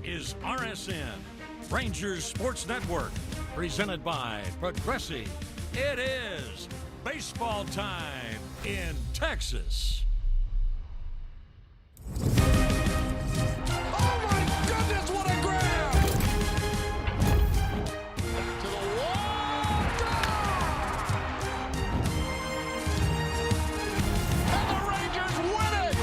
is RSN, Rangers Sports Network, presented by Progressive. It is baseball time in Texas. Oh my goodness, what a grab! To the wall, and the Rangers win it!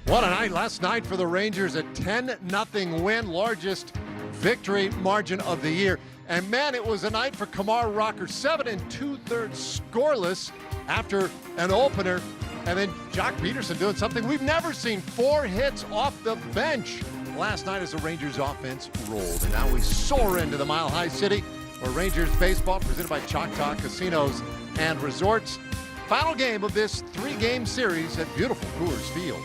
What a night last night for the Rangers, a 10-0 win, largest victory margin of the year. And man, it was a night for Kumar Rocker, 7 2/3 scoreless after an opener. And then Jock Peterson doing something we've never seen, 4 hits off the bench last night as the Rangers offense rolled. And now we soar into the Mile High City, where Rangers baseball presented by Choctaw Casinos and Resorts. Final game of this 3-game series at beautiful Coors Field.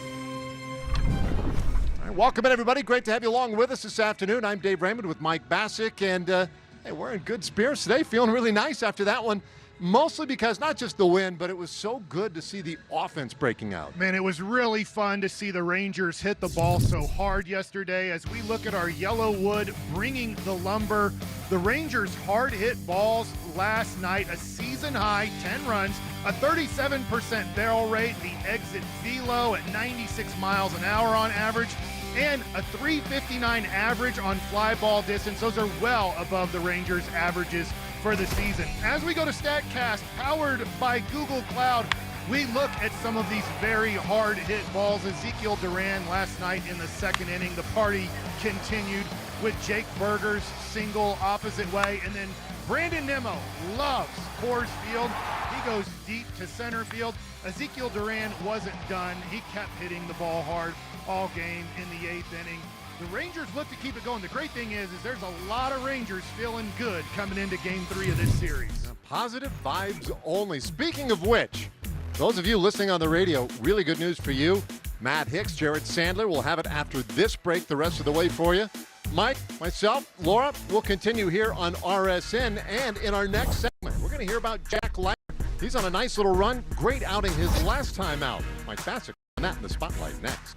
All right, welcome in, everybody. Great to have you along with us this afternoon. I'm Dave Raymond with Mike Bassick, and hey, we're in good spirits today, feeling really nice after that one. Mostly because not just the win, but it was so good to see the offense breaking out. Man, it was really fun to see the Rangers hit the ball so hard yesterday. As we look at our yellow wood bringing the lumber, the Rangers hard hit balls last night, a season high 10 runs, a 37% barrel rate, the exit velo at 96 miles an hour on average, and a 359 average on fly ball distance. Those are well above the Rangers' averages for the season. As we go to StatCast, powered by Google Cloud, we look at some of these very hard hit balls. Ezekiel Duran last night in the second inning. The party continued with Jake Berger's single opposite way, and then Brandon Nimmo loves Coors Field. He goes deep to center field. Ezekiel Duran wasn't done. He kept hitting the ball hard all game in the 8th inning. The Rangers look to keep it going. The great thing is there's a lot of Rangers feeling good coming into Game 3 of this series. Positive vibes only. Speaking of which, those of you listening on the radio, really good news for you. Matt Hicks, Jared Sandler will have it after this break the rest of the way for you. Mike, myself, Laura, will continue here on RSN, and in our next segment, we're going to hear about Jack Leiter. He's on a nice little run. Great outing his last time out. Mike Bassick on that in the spotlight next.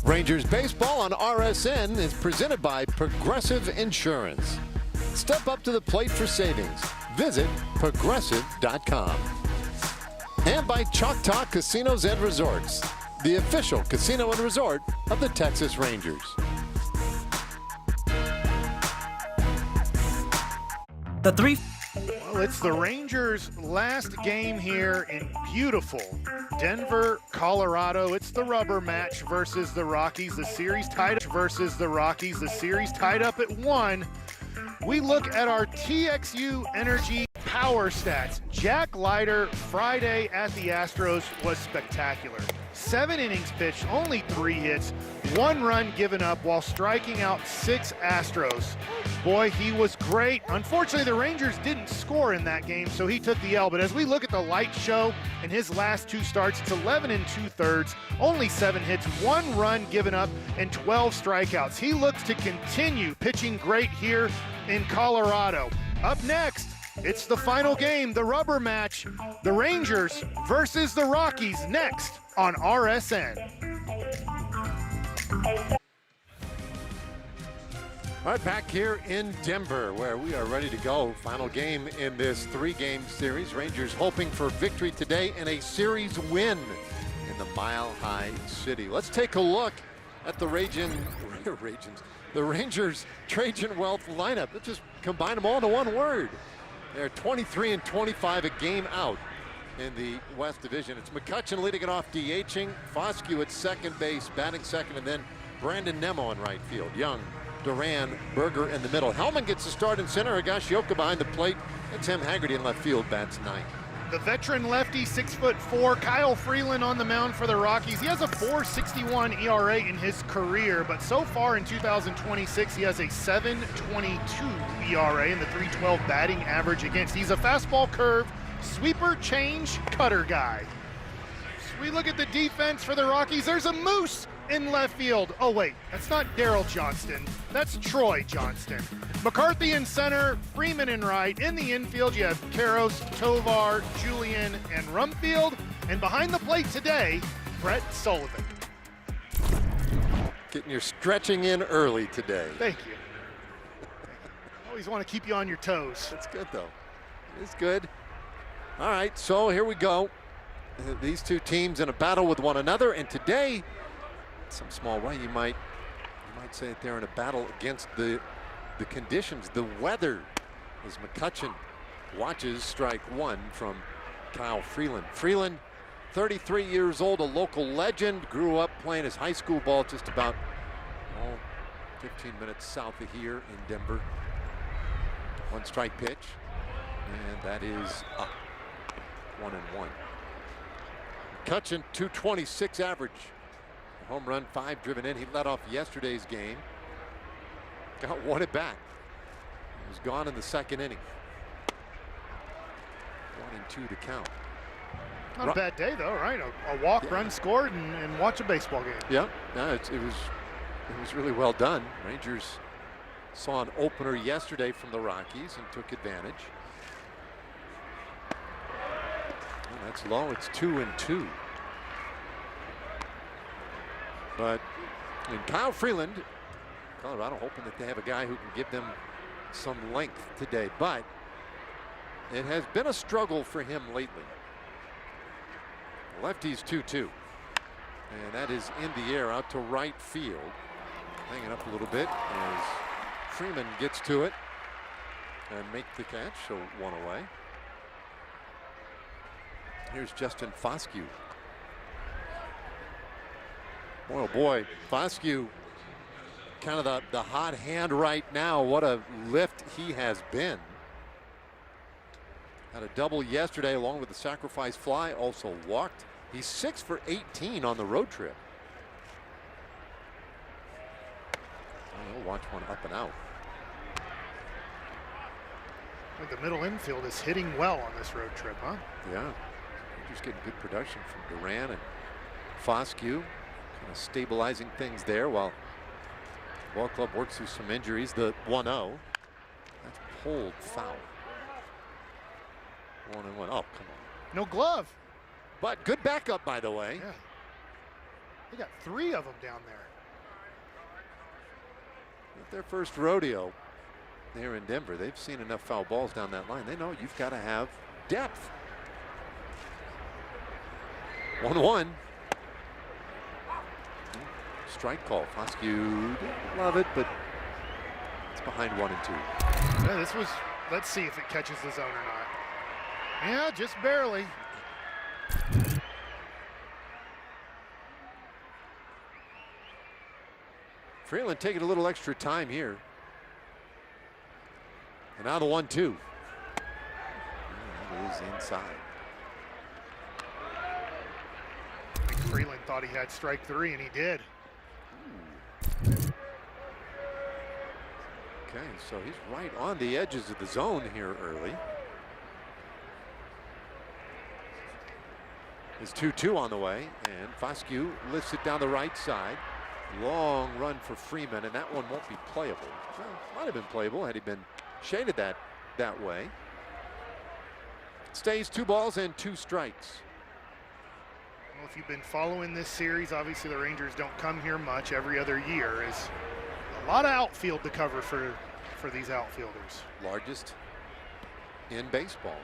Rangers baseball on RSN is presented by Progressive Insurance. Step up to the plate for savings. Visit progressive.com. And by Choctaw Casinos and Resorts, the official casino and resort of the Texas Rangers. Well, it's the Rangers' last game here in beautiful Denver, Colorado. It's the rubber match versus the Rockies. The series tied up at 1. We look at our TXU Energy power stats. Jack Leiter Friday at the Astros was spectacular. 7 innings pitched, only 3 hits, 1 run given up while striking out 6 Astros. Boy, he was great. Unfortunately, the Rangers didn't score in that game, so he took the L. But as we look at the light show in his last 2 starts, it's 11 2/3, only 7 hits, 1 run given up, and 12 strikeouts. He looks to continue pitching great here in Colorado. Up next, it's the final game, the rubber match, the Rangers versus the Rockies, next on RSN. All right, back here in Denver, where we are ready to go. Final game in this 3-game series. Rangers hoping for victory today and a series win in the Mile High City. Let's take a look at the Rangers Trajan Wealth lineup. Let's just combine them all into one word. They're 23 and 25, a game out in the West Division. It's McCutchen leading it off, DHing. Foscue at second base, batting second, and then Brandon Nimmo in right field. Young, Duran, Berger in the middle. Hellman gets the start in center. Higashioka behind the plate. And Tim Haggerty in left field bats 9th. The veteran lefty, 6'4", Kyle Freeland on the mound for the Rockies. He has a 4.61 ERA in his career, but so far in 2026, he has a 7.22 ERA and the 3.12 batting average against. He's a fastball curve, sweeper, change, cutter guy. So we look at the defense for the Rockies. There's a moose in left field. Oh, wait, that's not Daryl Johnston. That's Troy Johnston. McCarthy in center, Freeman in right. In the infield, you have Karros, Tovar, Julian, and Rumfield. And behind the plate today, Brett Sullivan. Getting your stretching in early today. Thank you. Always want to keep you on your toes. That's good, though. It's good. All right, so here we go. These two teams in a battle with one another, and today, in some small way, you might say that they're in a battle against the conditions, the weather, as McCutchen watches strike one from Kyle Freeland. Freeland, 33 years old, a local legend, grew up playing his high school ball just about 15 minutes south of here in Denver. One strike pitch, and that is up. 1-1. McCutchen, 226 average. Home run, 5 driven in. He led off yesterday's game. Got one at bat. He was gone in the second inning. 1-2 to count. Not a bad day, though, right? A walk, Yeah. run scored, and watch a baseball game. Yeah, no, it was really well done. Rangers saw an opener yesterday from the Rockies and took advantage. And that's low. It's 2-2. But in Kyle Freeland, Colorado hoping that they have a guy who can give them some length today, but it has been a struggle for him lately. Lefty's 2-2, and that is in the air out to right field, hanging up a little bit as Freeman gets to it and make the catch, so one away. Here's Justin Foscue. Boy, oh boy, Foscue, kind of the hot hand right now. What a lift he has been. Had a double yesterday along with the sacrifice fly, also walked. He's 6 for 18 on the road trip. We'll watch one up and out. I think the middle infield is hitting well on this road trip, huh? Yeah, just getting good production from Duran and Foscue, kind of stabilizing things there while the ball club works through some injuries. The 1-0, that's pulled foul. 1-1. Oh, come on. No glove. But good backup, by the way. Yeah. They got 3 of them down there. Not their first rodeo there in Denver. They've seen enough foul balls down that line. They know you've got to have depth. 1-1. Strike call. Foscue didn't love it, but it's behind 1-2. Yeah, this was, let's see if it catches the zone or not. Yeah, just barely. Freeland taking a little extra time here. And now the 1-2. That is inside. I think Freeland thought he had strike 3, and he did. Okay, so he's right on the edges of the zone here early. Is 2-2 on the way, and Foscue lifts it down the right side. Long run for Freeman, and that one won't be playable. Well, might have been playable had he been shaded that way. Stays 2 balls and 2 strikes. Well, if you've been following this series, obviously the Rangers don't come here much every other year. Is a lot of outfield to cover for these outfielders. Largest in baseball.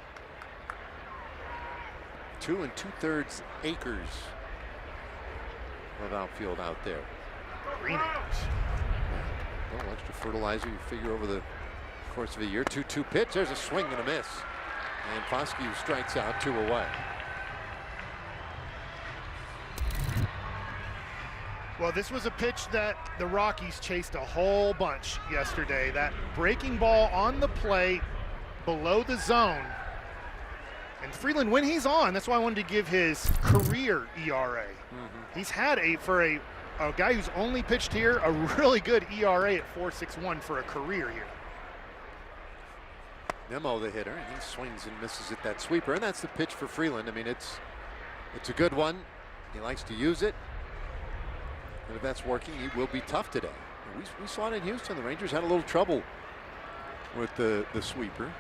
2 2/3 acres of outfield out there. Green acres. A little extra fertilizer you figure over the course of a year. 2-2 pitch. There's a swing and a miss. And Foscue strikes out, 2 away. Well, this was a pitch that the Rockies chased a whole bunch yesterday. That breaking ball on the plate below the zone. And Freeland, when he's on, that's why I wanted to give his career ERA. He's had for a guy who's only pitched here, a really good ERA at 4.61 for a career here. Nemo, the hitter, and he swings and misses at that sweeper, and that's the pitch for Freeland. I mean, it's a good one. He likes to use it. And if that's working, he will be tough today. We saw it in Houston. The Rangers had a little trouble with the sweeper.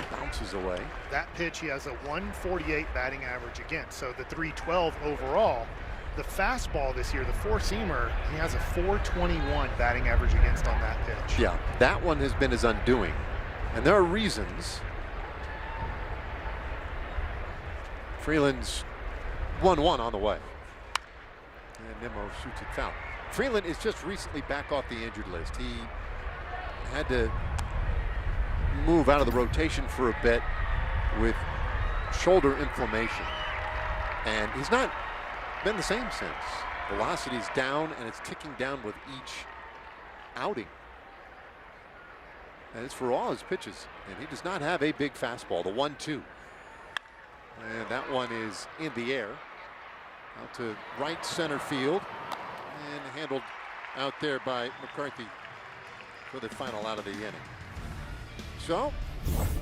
Bounces away. That pitch, he has a 148 batting average against, so the 312 overall. The fastball this year, the four-seamer, he has a 421 batting average against on that pitch. Yeah, that one has been his undoing. And there are reasons. Freeland's 1-1 on the way. And Nimmo shoots it foul. Freeland is just recently back off the injured list. He had to move out of the rotation for a bit with shoulder inflammation. And he's not been the same since. Velocity's down, and it's ticking down with each outing. And it's for all his pitches. And he does not have a big fastball, the 1-2. And that one is in the air. Out to right center field. And handled out there by McCarthy for the final out of the inning. So,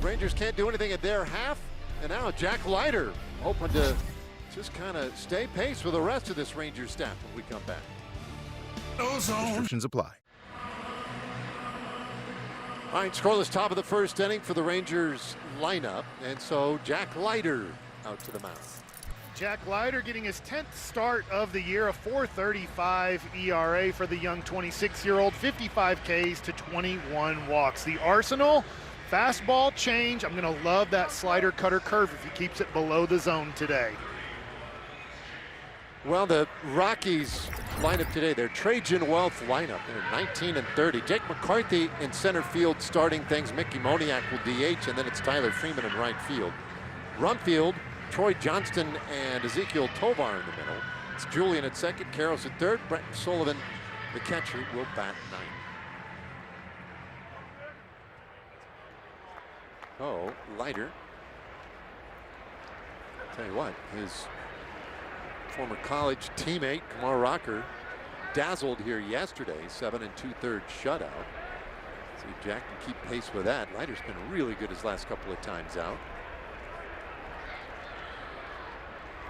Rangers can't do anything at their half. And now Jack Leiter hoping to just kind of stay pace with the rest of this Rangers staff when we come back. Restrictions apply. All right, scoreless top of the first inning for the Rangers lineup. And so Jack Leiter out to the mound. Jack Leiter getting his 10th start of the year, a 4.35 ERA for the young 26-year-old, 55 Ks to 21 walks. The arsenal, fastball change. I'm going to love that slider cutter curve if he keeps it below the zone today. Well, the Rockies lineup today, their Trajan Wealth lineup, they're 19-30. Jake McCarthy in center field starting things. Mickey Moniak will DH, and then it's Tyler Freeman in right field. Rumfield, Troy Johnston, and Ezekiel Tovar in the middle. It's Julian at second, Karros at third. Brett Sullivan, the catcher, will bat ninth. Oh, Leiter. Tell you what, his former college teammate, Kumar Rocker, dazzled here yesterday, 7 2/3 shutout. See if Jack can keep pace with that. Leiter's been really good his last couple of times out.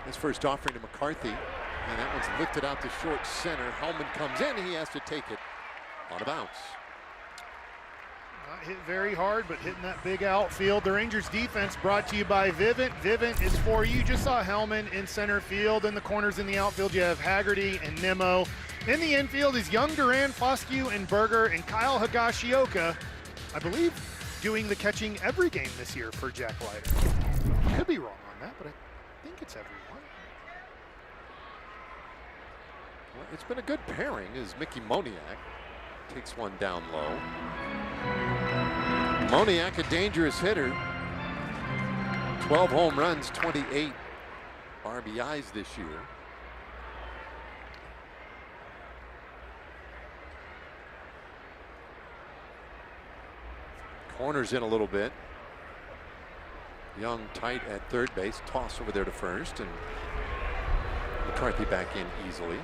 His first offering to McCarthy, and that one's lifted out to short center. Hellman comes in, and he has to take it on a bounce. Not hit very hard, but hitting that big outfield. The Rangers defense brought to you by Vivint. Vivint is for you. Just saw Hellman in center field. In the corners in the outfield, you have Haggerty and Nimmo. In the infield is Young, Duran, Foscue, and Berger, and Kyle Higashioka, I believe, doing the catching every game this year for Jack Leiter. Could be wrong on that, but I think it's everyone. Well, it's been a good pairing as Mickey Moniak takes one down low. Moniak, a dangerous hitter. 12 home runs, 28 RBIs this year. Corners in a little bit. Young tight at third base. Toss over there to first, and McCarthy back in easily.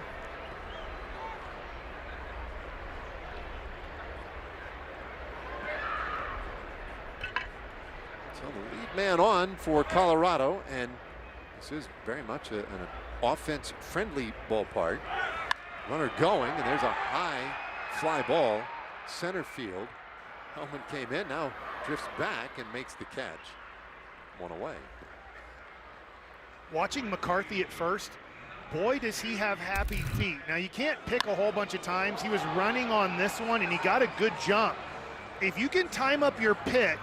So the lead man on for Colorado, and this is very much an offense-friendly ballpark. Runner going, and there's a high fly ball, center field. Hellman came in, now drifts back and makes the catch. One away. Watching McCarthy at first, boy, does he have happy feet. Now, you can't pick a whole bunch of times. He was running on this one, and he got a good jump. If you can time up your pick,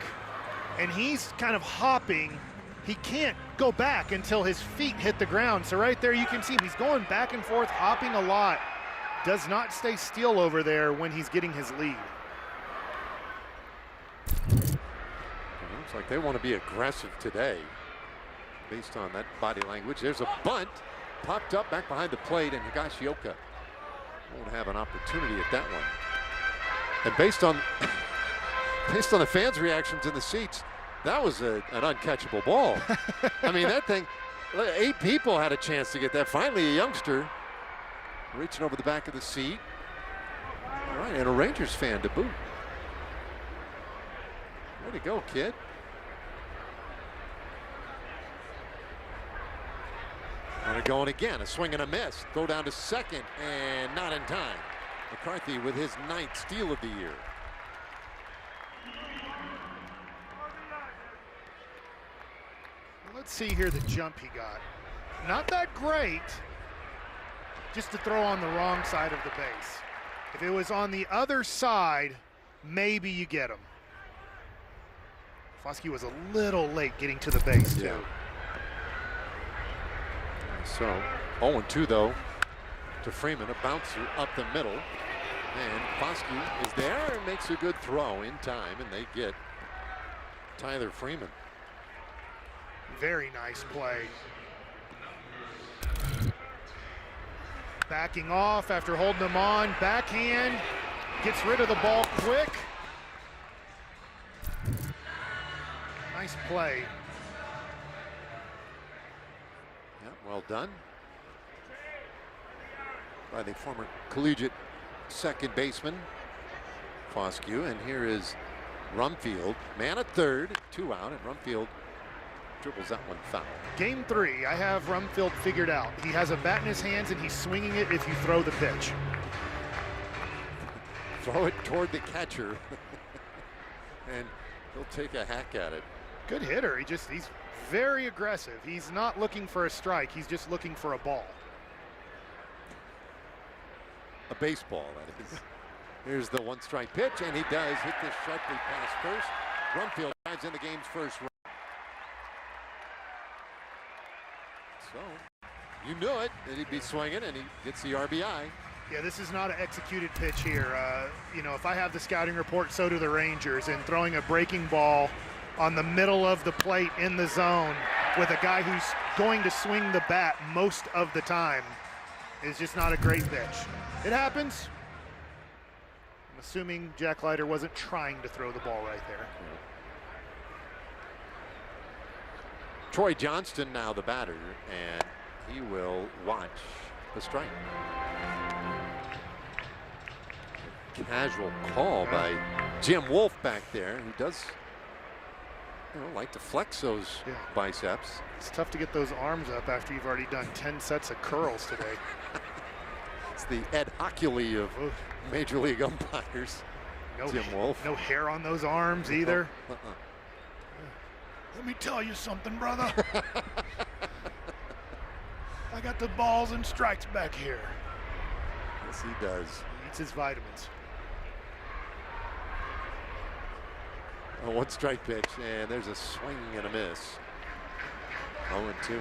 and he's kind of hopping, he can't go back until his feet hit the ground. So right there you can see him. He's going back and forth, hopping a lot. Does not stay still over there when he's getting his lead. It looks like they want to be aggressive today based on that body language. There's a bunt popped up back behind the plate, and Higashioka won't have an opportunity at that one. And based on the fans' reactions in the seats, that was an uncatchable ball. I mean, that thing, 8 people had a chance to get that. Finally, a youngster reaching over the back of the seat. All right, and a Rangers fan to boot. Way to go, kid. And they're going again. A swing and a miss. Throw down to second and not in time. McCarthy with his 9th steal of the year. Let's see here the jump he got. Not that great. Just to throw on the wrong side of the base. If it was on the other side, maybe you get him. Foskey was a little late getting to the base, too. Yeah. So 0-2 though to Freeman, a bouncer up the middle, and Foskey is there and makes a good throw in time, and they get Tyler Freeman. Very nice play. Backing off after holding him on, backhand, gets rid of the ball quick. Nice play. Yeah, well done by the former collegiate second baseman Foskey. And here is Rumfield, man at third, 2 out, and Rumfield dribbles that one foul. Game 3, I have Rumfield figured out. He has a bat in his hands and he's swinging it if you throw the pitch. Throw it toward the catcher and he'll take a hack at it. Good hitter. He's very aggressive. He's not looking for a strike. He's just looking for a ball. A baseball, that is. Here's the 1-strike pitch, and he does hit this sharply past first. Rumfield drives in the game's first run. So you knew it that he'd be swinging, and he gets the RBI. Yeah, this is not an executed pitch here. You know, if I have the scouting report, so do the Rangers, and throwing a breaking ball on the middle of the plate in the zone with a guy who's going to swing the bat most of the time is just not a great pitch. It happens. I'm assuming Jack Leiter wasn't trying to throw the ball right there. Troy Johnston now the batter, and he will watch the strike. Casual call by Jim Wolf back there. He does, you know, like to flex those biceps. It's tough to get those arms up after you've already done 10 sets of curls today. It's the Ed Hockley of Major League umpires. Jim Wolf. No hair on those arms either. Let me tell you something, brother. I got the balls and strikes back here. Yes, he does. He eats his vitamins. A 1-strike pitch, and there's a swing and a miss. 0-2.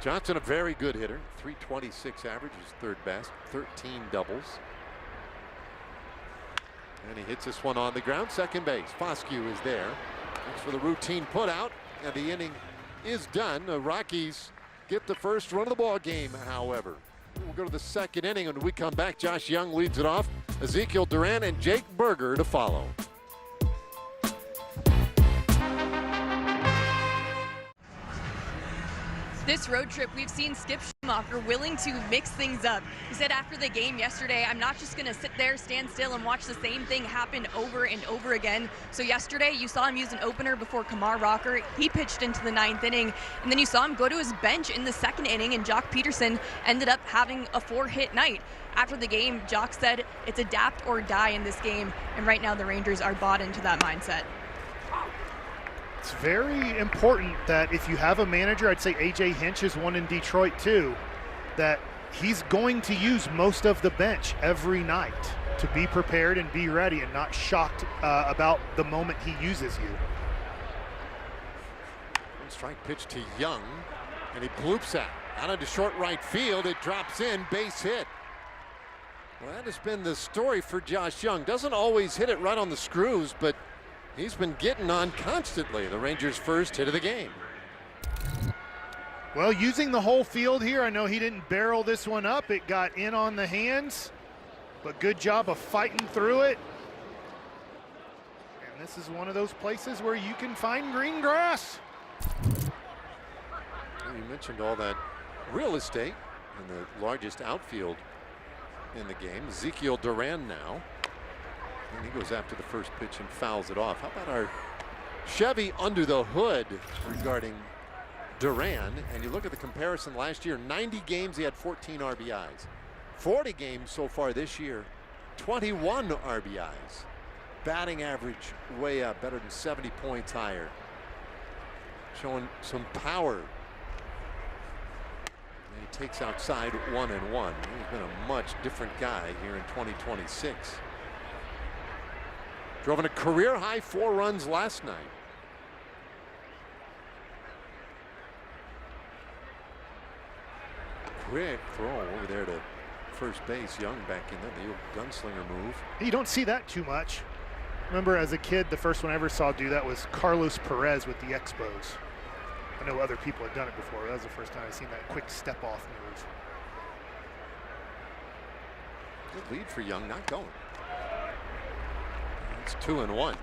Johnson, a very good hitter, 326 average, is third best, 13 doubles. And he hits this one on the ground, second base. Foskey is there. Looks for the routine put out, and the inning is done. The Rockies get the first run of the ball game, however. We'll go to the second inning, and when we come back, Josh Young leads it off. Ezekiel Duran and Jake Berger to follow. This road trip, we've seen Skip Schumacher willing to mix things up. He said after the game yesterday, I'm not just going to sit there, stand still, and watch the same thing happen over and over again. So yesterday, you saw him use an opener before Kumar Rocker. He pitched into the 9th inning, and then you saw him go to his bench in the 2nd inning, and Jock Peterson ended up having a 4-hit night. After the game, Jock said it's adapt or die in this game, and right now the Rangers are bought into that mindset. It's very important that if you have a manager, I'd say A.J. Hinch is one in Detroit too, that he's going to use most of the bench every night to be prepared and be ready and not shocked about the moment he uses you. 1-strike pitch to Young, and he bloops out into short right field. It drops in, base hit. Well, that has been the story for Josh Young. Doesn't always hit it right on the screws, but he's been getting on constantly. The Rangers' first hit of the game. Well, using the whole field here, I know he didn't barrel this one up. It got in on the hands, but good job of fighting through it. And this is one of those places where you can find green grass. Well, you mentioned all that real estate and the largest outfield in the game. Ezekiel Duran now. And he goes after the first pitch and fouls it off. How about our Chevy under the hood regarding Duran? And you look at the comparison last year, 90 games, he had 14 RBIs. 40 games so far this year, 21 RBIs. Batting average way up, better than 70 points higher. Showing some power. And he takes outside 1-1. He's been a much different guy here in 2026. Drove in a career high 4 runs last night. Quick throw over there to first base. Young back in there, the old gunslinger move. You don't see that too much. Remember as a kid, the first one I ever saw do that was Carlos Perez with the Expos. I know other people had done it before. That was the first time I seen that quick step off move. Good lead for Young, not going. It's 2-1.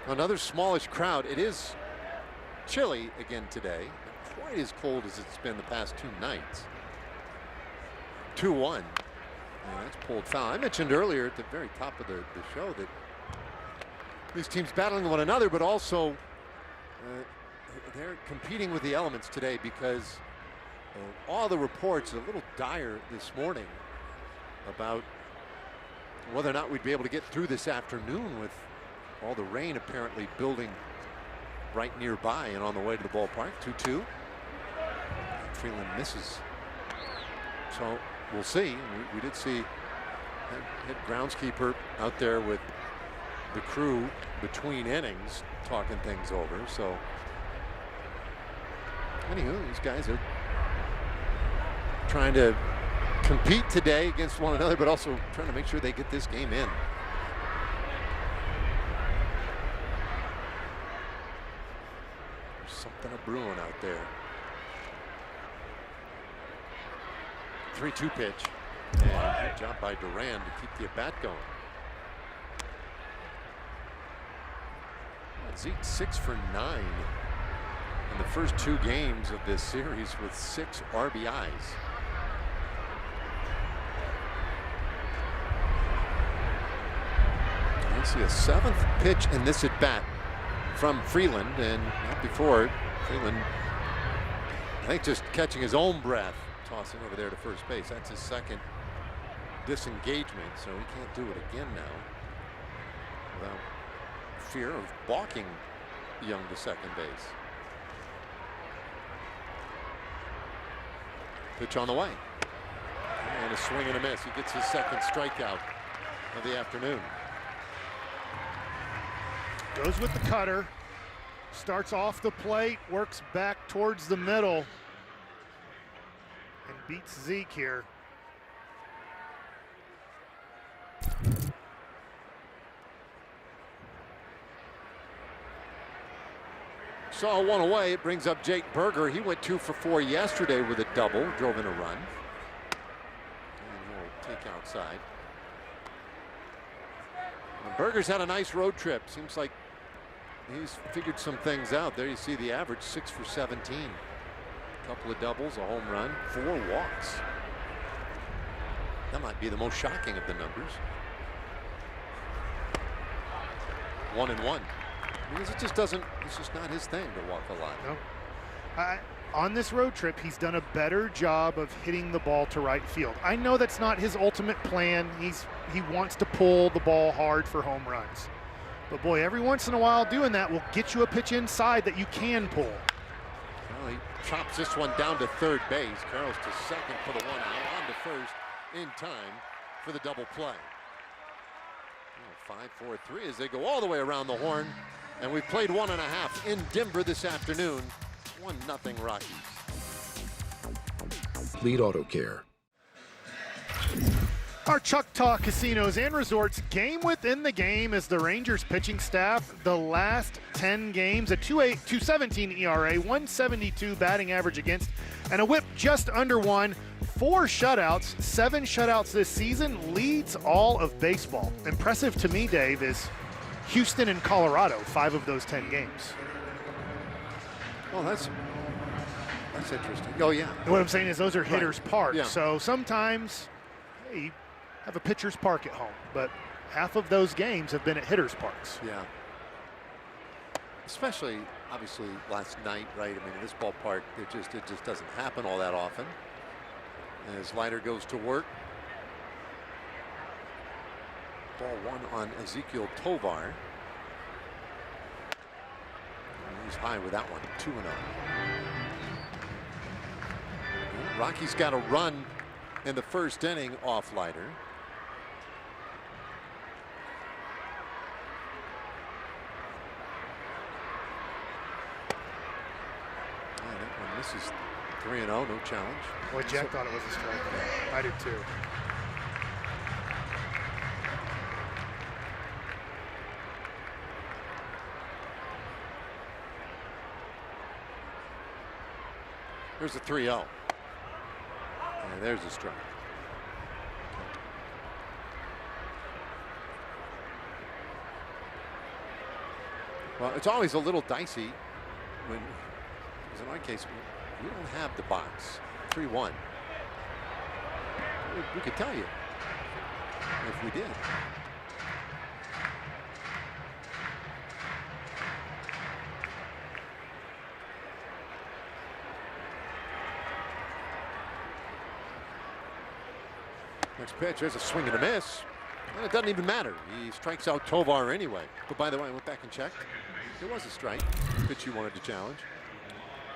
Another smallish crowd. It is chilly again today. Not quite as cold as it's been the past 2 nights. 2-1. Yeah, that's pulled foul. I mentioned earlier at the very top of the show that these teams battling one another, but also they're competing with the elements today because all the reports are a little dire this morning about whether or not we'd be able to get through this afternoon with all the rain apparently building right nearby and on the way to the ballpark. 2-2. Freeland misses. So we'll see. We did see head groundskeeper out there with the crew between innings talking things over. So anywho, these guys are trying to compete today against one another, but also trying to make sure they get this game in. There's something brewing out there. 3-2 pitch. And good job by Duran to keep the at-bat going. Zeke 6 for 9 in the first 2 games of this series with 6 RBIs. You see a 7th pitch in this at bat from Freeland, and not before. Freeland, I think, just catching his own breath, tossing over there to first base. That's his 2nd disengagement, so he can't do it again now without fear of balking Young to second base. Pitch on the way, and a swing and a miss. He gets his 2nd strikeout of the afternoon. Goes with the cutter, starts off the plate, works back towards the middle, and beats Zeke here. Saw one away. It brings up Jake Berger. He went 2 for 4 yesterday with a double, drove in a run. And he'll take outside. And Berger's had a nice road trip. Seems like he's figured some things out. There you see the average, 6 for 17. A couple of doubles, a home run, 4 walks. That might be the most shocking of the numbers. 1-1. Because it just doesn't, it's just not his thing to walk a lot. No. On this road trip, he's done a better job of hitting the ball to right field. I know that's not his ultimate plan. He wants to pull the ball hard for home runs. But boy, every once in a while doing that will get you a pitch inside that you can pull. Well, he chops this one down to third base. Carroll's to second for the 1 out, on to first in time for the double play. 5-4-3 as they go all the way around the horn. And we've played 1.5 in Denver this afternoon. 1-0 Rockies. Lead Auto Care. Our Choctaw Casinos and Resorts game within the game as the Rangers pitching staff the last 10 games, a 2.17 ERA, 172 batting average against, and a whip just under 1. 4 shutouts, 7 shutouts this season, leads all of baseball. Impressive to me, Dave, is Houston and Colorado, 5 of those 10 games. Oh, that's interesting. Oh, yeah. And what I'm saying is those are hitters' parks. Yeah. So sometimes, hey, you have a pitcher's park at home, but half of those games have been at hitters' parks. Yeah. Especially, obviously, last night, right? I mean, in this ballpark, it just doesn't happen all that often. As Leiter goes to work. Ball one on Ezekiel Tovar. And he's high with that one, 2-0. Rockies got a run in the first inning off Leiter. This is 3-0, no challenge. Boy, Jack thought it was a strike. I did too. There's a 3-0. And there's a strike. Well, it's always a little dicey when, as in our case, we don't have the box. 3-1. We could tell you if we did. Next pitch, there's a swing and a miss. And it doesn't even matter. He strikes out Tovar anyway. But by the way, I went back and checked. There was a strike that you wanted to challenge.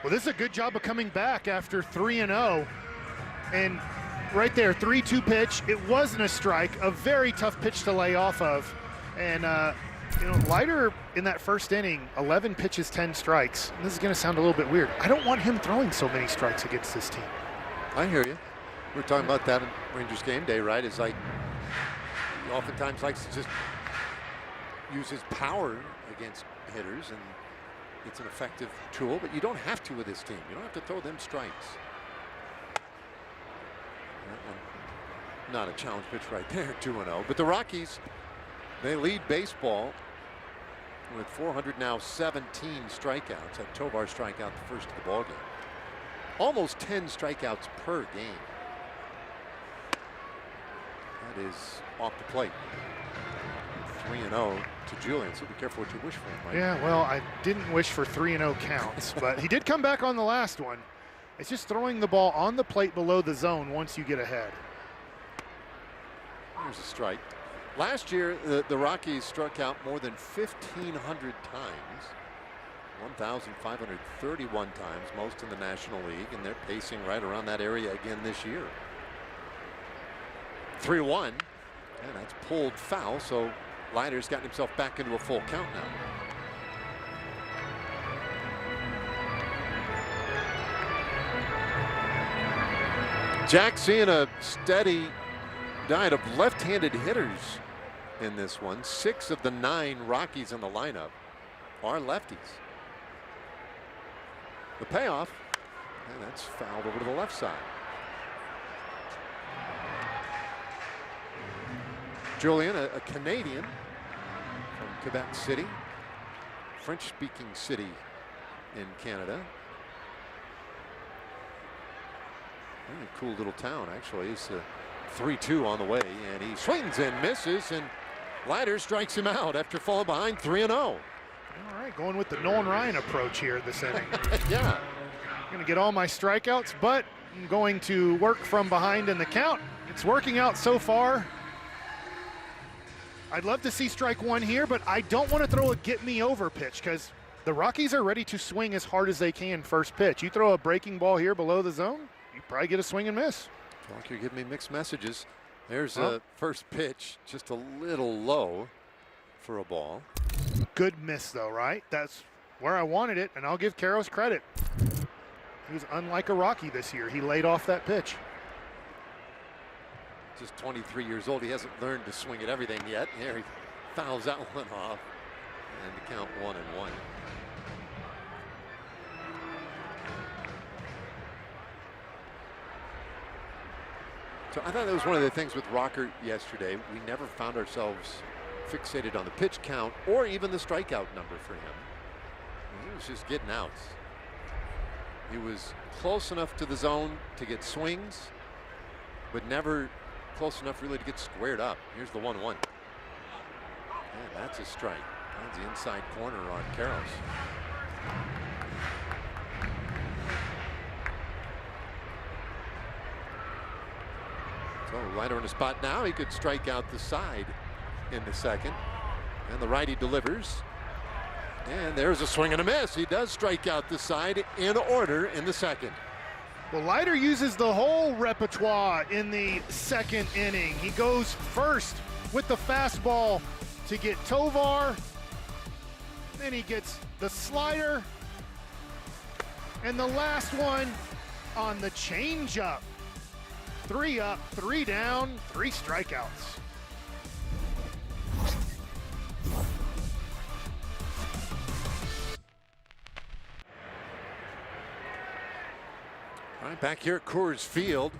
Well, this is a good job of coming back after 3-0. And right there, 3-2 pitch. It wasn't a strike. A very tough pitch to lay off of. And, you know, Leiter in that first inning, 11 pitches, 10 strikes. And this is going to sound a little bit weird. I don't want him throwing so many strikes against this team. I hear you. We were talking about that in Rangers game day, right? It's like he oftentimes likes to just use his power against hitters, and it's an effective tool, but you don't have to with this team. You don't have to throw them strikes. Not a challenge pitch right there, 2-0. But the Rockies, they lead baseball with 417 strikeouts. Had Tovar strike out the first of the ballgame. Almost 10 strikeouts per game. That is off the plate. 3-0 to Julian, so be careful what you wish for him, right? Yeah, well, I didn't wish for 3-0 counts, but he did come back on the last one. It's just throwing the ball on the plate below the zone once you get ahead. Here's a strike. Last year, the Rockies struck out more than 1,500 times. 1,531 times, most in the National League, and they're pacing right around that area again this year. 3-1, and that's pulled foul, so Leiter's gotten himself back into a full count now. Jack seeing a steady diet of left-handed hitters in this one. 6 of the 9 Rockies in the lineup are lefties. The payoff, and that's fouled over to the left side. Julian, a Canadian from Quebec City, French-speaking city in Canada. Really cool little town, actually. It's a 3-2 on the way, and he swings and misses, and Leiter strikes him out after falling behind 3-0. All right, going with the Nolan Ryan approach here this inning. Yeah. I'm going to get all my strikeouts, but I'm going to work from behind in the count. It's working out so far. I'd love to see strike one here, but I don't want to throw a get-me-over pitch because the Rockies are ready to swing as hard as they can first pitch. You throw a breaking ball here below the zone, you probably get a swing and miss. Talk, you're giving me mixed messages. There's a first pitch, just a little low for a ball. Good miss, though, right? That's where I wanted it, and I'll give Karros credit. He was unlike a Rocky this year. He laid off that pitch. Just 23 years old. He hasn't learned to swing at everything yet. Here he fouls that one off, and the count 1-1. So I thought that was one of the things with Rocker yesterday. We never found ourselves fixated on the pitch count or even the strikeout number for him. He was just getting outs. He was close enough to the zone to get swings, but never close enough really to get squared up. Here's the 1-1. And that's a strike. That's the inside corner on Karros. So Leiter in a spot now. He could strike out the side in the second. And the righty delivers. And there's a swing and a miss. He does strike out the side in order in the second. Well, Leiter uses the whole repertoire in the second inning. He goes first with the fastball to get Tovar. Then he gets the slider. And the last one on the changeup. 3 up, 3 down, 3 strikeouts. All right, back here at Coors Field,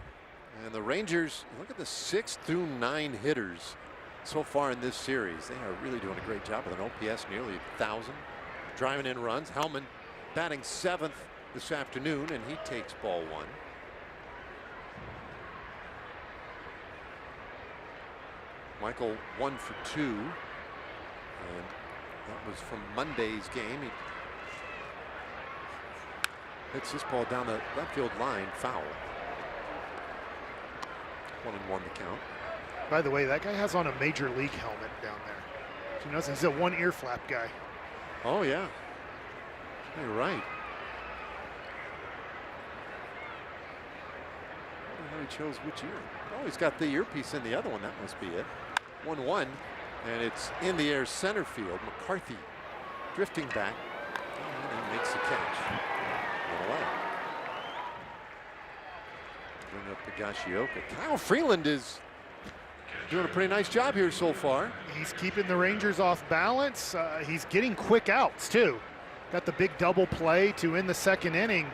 and the Rangers, look at the 6 through 9 hitters so far in this series. They are really doing a great job with an OPS nearly 1,000, driving in runs. Hellman batting 7th this afternoon, and he takes ball 1. Michael 1 for 2, and that was from Monday's game. He hits this ball down the left field line, foul. 1-1 the count. By the way, that guy has on a major league helmet down there. You know, he's a one ear flap guy. Oh yeah, you're right. I don't know how he chose which ear. Oh, he's got the earpiece in the other one. That must be it. 1-1, and it's in the air center field. McCarthy drifting back, and he makes the catch. Away. Bring up Higashioka. Kyle Freeland is doing a pretty nice job here so far. He's keeping the Rangers off balance. He's getting quick outs too. Got the big double play to end the second inning.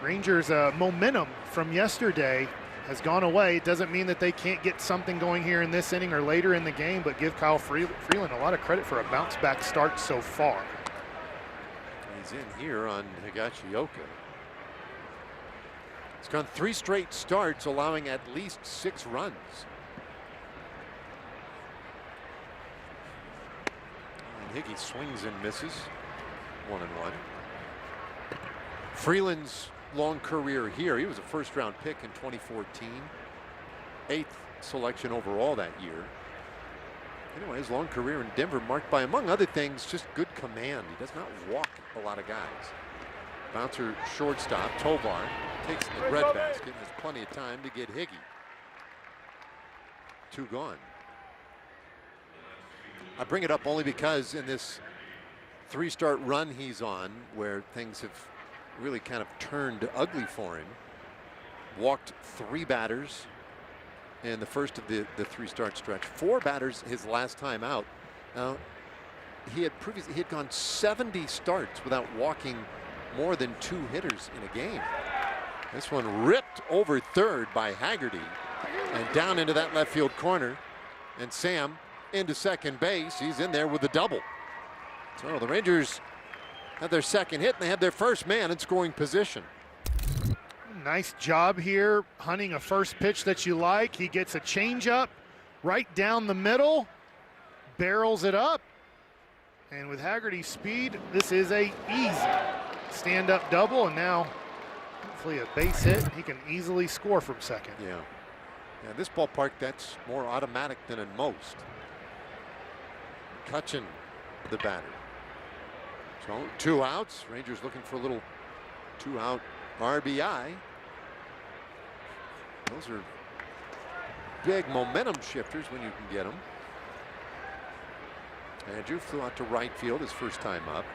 Rangers momentum from yesterday has gone away. It doesn't mean that they can't get something going here in this inning or later in the game, but give Kyle Freeland a lot of credit for a bounce back start so far. He's in here on Higashioka. He's gone 3 straight starts, allowing at least 6 runs. And Higgy swings and misses. 1-1. Freeland's long career here. He was a first-round pick in 2014. 8th selection overall that year. Anyway, his long career in Denver marked by, among other things, just good command. He does not walk a lot of guys. Bouncer shortstop, Tovar, takes the breadbasket and has plenty of time to get Higgy. 2 gone. I bring it up only because in this 3-start run he's on, where things have really kind of turned ugly for him, walked 3 batters in the first of the 3-start stretch. 4 batters his last time out. Now, he had gone 70 starts without walking more than 2 hitters in a game. This one ripped over third by Haggerty and down into that left field corner. And Sam into second base. He's in there with a double. So the Rangers have their second hit, and they have their first man in scoring position. Nice job here, hunting a first pitch that you like. He gets a changeup right down the middle, barrels it up, and with Haggerty's speed, this is a easy stand-up double, and now hopefully a base hit. He can easily score from second. Yeah, this ballpark, that's more automatic than in most. Cutchin, the batter. So 2 outs. Rangers looking for a little 2-out RBI. Those are big momentum shifters when you can get them. Andrew flew out to right field his first time up.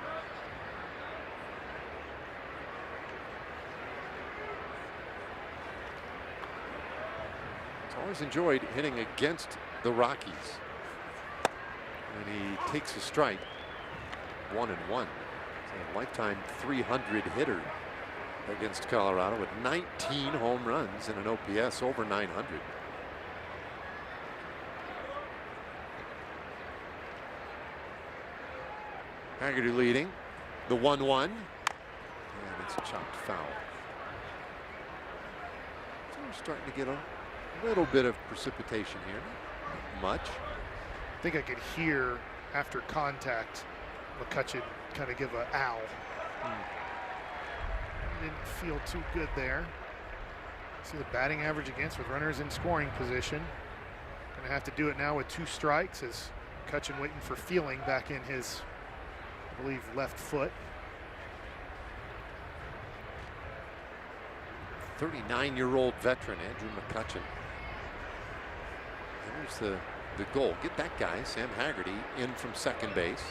He's always enjoyed hitting against the Rockies. And he takes a strike. 1-1. He's a lifetime 300 hitter against Colorado with 19 home runs and an OPS over 900. Haggerty leading the 1-1. And It's chopped foul. So we're starting to get a little bit of precipitation here. Not much. I think I could hear after contact McCutcheon kind of give a ow. Didn't feel too good there. See the batting average against with runners in scoring position. Gonna have to do it now with 2 strikes as McCutcheon waiting for feeling back in his, I believe, left foot. 39-year-old veteran Andrew McCutcheon. There's the goal. Get that guy, Sam Haggerty, in from second base.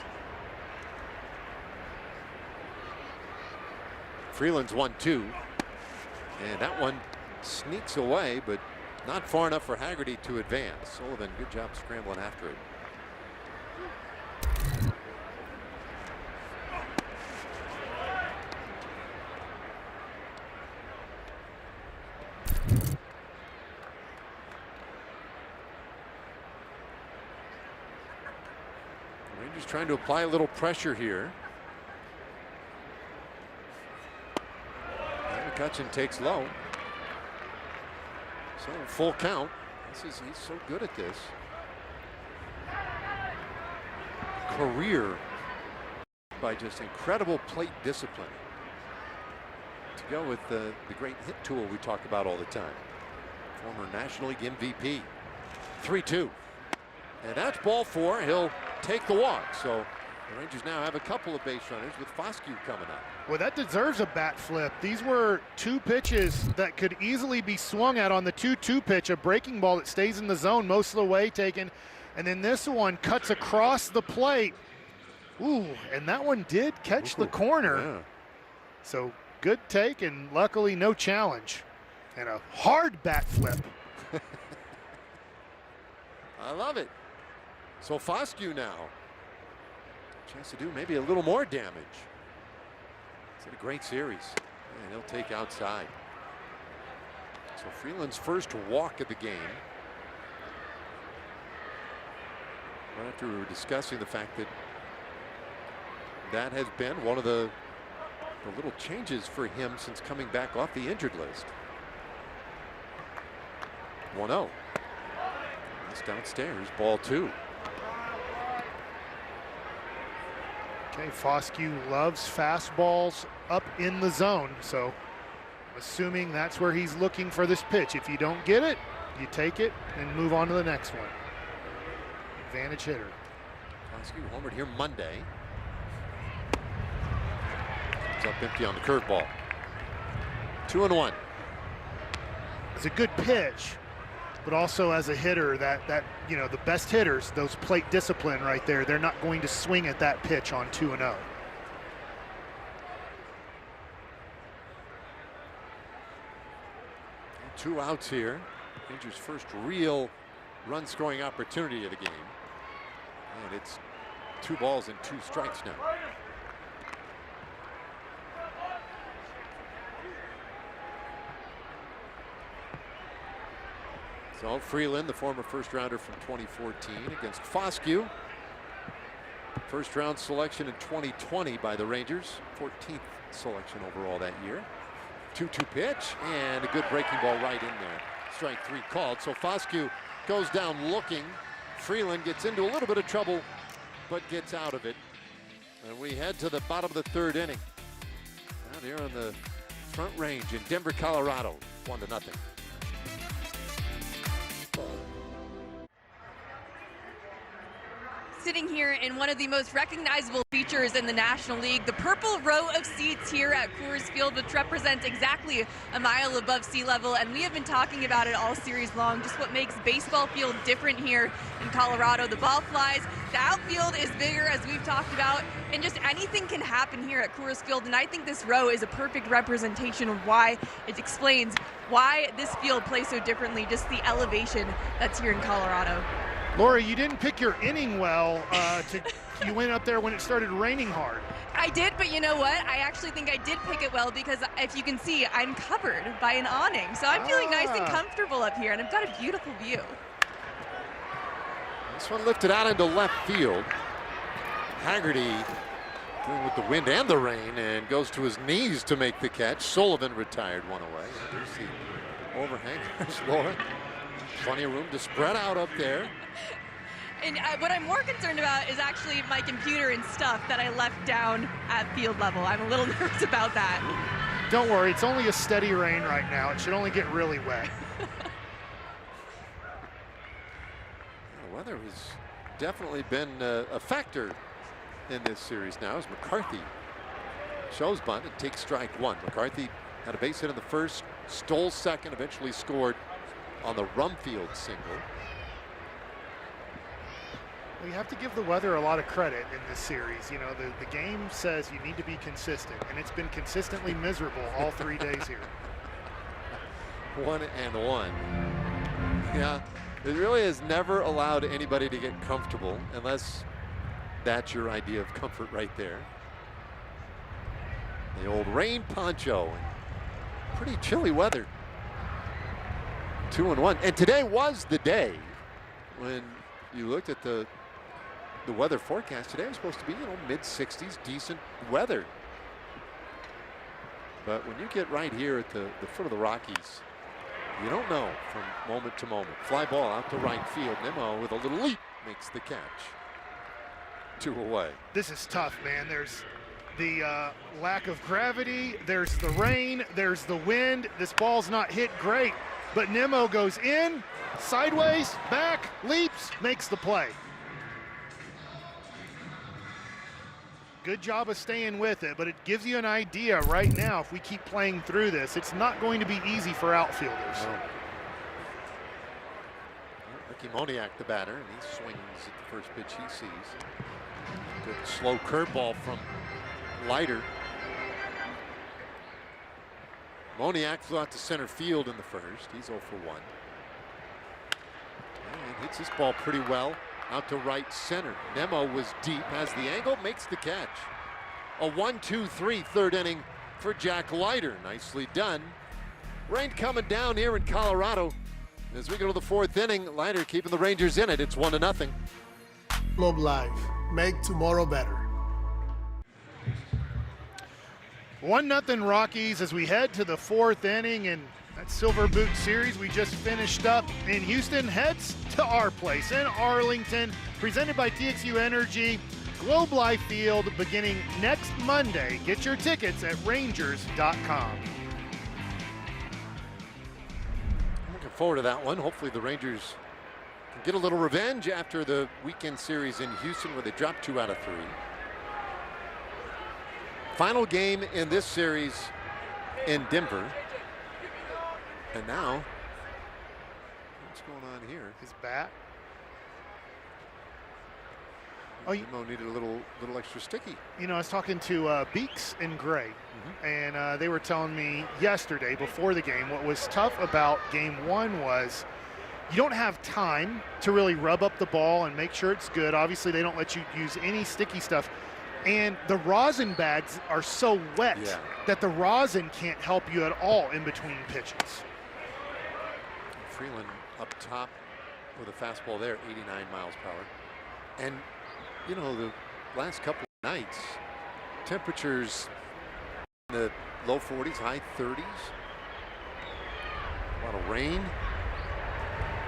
Freeland's 1-2. And that one sneaks away, but not far enough for Haggerty to advance. Sullivan, good job scrambling after it. Rangers trying to apply a little pressure here. McCutcheon takes low. So full count. He's so good at this. Career by just incredible plate discipline. To go with the great hit tool we talk about all the time. Former National League MVP. 3-2. And that's ball 4. He'll take the walk. So the Rangers now have a couple of base runners with Foscue coming up. Well, that deserves a bat flip. These were 2 pitches that could easily be swung at on the 2-2 pitch, a breaking ball that stays in the zone most of the way taken. And then this one cuts across the plate. Ooh, and that one did catch the corner. Yeah. So good take and luckily no challenge. And a hard bat flip. I love it. So Foscue now. Chance to do maybe a little more damage. It's a great series. And he'll take outside. So Freeland's first walk of the game. Right after we were discussing the fact that that has been one of the little changes for him since coming back off the injured list. 1-0. It's downstairs, ball 2. Okay, Foscue loves fastballs up in the zone, so I'm assuming that's where he's looking for this pitch. If you don't get it, you take it and move on to the next one. Advantage hitter. Foscue homered here Monday. It's up empty on the curveball. 2-1. It's a good pitch, but also as a hitter, that you know, the best hitters, those plate discipline right there, they're not going to swing at that pitch on 2-0. Two outs here. Rangers' first real run scoring opportunity of the game. And it's 2 balls and 2 strikes now. So Freeland, the former first rounder from 2014, against Foscue. First round selection in 2020 by the Rangers. 14th selection overall that year. 2-2 pitch and a good breaking ball right in there. Strike 3 called. So Foscue goes down looking. Freeland gets into a little bit of trouble, but gets out of it. And we head to the bottom of the 3rd inning. Out here on the Front Range in Denver, Colorado. 1-0. Sitting here in one of the most recognizable features in the National League, the purple row of seats here at Coors Field, which represents exactly a mile above sea level. And we have been talking about it all series long, just what makes baseball field different here in Colorado. The ball flies, the outfield is bigger, as we've talked about, and just anything can happen here at Coors Field. And I think this row is a perfect representation of why it explains why this field plays so differently, just the elevation that's here in Colorado. Laura, you didn't pick your inning well. You went up there when it started raining hard. I did, but you know what? I actually think I did pick it well because if you can see, I'm covered by an awning. So I'm feeling nice and comfortable up here, and I've got a beautiful view. This one lifted out into left field. Haggerty with the wind and the rain, and goes to his knees to make the catch. Sullivan retired one away. There's the overhang. There's Laura. Plenty of room to spread out up there. And what I'm more concerned about is actually my computer and stuff that I left down at field level. I'm a little nervous about that. Don't worry, it's only a steady rain right now. It should only get really wet. The weather has definitely been a factor in this series now as McCarthy shows bunt and takes strike one. McCarthy had a base hit in the first, stole second, eventually scored on the Rumfield single. Well, you have to give the weather a lot of credit in this series. You know, the game says you need to be consistent, and it's been consistently miserable all 3 days here. 1-1. Yeah, it really has never allowed anybody to get comfortable unless that's your idea of comfort right there. The old rain poncho and pretty chilly weather. 2-1. And today was the day when you looked at the weather forecast. Today was supposed to be, you know, mid-60s, decent weather. But when you get right here at the foot of the Rockies, you don't know from moment to moment. Fly ball out to right field. Nimmo with a little leap makes the catch. 2 away. This is tough, man. There's the lack of gravity, there's the rain, there's the wind. This ball's not hit great, but Nimmo goes in, sideways, back, leaps, makes the play. Good job of staying with it, but it gives you an idea right now, if we keep playing through this, it's not going to be easy for outfielders. No. Ricky Moniak, the batter, and he swings at the first pitch he sees. Good slow curveball from Leiter. Moniak flew out to center field in the first. He's 0 for 1. And hits this ball pretty well out to right center. Nimmo was deep, has the angle, makes the catch. A 1-2-3 third inning for Jack Leiter. Nicely done. Rain coming down here in Colorado. As we go to the 4th inning, Leiter keeping the Rangers in it. It's 1-0. Globe Life. Make tomorrow better. 1-0 Rockies as we head to the 4th inning, and that Silver Boot series we just finished up in Houston heads to our place in Arlington, presented by TXU Energy. Globe Life Field beginning next Monday. Get your tickets at Rangers.com. Looking forward to that one. Hopefully the Rangers can get a little revenge after the weekend series in Houston where they dropped 2 out of 3. Final game in this series in Denver. And now, what's going on here? His bat. Nimmo needed a little extra sticky. You know, I was talking to Beeks and Gray, and they were telling me yesterday before the game what was tough about game 1 was you don't have time to really rub up the ball and make sure it's good. Obviously, they don't let you use any sticky stuff. And the rosin bags are so wet that the rosin can't help you at all in between pitches. Freeland up top with a fastball there, 89 miles per hour. And, you know, the last couple of nights, temperatures in the low 40s, high 30s. A lot of rain.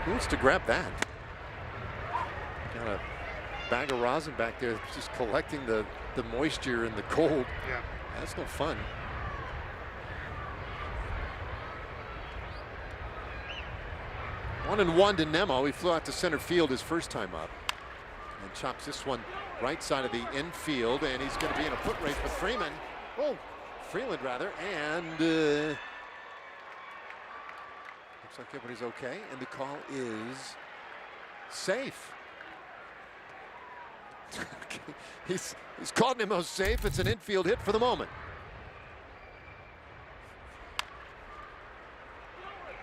Who wants to grab that? Got a bag of rosin back there just collecting the moisture and the cold. Yeah. That's no fun. 1-1 to Nimmo. He flew out to center field his first time up and chops this one right side of the infield, and he's going to be in a foot race with Freeland. Oh, Freeland rather, and looks like everybody's okay, and the call is safe. Okay. He's called Nimmo safe. It's an infield hit for the moment.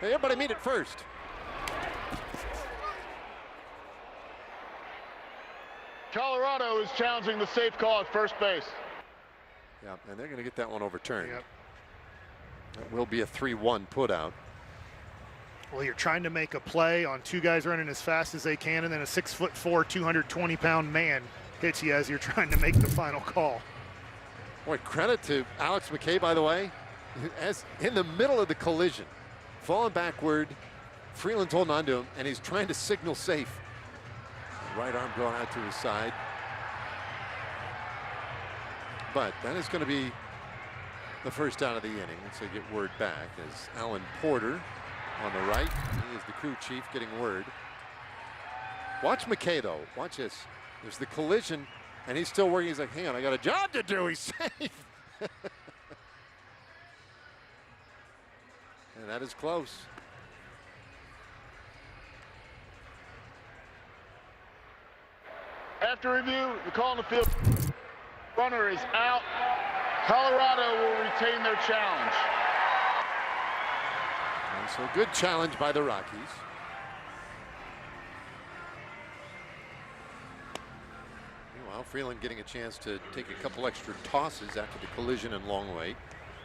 Hey, everybody meet it first. Colorado is challenging the safe call at first base. Yeah, and they're going to get that one overturned. Yep. That will be a 3-1 put out. Well, you're trying to make a play on 2 guys running as fast as they can, and then a 6'4", 220-pound man hits you as you're trying to make the final call. Boy, credit to Alex McKay, by the way, as in the middle of the collision, falling backward, Freeland's holding on to him, and he's trying to signal safe. Right arm going out to his side. But that is going to be the first down of the inning. Once they get word back, as Alan Porter on the right. He is the crew chief getting word. Watch McKay, though. Watch this. There's the collision, and he's still working. He's like, hang on, I got a job to do. He's safe. And that is close. After review, the call on the field. Runner is out. Colorado will retain their challenge. And so good challenge by the Rockies. Meanwhile, Freeland getting a chance to take a couple extra tosses after the collision and long wait.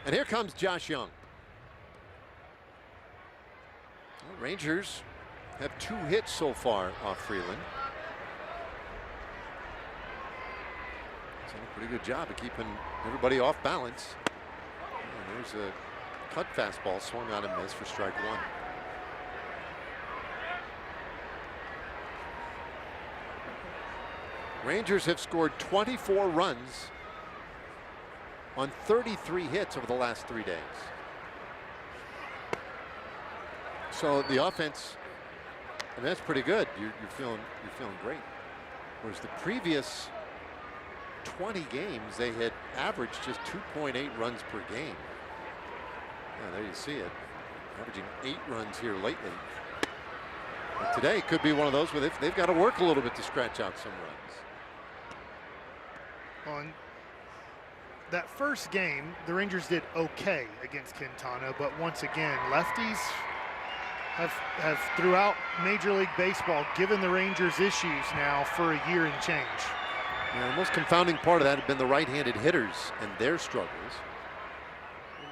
And here comes Josh Young. Well, Rangers have 2 hits so far off Freeland. He's done a pretty good job of keeping everybody off balance. And there's a cut fastball swung on and missed for strike 1. Rangers have scored 24 runs on 33 hits over the last 3 days. So the offense, I mean, that's pretty good. You're feeling great. Whereas the previous 20 games, they had averaged just 2.8 runs per game. Yeah, there you see it. Averaging 8 runs here lately. But today could be one of those where they've got to work a little bit to scratch out some runs. On that first game, the Rangers did okay against Quintana, but once again, lefties have throughout Major League Baseball given the Rangers issues now for a year and change. Yeah, the most confounding part of that had been the right-handed hitters and their struggles.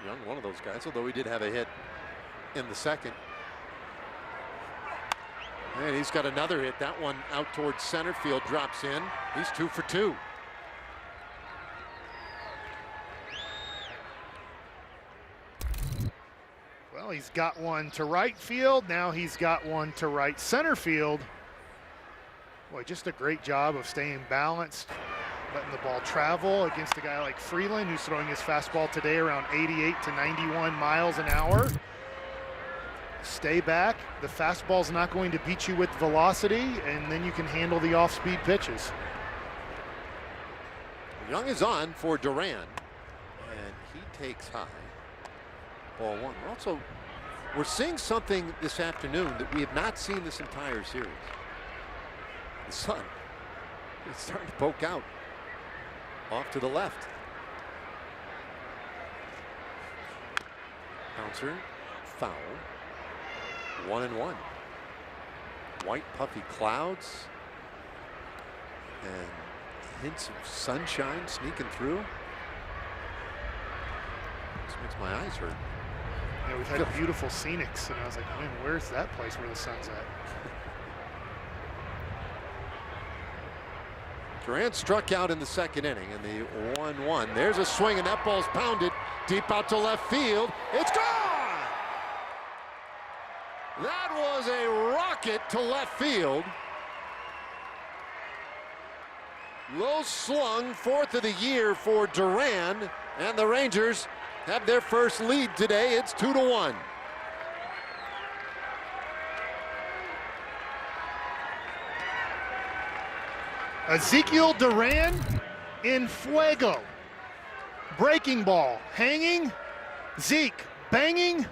Young, one of those guys, although he did have a hit in the second. And he's got another hit. That one out towards center field, drops in. He's 2 for 2. Well, he's got one to right field. Now he's got one to right center field. Boy, just a great job of staying balanced, letting the ball travel against a guy like Freeland, who's throwing his fastball today around 88 to 91 miles an hour. Stay back. The fastball's not going to beat you with velocity, and then you can handle the off-speed pitches. Young is on for Duran, and he takes high. Ball 1. We're seeing something this afternoon that we have not seen this entire series. The sun is starting to poke out off to the left. Bouncer, foul. 1-1. White puffy clouds and hints of sunshine sneaking through. This makes my eyes hurt. Yeah, we've had beautiful scenics, and I was like, man, where's that place where the sun's at? Durant struck out in the second inning in the 1-1. There's a swing, and that ball's pounded deep out to left field. It's gone! That was a rocket to left field. Low slung, 4th of the year for Duran, and the Rangers have their first lead today. It's 2-1. Ezekiel Duran in fuego. Breaking ball, hanging. Zeke banging.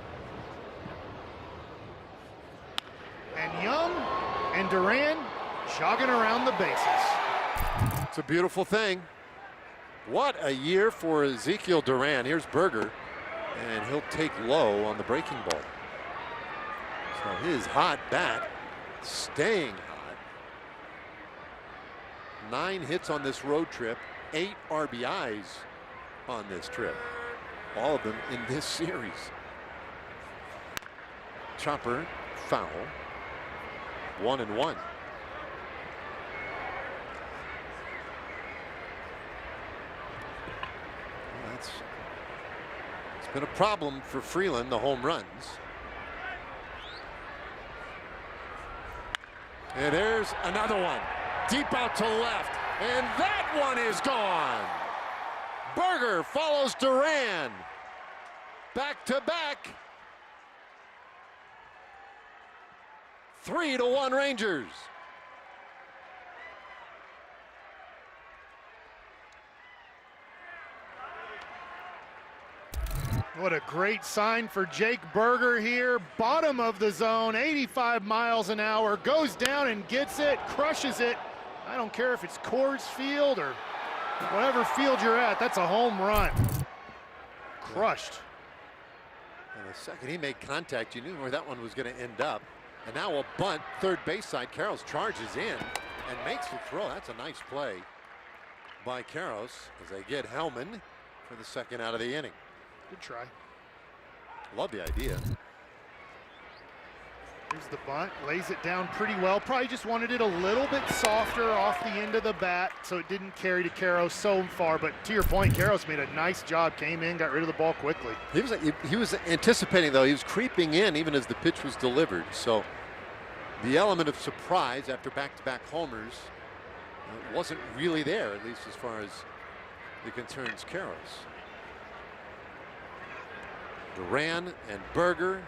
And Young and Duran jogging around the bases. It's a beautiful thing. What a year for Ezekiel Duran. Here's Berger, and he'll take low on the breaking ball. So his hot bat staying hot. 9 hits on this road trip, 8 RBIs on this trip. All of them in this series. Chopper, foul. 1-1. Been a problem for Freeland, the home runs. And there's another one. Deep out to left. And that one is gone. Berger follows Duran. Back to back. 3-1 Rangers. What a great sign for Jake Berger here. Bottom of the zone, 85 miles an hour, goes down and gets it, crushes it. I don't care if it's Coors Field or whatever field you're at, that's a home run. Crushed. And the second he made contact, you knew where that one was going to end up. And now a bunt, third base side. Karros charges in and makes the throw. That's a nice play by Karros as they get Hellman for the second out of the inning. Good try. Love the idea. Here's the bunt, lays it down pretty well. Probably just wanted it a little bit softer off the end of the bat so it didn't carry to Karros so far. But to your point, Karros made a nice job, came in, got rid of the ball quickly. He was anticipating, though. He was creeping in even as the pitch was delivered. So the element of surprise after back-to-back homers wasn't really there, at least as far as it concerns Karros. Duran and Berger.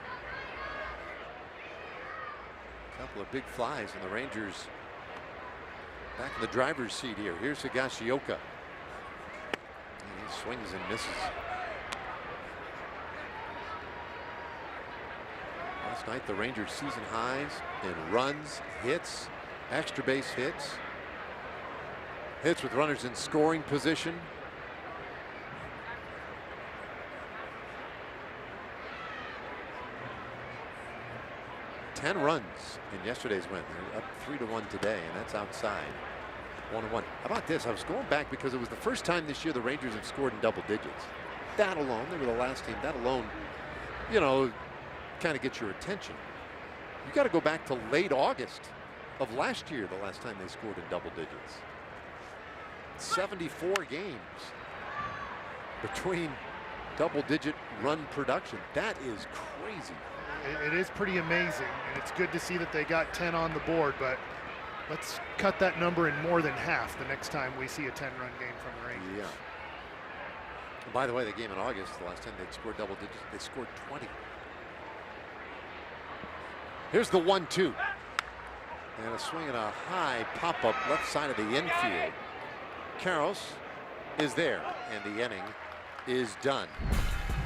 A couple of big flies, and the Rangers back in the driver's seat here. Here's Higashioka. And he swings and misses. Last night, the Rangers' season highs in runs, hits, extra base hits, hits with runners in scoring position. Ten runs in yesterday's win. They're up 3-1 today, and that's outside. 1-1. How about this? I was going back because it was the first time this year the Rangers have scored in double digits. That alone, they were the last team. That alone, you know, kind of gets your attention. You got to go back to late August of last year, the last time they scored in double digits. 74 games between double-digit run production. That is crazy. It is pretty amazing, and it's good to see that they got 10 on the board, but let's cut that number in more than half the next time we see a 10-run game from the Rangers. Yeah. By the way, the game in August, the last time they'd scored double digits, they scored 20. Here's the 1-2. And a swing and a high pop-up left side of the infield. Karros is there, and the inning is done.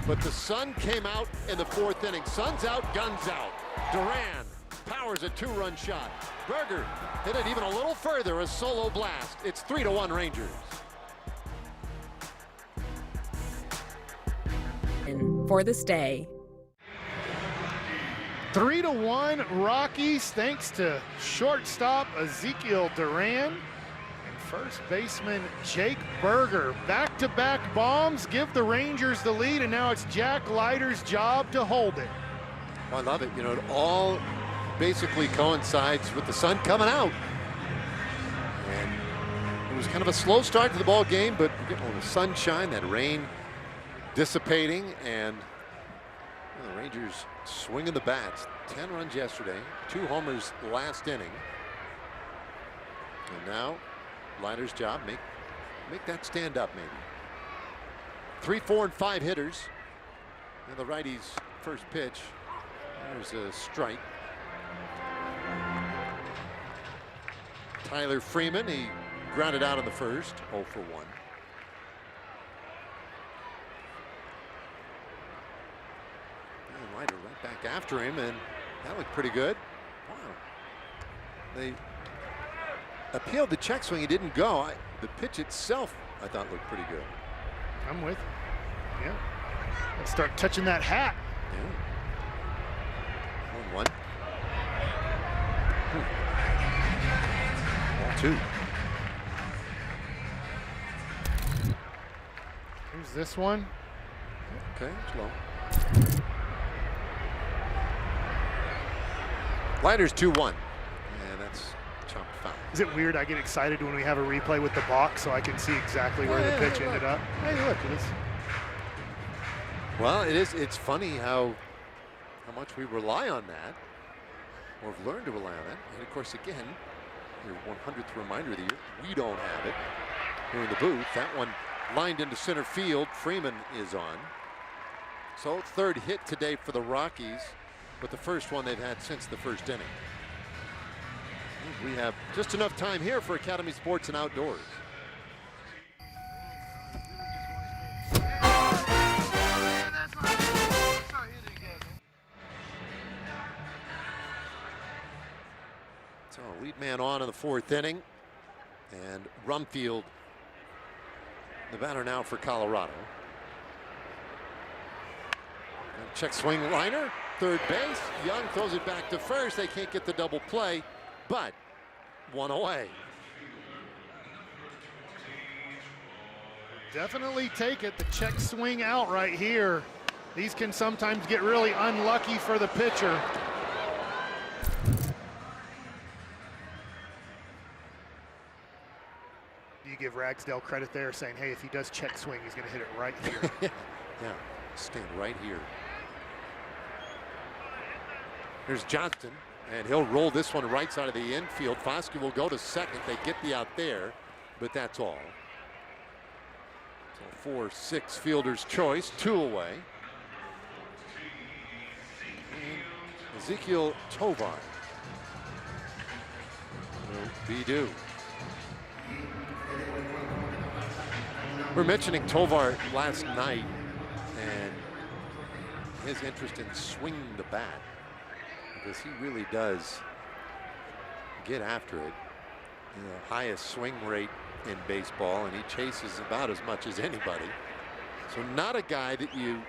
But the sun came out in the fourth inning. Sun's out, guns out. Duran powers a two-run shot. Berger hit it even a little further, a solo blast. It's 3-1 Rangers. For this day. 3-1 Rockies, thanks to shortstop Ezekiel Duran. First baseman Jake Berger. Back-to-back bombs give the Rangers the lead, and now it's Jack Leiter's job to hold it. I love it. You know, it all basically coincides with the sun coming out. And it was kind of a slow start to the ball game, but we're getting all the sunshine, that rain dissipating, and the Rangers swinging the bats. 10 runs yesterday, 2 homers last inning. And now Leiter's job, make that stand up maybe. 3, 4, and 5 hitters. And the righty's first pitch. There's a strike. Tyler Freeman, he grounded out in the first, 0 for 1. And Leiter right back after him, and that looked pretty good. Wow. They appealed the check swing. He didn't go. The pitch itself, I thought, looked pretty good. I'm with. Yeah. Let's start touching that hat. Yeah. 1-1. 2. Here's this one. Okay, slow. Leiter's 2-1. And that's chopped foul. Is it weird I get excited when we have a replay with the box so I can see exactly where the pitch ended up? Hey, look, Well, it's funny how much we rely on that, or have learned to rely on that. And of course, again, your 100th reminder of the year, we don't have it here in the booth. That one lined into center field. Freeman is on. So third hit today for the Rockies, but the first one they've had since the first inning. We have just enough time here for Academy Sports and Outdoors. So lead man on in the fourth inning, and Rumfield, the batter now for Colorado. And check swing liner, third base. Young throws it back to first. They can't get the double play, but one away. Definitely take it. The check swing out right here. These can sometimes get really unlucky for the pitcher. You give Ragsdale credit there, saying, hey, if he does check swing, he's going to hit it right here. Yeah, stand right here. Here's Johnston, and he'll roll this one right side of the infield. Foskey will go to second. They get the out there, but that's all. So 4-6 fielder's choice, 2 away. And Ezekiel Tovar will be due. We're mentioning Tovar last night and his interest in swinging the bat, because he really does get after it. The highest swing rate in baseball, and he chases about as much as anybody. So not a guy that you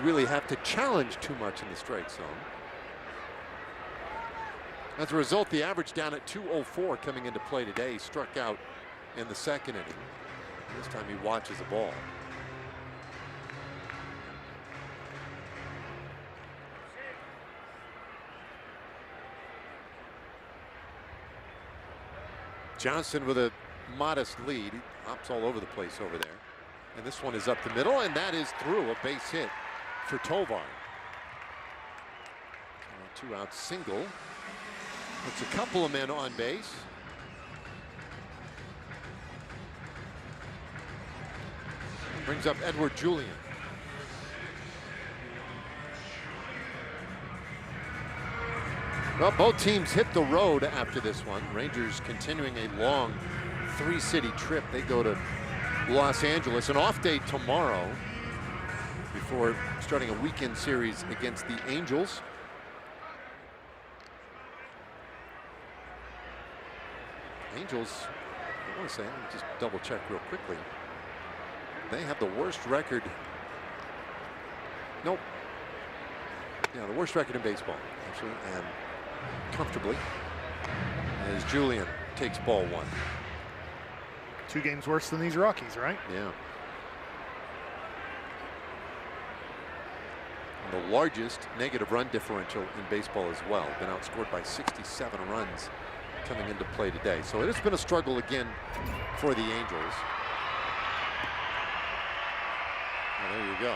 really have to challenge too much in the strike zone. As a result, the average down at 204 coming into play today. He struck out in the second inning. This time he watches the ball. Johnson with a modest lead. He hops all over the place over there. And this one is up the middle, and that is through. A base hit for Tovar. 2-out single. It's a couple of men on base. Brings up Edward Julian. Well, both teams hit the road after this one. Rangers continuing a long 3-city trip. They go to Los Angeles. An off day tomorrow before starting a weekend series against the Angels. Angels, I want to say, let me just double check real quickly. They have the worst record. Nope. Yeah, the worst record in baseball, actually, and comfortably, as Julian takes ball 1. 2 games worse than these Rockies, right? Yeah. And the largest negative run differential in baseball as well. Been outscored by 67 runs coming into play today. So it has been a struggle again for the Angels. Well, there you go.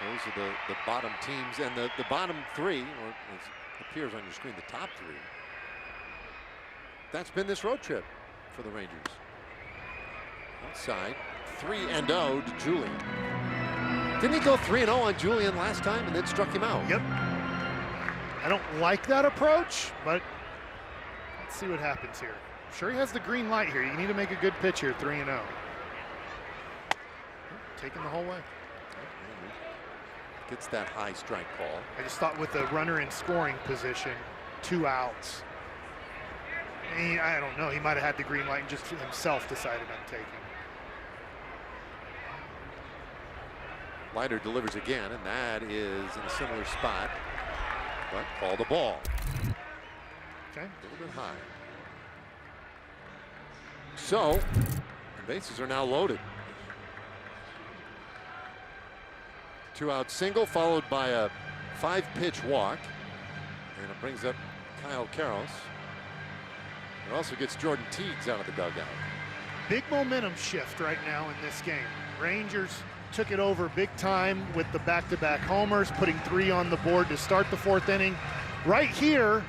Those are the bottom teams, and the bottom 3, or as appears on your screen, the top 3. That's been this road trip for the Rangers. Outside, 3-0 to Julian. Didn't he go 3-0 on Julian last time and then struck him out? Yep. I don't like that approach, but let's see what happens here. I'm sure he has the green light here. You need to make a good pitch here, 3-0. Taking the whole way. Gets that high strike call. I just thought with the runner in scoring position, 2 outs. I don't know. He might have had the green light and just himself decided on taking. Leiter delivers again, and that is in a similar spot, but call the ball. Okay. A little bit high. So the bases are now loaded. 2-out single followed by a 5-pitch walk, and it brings up Kyle Karros. It also gets Jordan Teagues out of the dugout. Big momentum shift right now in this game. Rangers took it over big time with the back-to-back homers, putting 3 on the board to start the 4th inning. Right here,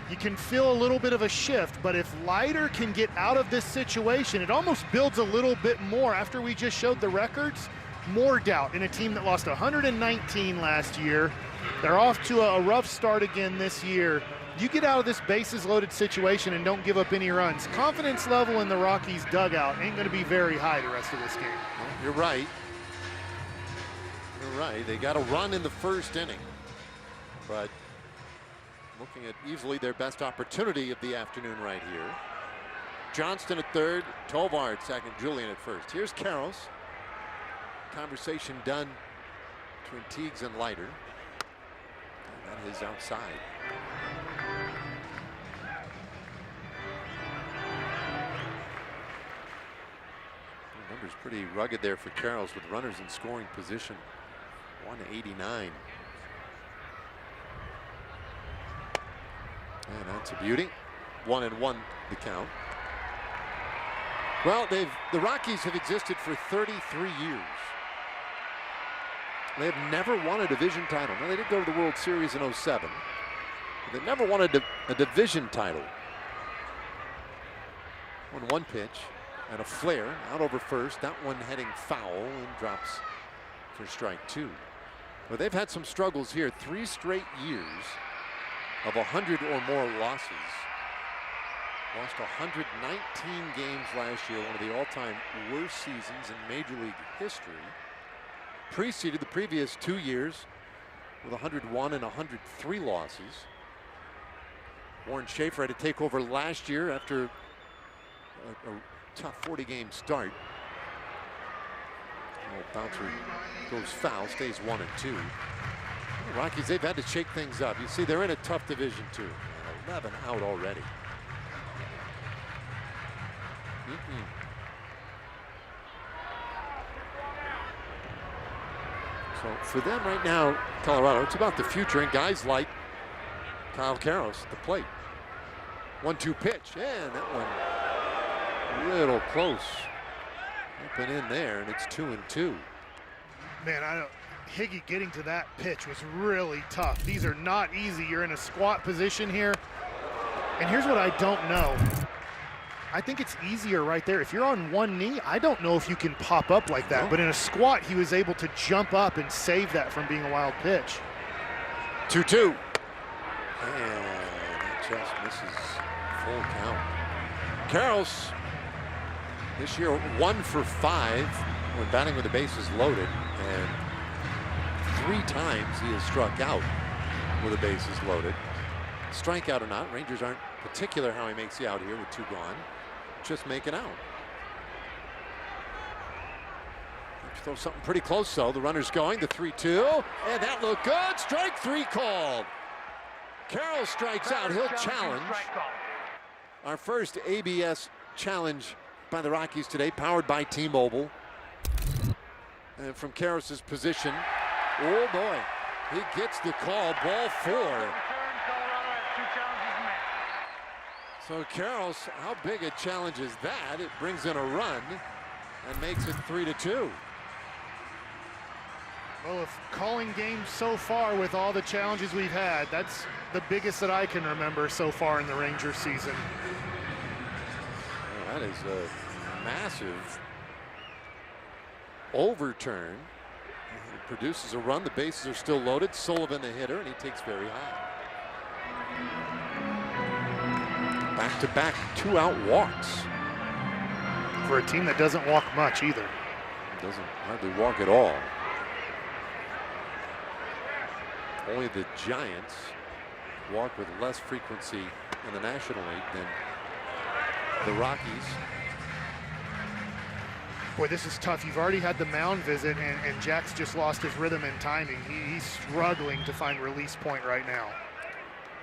you can feel a little bit of a shift, but if Leiter can get out of this situation, it almost builds a little bit more. After we just showed the records, more doubt in a team that lost 119 last year. They're off to a rough start again this year. You get out of this bases loaded situation and don't give up any runs, confidence level in the Rockies dugout ain't going to be very high the rest of this game. You're right. You're right. They got a run in the 1st inning, but looking at easily their best opportunity of the afternoon right here. Johnston at 3rd, Tovar at 2nd, Julian at 1st. Here's Karros. Conversation done between Teagues and Leiter. And that is outside. The number's pretty rugged there for Karros with runners in scoring position. 189. And that's a beauty. 1-1 the count. Well, the Rockies have existed for 33 years. They have never won a division title. Now, they did go to the World Series in 07. But they never won a division title. On 1 pitch and a flare out over first. That one heading foul and drops for strike 2. But they've had some struggles here. 3 straight years of 100 or more losses. Lost 119 games last year, one of the all-time worst seasons in Major League history. Preceded the previous 2 years with 101 and 103 losses. Warren Schaefer had to take over last year after a tough 40-game start. Bouncer goes foul, stays 1-2. The Rockies, they've had to shake things up. You see, they're in a tough division too. 11 out already. So for them right now, Colorado, it's about the future and guys like Kyle Karros at the plate. 1-2 pitch, and that one a little close. Up and in there, and it's 2-2. Man, Higgy getting to that pitch was really tough. These are not easy. You're in a squat position here. And here's what I don't know. I think it's easier right there. If you're on one knee, I don't know if you can pop up like that. But in a squat, he was able to jump up and save that from being a wild pitch. 2-2. And it just misses full count. Karros this year 1 for 5 when batting with the bases loaded. And 3 times he has struck out with the bases loaded. Strikeout or not, Rangers aren't particular how he makes the out here with 2 gone. Just make it out. Throw something pretty close though. The runner's going, the 3-2, and that looked good. Strike 3 called. Carroll strikes out, he'll challenge. Our first ABS challenge by the Rockies today, powered by T-Mobile. And from Karros's position, oh boy, he gets the call, ball 4. So Karros, how big a challenge is that? It brings in a run and makes it 3-2. Well, if calling games so far with all the challenges we've had, that's the biggest that I can remember so far in the Rangers season. Well, that is a massive overturn. It produces a run. The bases are still loaded. Sullivan the hitter, and he takes very high. Back-to-back 2-out walks. For a team that doesn't walk much either. Doesn't hardly walk at all. Only the Giants walk with less frequency in the National League than the Rockies. Boy, this is tough. You've already had the mound visit, and Jack's just lost his rhythm and timing. He's struggling to find release point right now.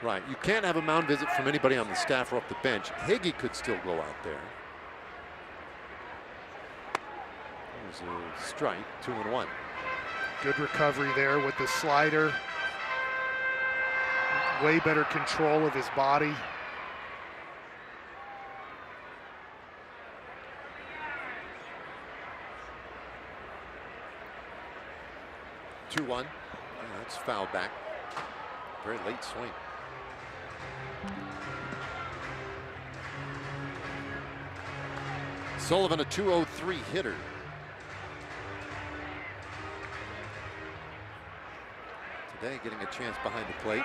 Right, you can't have a mound visit from anybody on the staff or off the bench. Higgy could still go out there. There's a strike, 2-1. Good recovery there with the slider. Way better control of his body. 2-1. That's fouled back. Very late swing. Sullivan, a 203 hitter. Today getting a chance behind the plate.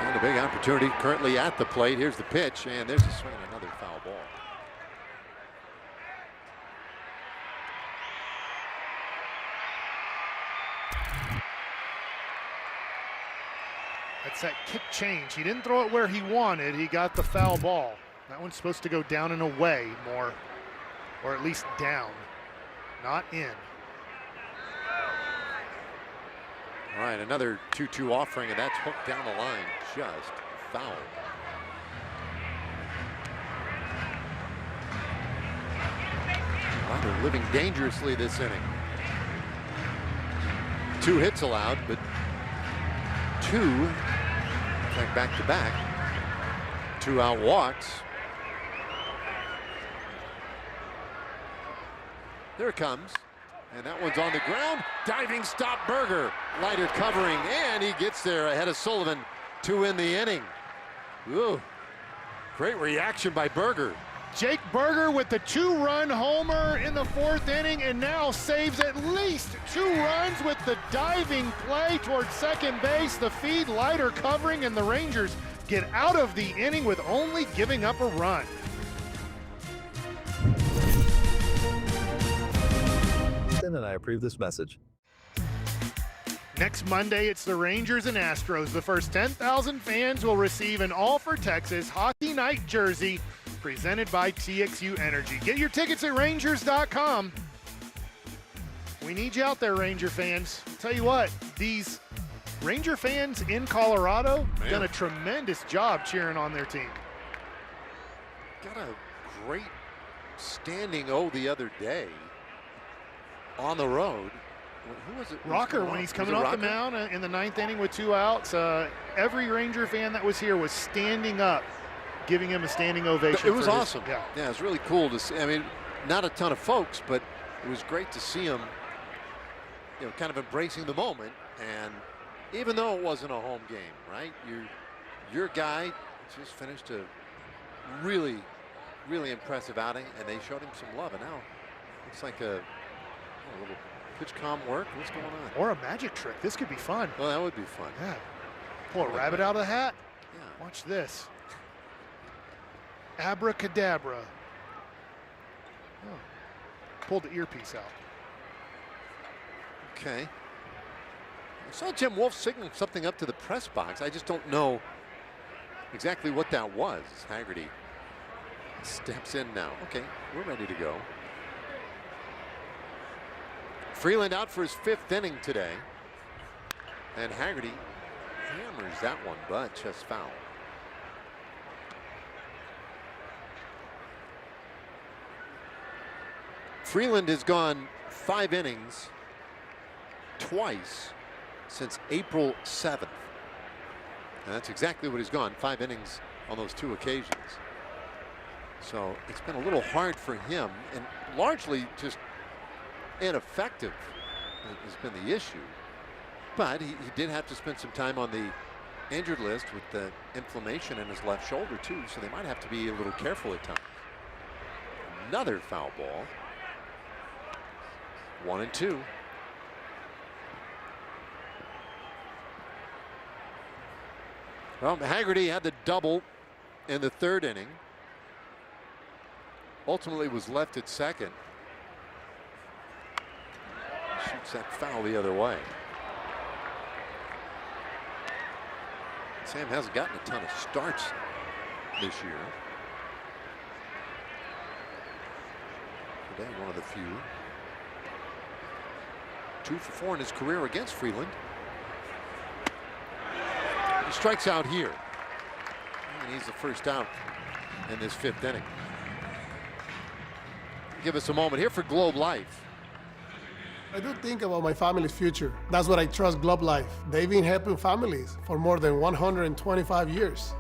And a big opportunity currently at the plate. Here's the pitch, and there's a swing and another foul ball. That's that kick change. He didn't throw it where he wanted. He got the foul ball. That one's supposed to go down and away more, or at least down, not in. All right, another 2-2 offering, and that's hooked down the line, just foul. Well, they're living dangerously this inning. 2 hits allowed, but 2, in fact, back-to-back, 2 out walks. There it comes. And that one's on the ground. Diving stop Berger. Leiter covering, and he gets there ahead of Sullivan to win the inning. Ooh, great reaction by Berger. Jake Berger with the 2-run homer in the 4th inning, and now saves at least 2 runs with the diving play towards second base. The feed, Leiter covering, and the Rangers get out of the inning with only giving up a run. And I approve this message. Next Monday, it's the Rangers and Astros. The first 10,000 fans will receive an All for Texas Hockey Night jersey presented by TXU Energy. Get your tickets at Rangers.com. We need you out there, Ranger fans. Tell you what, these Ranger fans in Colorado done a tremendous job cheering on their team. Got a great standing O the other day on the road. Who was it? Rocker, when he's coming off the mound in the 9th inning with 2 outs, every Ranger fan that was here was standing up, giving him a standing ovation. It was awesome. Yeah, it was really cool to see. I mean, not a ton of folks, but it was great to see him, kind of embracing the moment. And even though it wasn't a home game, right? Your guy just finished a really, really impressive outing, and they showed him some love. And now looks like a little pitch calm work. What's going on? Or a magic trick. This could be fun. Well, that would be fun. Yeah. Pull a rabbit out of the hat. Yeah. Watch this. Abracadabra. Oh. Pulled the earpiece out. Okay. I saw Jim Wolf signal something up to the press box. I just don't know exactly what that was. Haggerty steps in now. Okay, we're ready to go. Freeland out for his 5th inning today. And Haggerty hammers that one, but just foul. Freeland has gone 5 innings twice since April 7th. And that's exactly what he's gone, 5 innings on those 2 occasions. So it's been a little hard for him, and largely just ineffective has been the issue. But he did have to spend some time on the injured list with the inflammation in his left shoulder too, so they might have to be a little careful at times. Another foul ball. 1-2. Well, Haggerty had the double in the 3rd inning. Ultimately was left at second. Shoots that foul the other way. Sam hasn't gotten a ton of starts this year. Today, one of the few. 2 for 4 in his career against Freeland. He strikes out here. And he's the first out in this 5th inning. Give us a moment here for Globe Life. I do think about my family's future. That's what I trust Globe Life. They've been helping families for more than 125 years.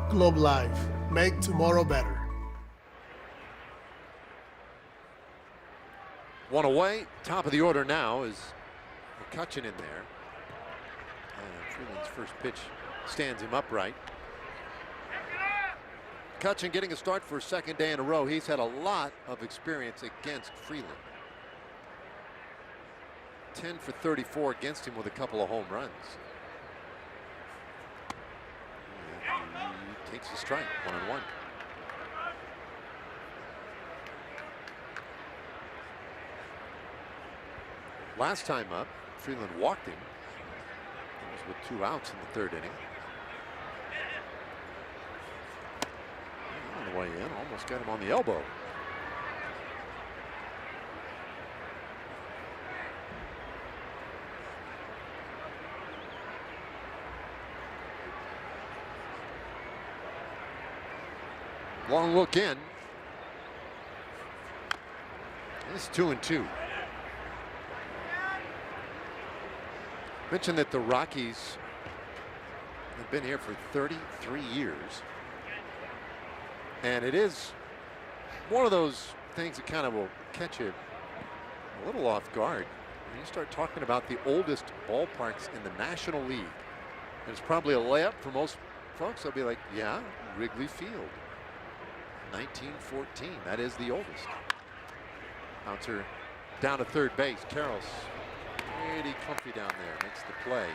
Globe Life. Make tomorrow better. One away. Top of the order now is McCutcheon in there. Freeland's first pitch stands him upright. McCutcheon getting a start for a second day in a row. He's had a lot of experience against Freeland. 10 for 34 against him with a couple of home runs. He takes a strike, 1-1. Last time up, Freeland walked him. That was with 2 outs in the 3rd inning. On the way in, almost got him on the elbow. Long look in. It's 2-2. Mentioned that the Rockies have been here for 33 years. And it is one of those things that kind of will catch you a little off guard when you start talking about the oldest ballparks in the National League. And it's probably a layup for most folks. They'll be like, yeah, Wrigley Field. 1914, that is the oldest. Bouncer down to 3rd base. Carroll's pretty comfy down there, makes the play.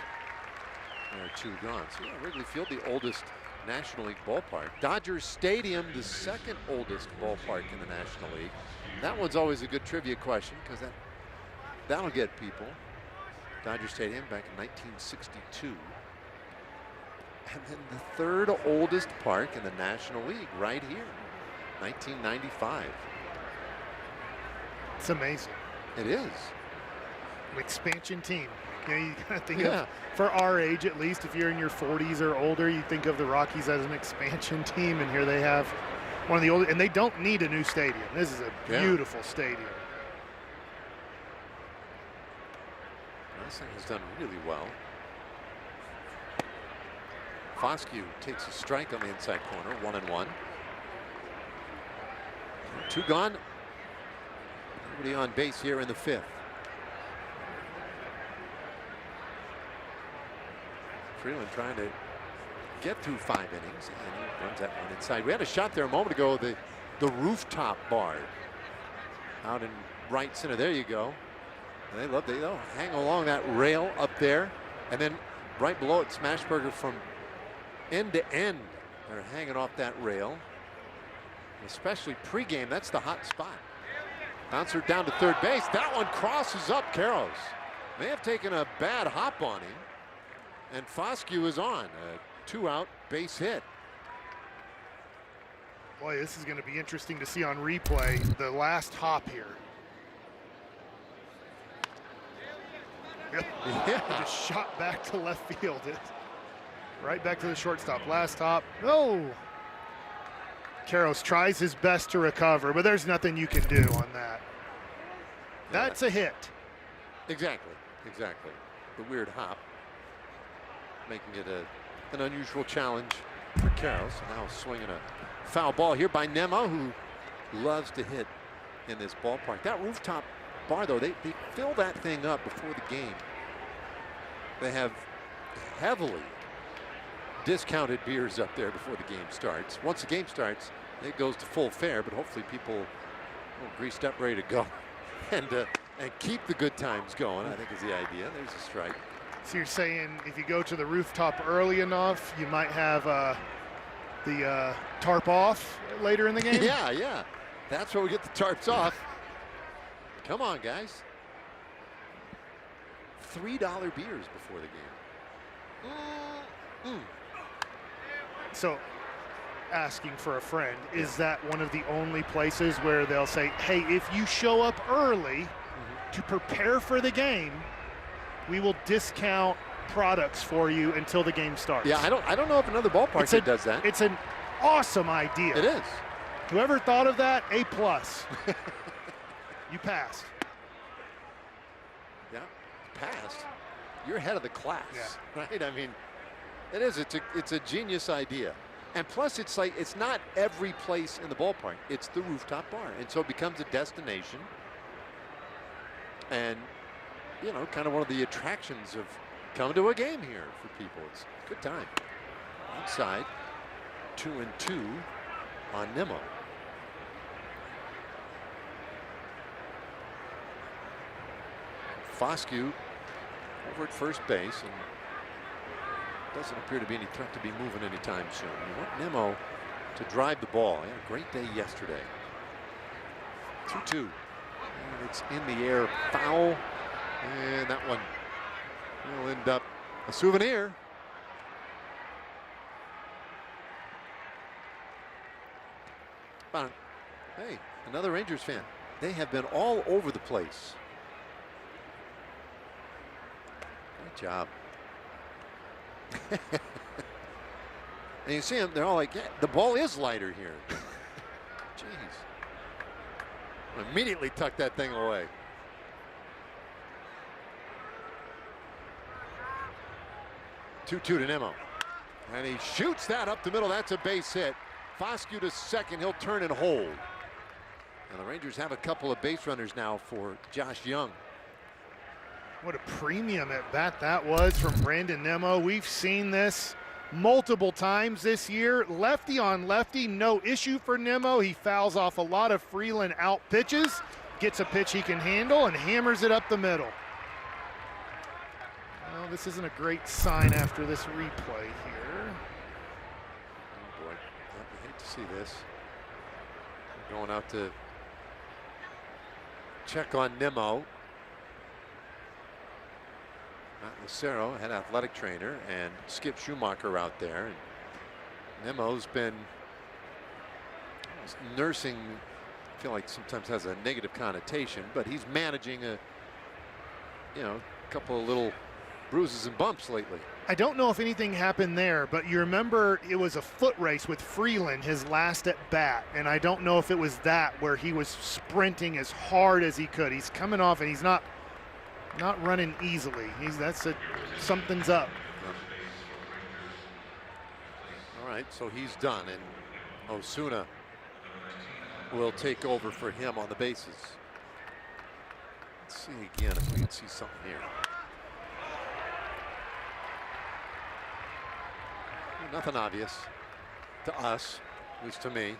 There are 2 gone. So yeah, Wrigley Field, the oldest National League ballpark. Dodger Stadium, the 2nd oldest ballpark in the National League. That one's always a good trivia question because that'll get people. Dodger Stadium back in 1962. And then the 3rd oldest park in the National League right here, 1995. It's amazing. It is. An expansion team. You know, you gotta think of, for our age at least, if you're in your 40s or older, you think of the Rockies as an expansion team, and here they have one of the oldest, and they don't need a new stadium. This is a beautiful stadium. This thing has done really well. Foscue takes a strike on the inside corner, 1-1. 2 gone. Nobody on base here in the 5th. Freeland trying to get through 5 innings, and he runs that one inside. We had a shot there a moment ago, the rooftop bar out in right center. There you go. And they'll hang along that rail up there, and then right below it, Smashburger from end to end. They're hanging off that rail. Especially pregame, that's the hot spot. Bouncer down to 3rd base. That one crosses up Carroll's. May have taken a bad hop on him. And Foscue is on. A 2-out base hit. Boy, this is going to be interesting to see on replay. The last hop here. Yeah. Just shot back to left field. Right back to the shortstop. Last hop. No. Karros tries his best to recover, but there's nothing you can do on that. That's a hit. Exactly. The weird hop, making it an unusual challenge for Karros. Now swinging a foul ball here by Nemo, who loves to hit in this ballpark. That rooftop bar, though, they fill that thing up before the game. They have heavily discounted beers up there before the game starts. Once the game starts, it goes to full fare, but hopefully people are greased up, ready to go, and keep the good times going, I think is the idea. There's a strike. So you're saying if you go to the rooftop early enough, you might have the tarp off later in the game? Yeah. That's where we get the tarps off. Come on, guys. $3 beers before the game. So, asking for a friend, is that one of the only places where they'll say, hey, if you show up early to prepare for the game, we will discount products for you until the game starts? Yeah, I don't know if another ballpark that does that. It's an awesome idea. It is. Whoever thought of that, A+. You passed. Yeah, passed. You're ahead of the class, right? I mean, it is. It's a genius idea. And plus, it's like, it's not every place in the ballpark. It's the rooftop bar. And so it becomes a destination. And, you know, kind of one of the attractions of coming to a game here for people. It's a good time. Outside, 2-2 on Nimmo. Foscue over at first base, and doesn't appear to be any threat to be moving anytime soon. You want Nimmo to drive the ball. He had a great day yesterday. 2-2. And it's in the air, foul, and that one will end up a souvenir. Hey, another Rangers fan. They have been all over the place. Good job. And you see them, they're all like, yeah, the ball is lighter here. Jeez. Immediately tuck that thing away. Two to Nimmo. And he shoots that up the middle. That's a base hit. Foscue to second. He'll turn and hold. And the Rangers have a couple of base runners now for Josh Young. What a premium at bat that was from Brandon Nimmo. We've seen this multiple times this year. Lefty on lefty, no issue for Nimmo. He fouls off a lot of Freeland out pitches, gets a pitch he can handle, and hammers it up the middle. Well, this isn't a great sign after this replay here. Oh boy, I hate to see this. We're going out to check on Nimmo. Matt Lucero, head athletic trainer, and Skip Schumacher out there. And Nimmo's been nursing, I feel like sometimes has a negative connotation, but he's managing a couple of little bruises and bumps lately. I don't know if anything happened there, but you remember it was a foot race with Freeland, his last at bat, and I don't know if it was that where he was sprinting as hard as he could. He's coming off and he's not running easily. Something's up. All right, so he's done, and Osuna will take over for him on the bases. Let's see again if we can see something here. Nothing obvious to us, at least to me.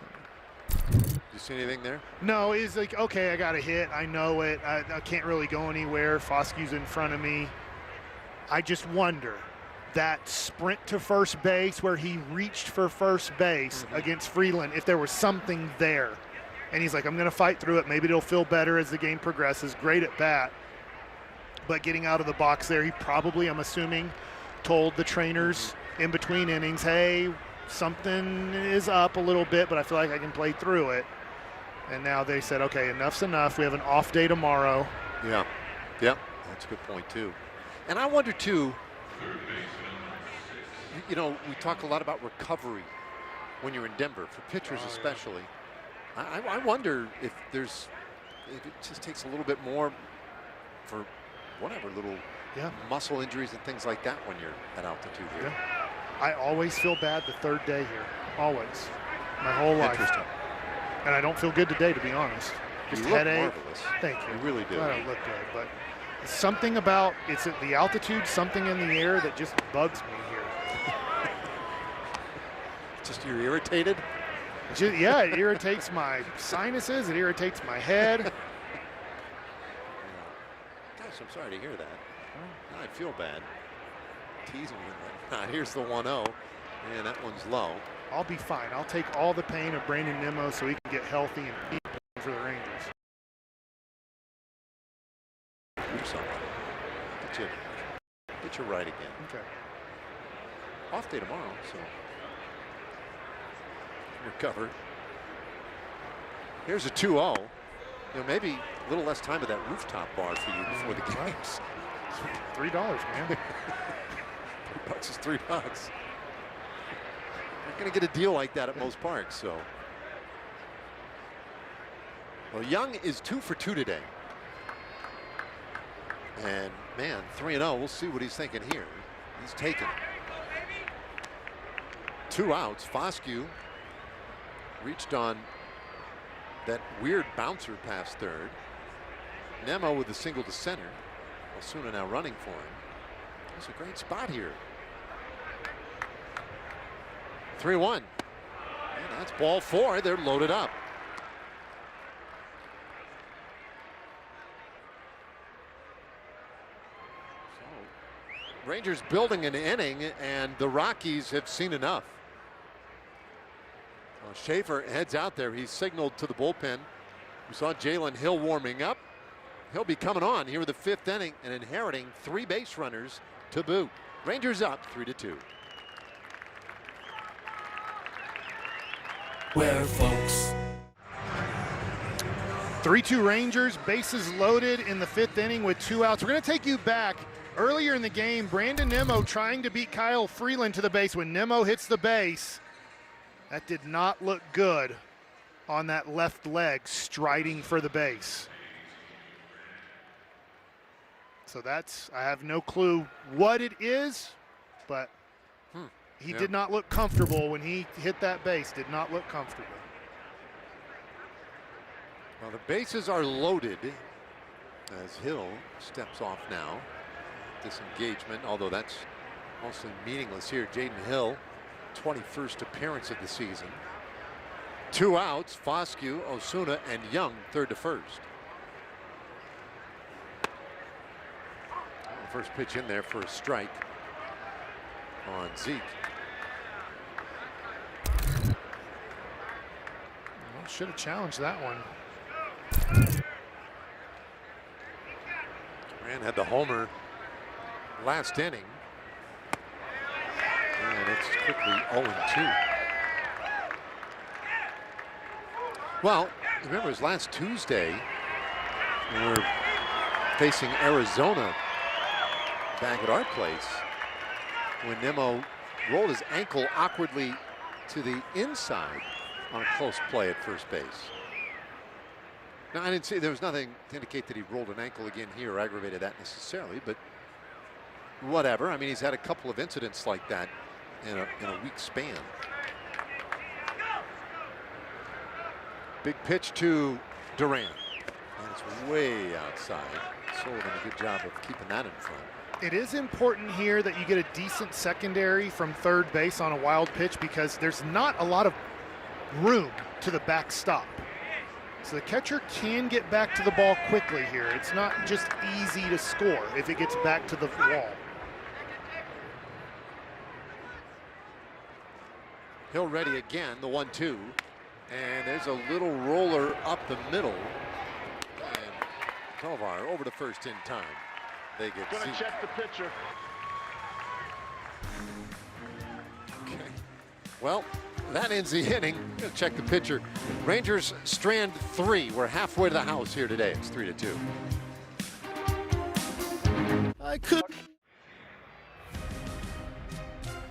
You see anything there? No, he's like, okay, I got a hit. I know it. I can't really go anywhere. Foscue's in front of me. I just wonder, that sprint to first base where he reached for first base against Freeland, if there was something there. And he's like, I'm going to fight through it. Maybe it'll feel better as the game progresses. Great at bat. But getting out of the box there, he probably, I'm assuming, told the trainers in between innings, hey, something is up a little bit, but I feel like I can play through it. And now they said, okay, enough's enough. We have an off day tomorrow. Yeah, that's a good point too. And I wonder too, we talk a lot about recovery when you're in Denver, for pitchers especially. I wonder if it just takes a little bit more for whatever little muscle injuries and things like that when you're at altitude here. Yeah. I always feel bad the third day here, always, my whole life. Interesting. And I don't feel good today, to be honest. Just you look headache. marvelous. Thank you. You really do. I don't look good, but something about it's at the altitude, something in the air that just bugs me here. Just you're irritated? Yeah, it irritates my sinuses. It irritates my head. Gosh, I'm sorry to hear that. I feel bad. Teasing me. Here's the 1-0, and that one's low. I'll be fine. I'll take all the pain of Brandon Nimmo so he can get healthy and be playing for the Rangers. Do something. Get you right again. Okay. Off day tomorrow, so recover. Here's a 2-0. Maybe a little less time at that rooftop bar for you before the games. $3, man. $3 is $3. Not going to get a deal like that at most parks. So, well, Young is 2 for 2 today, and man, 3-0. We'll see what he's thinking here. He's taken 2 outs. Foscue reached on that weird bouncer past third. Nemo with the single to center. Osuna now running for him. That's a great spot here. 3-1. And that's ball 4. They're loaded up. So, Rangers building an inning, and the Rockies have seen enough. Well, Schaefer heads out there. He's signaled to the bullpen. We saw Jalen Hill warming up. He'll be coming on here with the 5th inning and inheriting 3 base runners to boot. Rangers up 3-2. Where folks. 3-2 Rangers, bases loaded in the 5th inning with 2 outs. We're going to take you back. Earlier in the game, Brandon Nimmo trying to beat Kyle Freeland to the base. When Nimmo hits the base, that did not look good on that left leg, striding for the base. So that's, I have no clue what it is, but he did not look comfortable when he hit that base, did not look comfortable. Well, the bases are loaded as Hill steps off now. Disengagement, although that's mostly meaningless here. Jaden Hill, 21st appearance of the season. 2 outs, Foscue, Osuna, and Young, 3rd to 1st. First pitch in there for a strike on Zeke. Well, should have challenged that one. Duran had the homer last inning. And it's quickly 0-2. Well, remember it was last Tuesday. We were facing Arizona back at our place when Nimmo rolled his ankle awkwardly to the inside on a close play at first base. Now, I didn't see, there was nothing to indicate that he rolled an ankle again here or aggravated that necessarily, but whatever. I mean, he's had a couple of incidents like that in a week span. Big pitch to Duran. And it's way outside. Sullivan a good job of keeping that in front. It is important here that you get a decent secondary from third base on a wild pitch, because there's not a lot of room to the backstop. So the catcher can get back to the ball quickly here. It's not just easy to score if it gets back to the wall. Hill ready again, the 1-2. And there's a little roller up the middle. And Tovar over to first in time. They get Gonna check the pitcher. Okay. Well, that ends the inning. Gonna check the pitcher. Rangers strand 3. We're halfway to the house here today. It's 3-2. I could.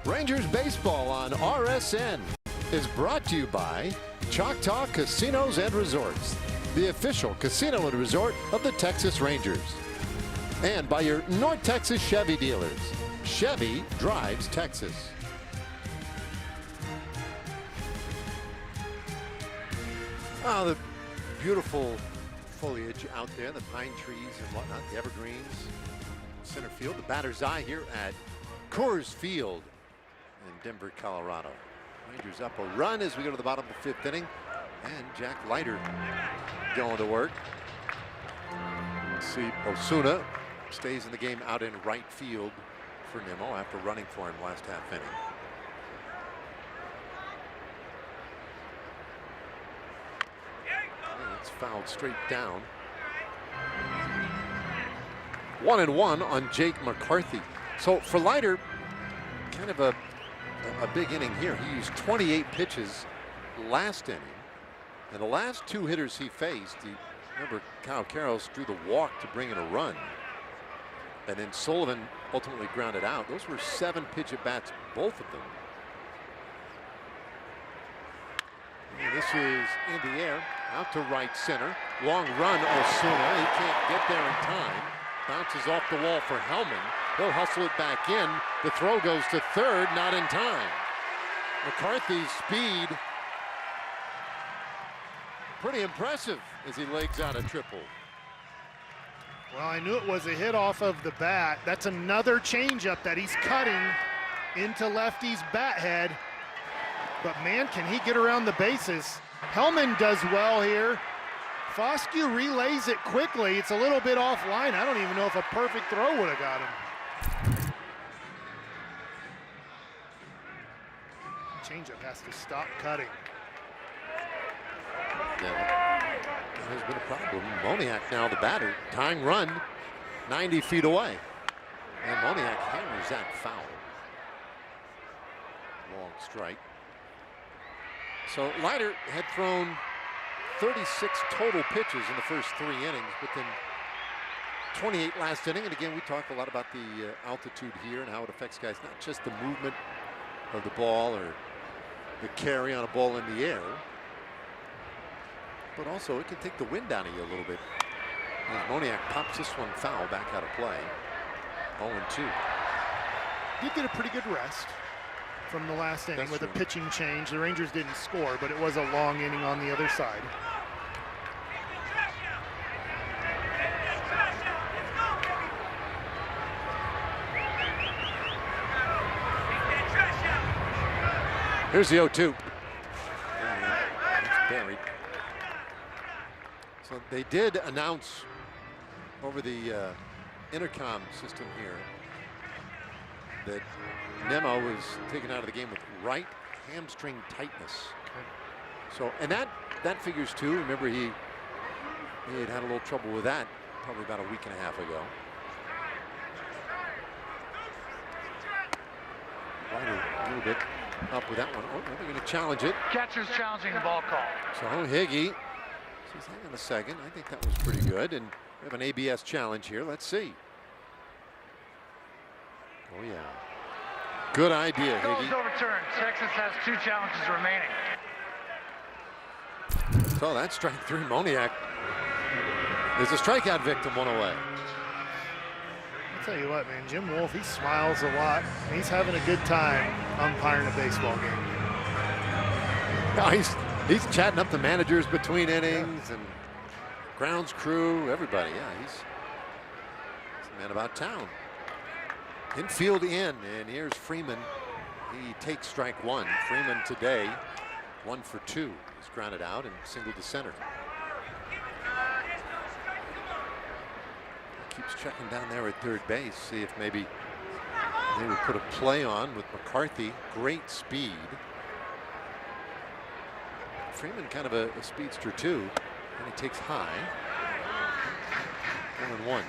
Rangers baseball on RSN is brought to you by Choctaw Casinos and Resorts, the official casino and resort of the Texas Rangers. And by your North Texas Chevy dealers. Chevy drives Texas. Oh, the beautiful foliage out there, the pine trees and whatnot, the evergreens. Center field, the batter's eye here at Coors Field in Denver, Colorado. Rangers up a run as we go to the bottom of the 5th inning. And Jack Leiter going to work. Let's see, Osuna stays in the game out in right field for Nimmo after running for him last half inning. And it's fouled straight down. 1-1 on Jake McCarthy. So for Leiter, kind of a big inning here. He used 28 pitches last inning. And the last 2 hitters he faced, remember Kyle Karros drew the walk to bring in a run. And then Sullivan ultimately grounded out. Those were 7-pitch at-bats, both of them. And this is in the air, out to right center. Long run, Osuna. He can't get there in time. Bounces off the wall for Hellman. He'll hustle it back in. The throw goes to third, not in time. McCarthy's speed, pretty impressive as he legs out a triple. Well, I knew it was a hit off of the bat. That's another changeup that he's cutting into lefty's bat head. But man, can he get around the bases. Hellman does well here. Foscue relays it quickly. It's a little bit offline. I don't even know if a perfect throw would have got him. Changeup has to stop cutting. Yeah, that has been a problem. Moniak now the batter, tying run 90 feet away. And Moniak hammers that foul. Long strike. So Leiter had thrown 36 total pitches in the first 3 innings, but then 28 last inning. And again, we talk a lot about the altitude here and how it affects guys, not just the movement of the ball or the carry on a ball in the air, but also it can take the wind out of you a little bit. As Moniak pops this one foul back out of play. 0-2. Did get a pretty good rest from the last inning with a pitching change. The Rangers didn't score, but it was a long inning on the other side. Here's the 0-2. It's buried. So they did announce over the intercom system here that Nemo was taken out of the game with right hamstring tightness. So, and that figures too. Remember, he had a little trouble with that probably about a week and a half ago. Right, a little bit up with that one. Oh, they're going to challenge it. Catcher's challenging the ball call. So Higgy says, hang on a second. I think that was pretty good. And we have an ABS challenge here. Let's see. Oh, yeah. Good idea, Goal is Higgy. overturned. Texas has 2 challenges remaining. So that's strike 3. Moniak is a strikeout victim, 1 away. I'll tell you what, man, Jim Wolf, he smiles a lot. He's having a good time umpiring a baseball game. No, he's chatting up the managers between innings and grounds crew, everybody. Yeah, he's a man about town. Infield in, and here's Freeman. He takes strike 1. Freeman today, 1 for 2. He's grounded out and singled to center. Keeps checking down there at third base, see if maybe they would put a play on with McCarthy. Great speed. Freeman kind of a speedster too, and he takes high. 1-1.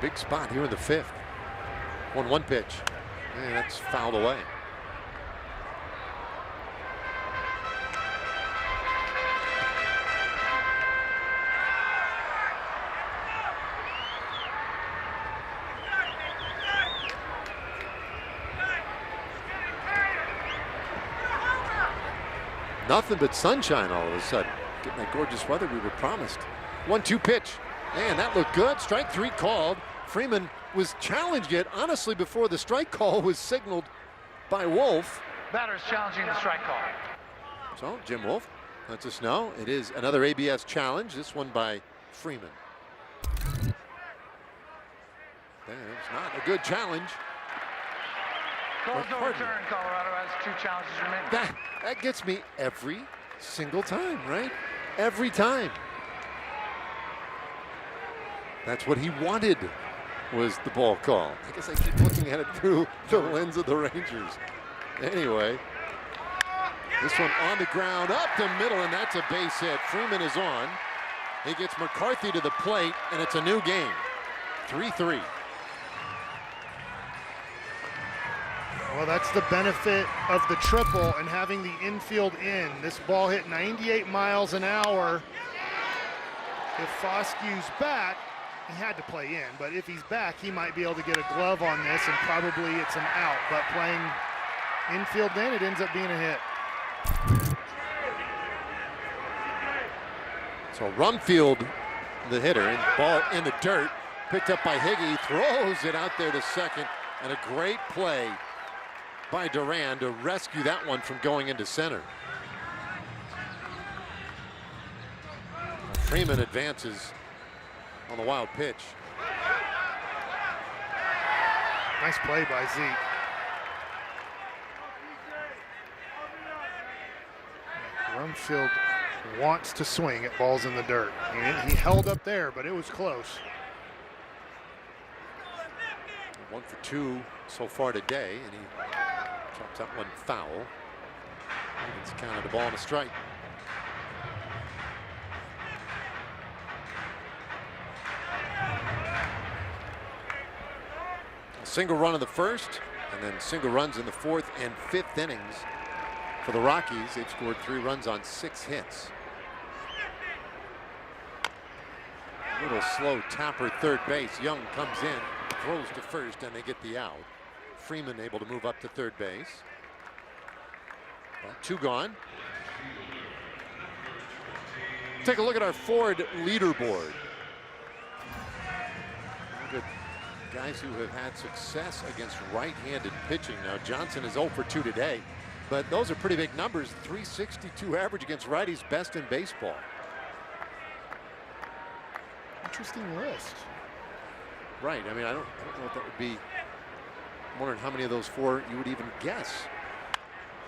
Big spot here in the 5th. 1-1 pitch. And that's fouled away. Nothing but sunshine all of a sudden. Getting that gorgeous weather we were promised. 1-2 pitch. Man, that looked good. Strike 3 called. Freeman was challenged it, honestly, before the strike call was signaled by Wolf. Batter is challenging the strike call. So Jim Wolf lets us know it is another ABS challenge, this one by Freeman. It's not a good challenge. Goal's overturned. Colorado has 2 challenges remaining. That gets me every single time, right? Every time. That's what he wanted, was the ball call. I guess I keep looking at it through the lens of the Rangers. Anyway, this one on the ground, up the middle, and that's a base hit. Freeman is on. He gets McCarthy to the plate, and it's a new game. 3-3. Well, that's the benefit of the triple and having the infield in. This ball hit 98 miles an hour. If Foscue's back, he had to play in, but if he's back, he might be able to get a glove on this, and probably it's an out. But playing infield in, it ends up being a hit. So Rumfield, the hitter, and ball in the dirt. picked up by Higgy, throws it out there to second, and a great play by Duran to rescue that one from going into center. Freeman advances on the wild pitch. Nice play by Zeke. Rumfield wants to swing at balls in the dirt. He held up there, but it was close. 1 for 2 so far today, and he chops that one foul. It's counted a ball and a strike. A single run in the first, and then single runs in the fourth and fifth innings for the Rockies. They've scored 3 runs on 6 hits. A little slow tapper third base. Young comes in, throws to first, and they get the out. Freeman able to move up to third base. 2 gone. Take a look at our Ford leaderboard. Look at guys who have had success against right-handed pitching. Now Johnson is 0 for 2 today, but those are pretty big numbers. 362 average against righties, best in baseball. Interesting list. Right. I mean, I don't know if that would be. I'm wondering how many of those 4 you would even guess.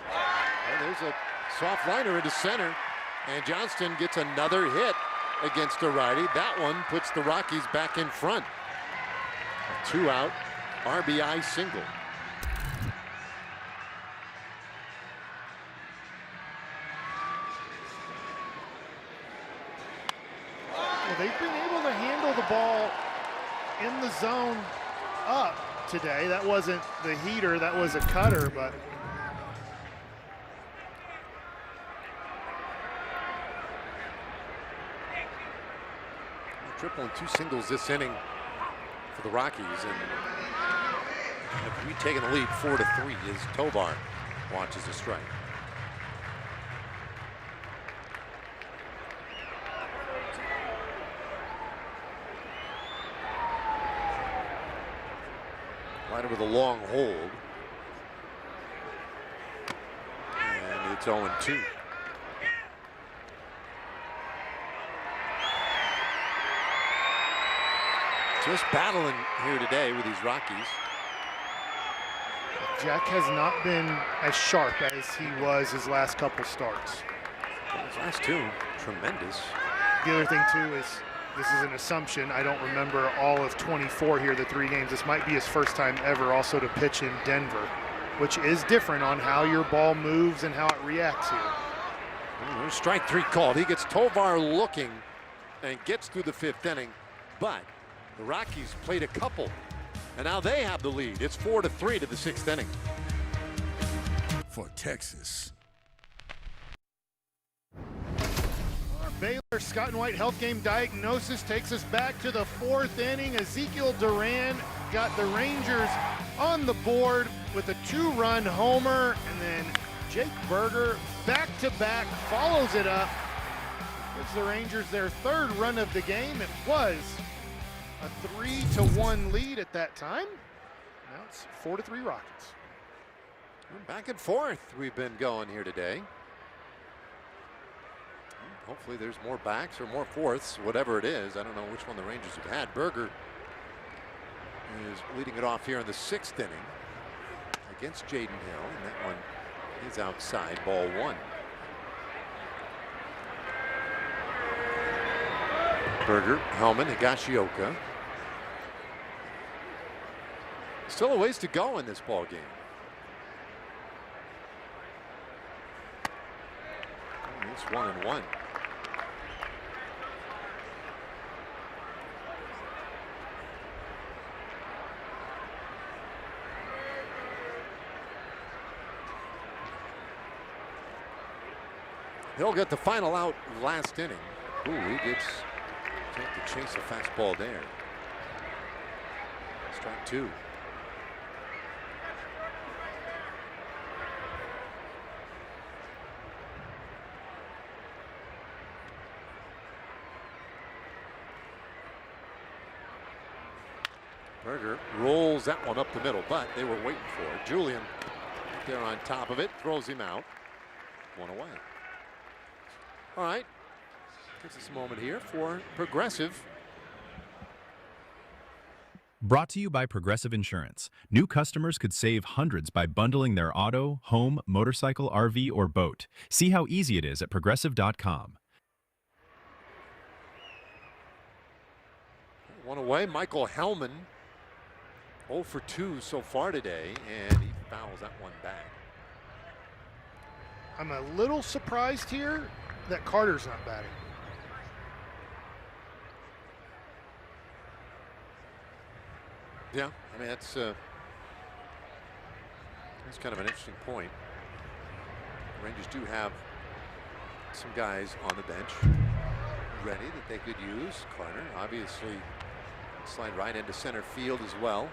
Well, there's a soft liner into center, and Johnston gets another hit against a righty. That one puts the Rockies back in front. A 2-out RBI single. Well, they've been able to handle the ball in the zone up today. That wasn't the heater, that was a cutter, but Triple and 2 singles this inning for the Rockies, and have we taken the lead 4 to 3 as Tovar watches a strike. Rider with a long hold, and it's 0-2. Just battling here today with these Rockies. Jack has not been as sharp as he was his last couple starts. His last 2, tremendous. The other thing too is, this is an assumption, I don't remember all of 24 here, the 3 games. This might be his first time ever also to pitch in Denver, which is different on how your ball moves and how it reacts here. There's strike 3 called. He gets Tovar looking and gets through the 5th inning, but the Rockies played a couple, and now they have the lead. It's 4 to 3 to the 6th inning. For Texas. Our Baylor Scott and White Health Game Diagnosis takes us back to the 4th inning. Ezekiel Duran got the Rangers on the board with a 2-run homer, and then Jake Berger back-to-back follows it up. Gives the Rangers their 3rd run of the game. It was a 3-1 lead at that time. Now it's 4-3 Rockets. Back and forth we've been going here today. Hopefully there's more backs or more fourths, whatever it is. I don't know which one the Rangers have had. Berger is leading it off here in the 6th inning against Jaden Hill, and that one is outside, ball 1. Berger, Hellman, Higashioka. Still a ways to go in this ball game. It's 1-1. He'll get the final out last inning. Ooh, he gets to chase a fastball there. Strike 2. Berger rolls that one up the middle, but they were waiting for it. Julian there on top of it, throws him out. One away. All right. Gives us a moment here for Progressive. Brought to you by Progressive Insurance. New customers could save hundreds by bundling their auto, home, motorcycle, RV, or boat. See how easy it is at progressive.com. One away. Michael Hellman 0 for 2 so far today, and he fouls that one back. I'm a little surprised here that Carter's not batting. Yeah, I mean, that's kind of an interesting point. The Rangers do have some guys on the bench ready that they could use. Carter obviously slide right into center field as well.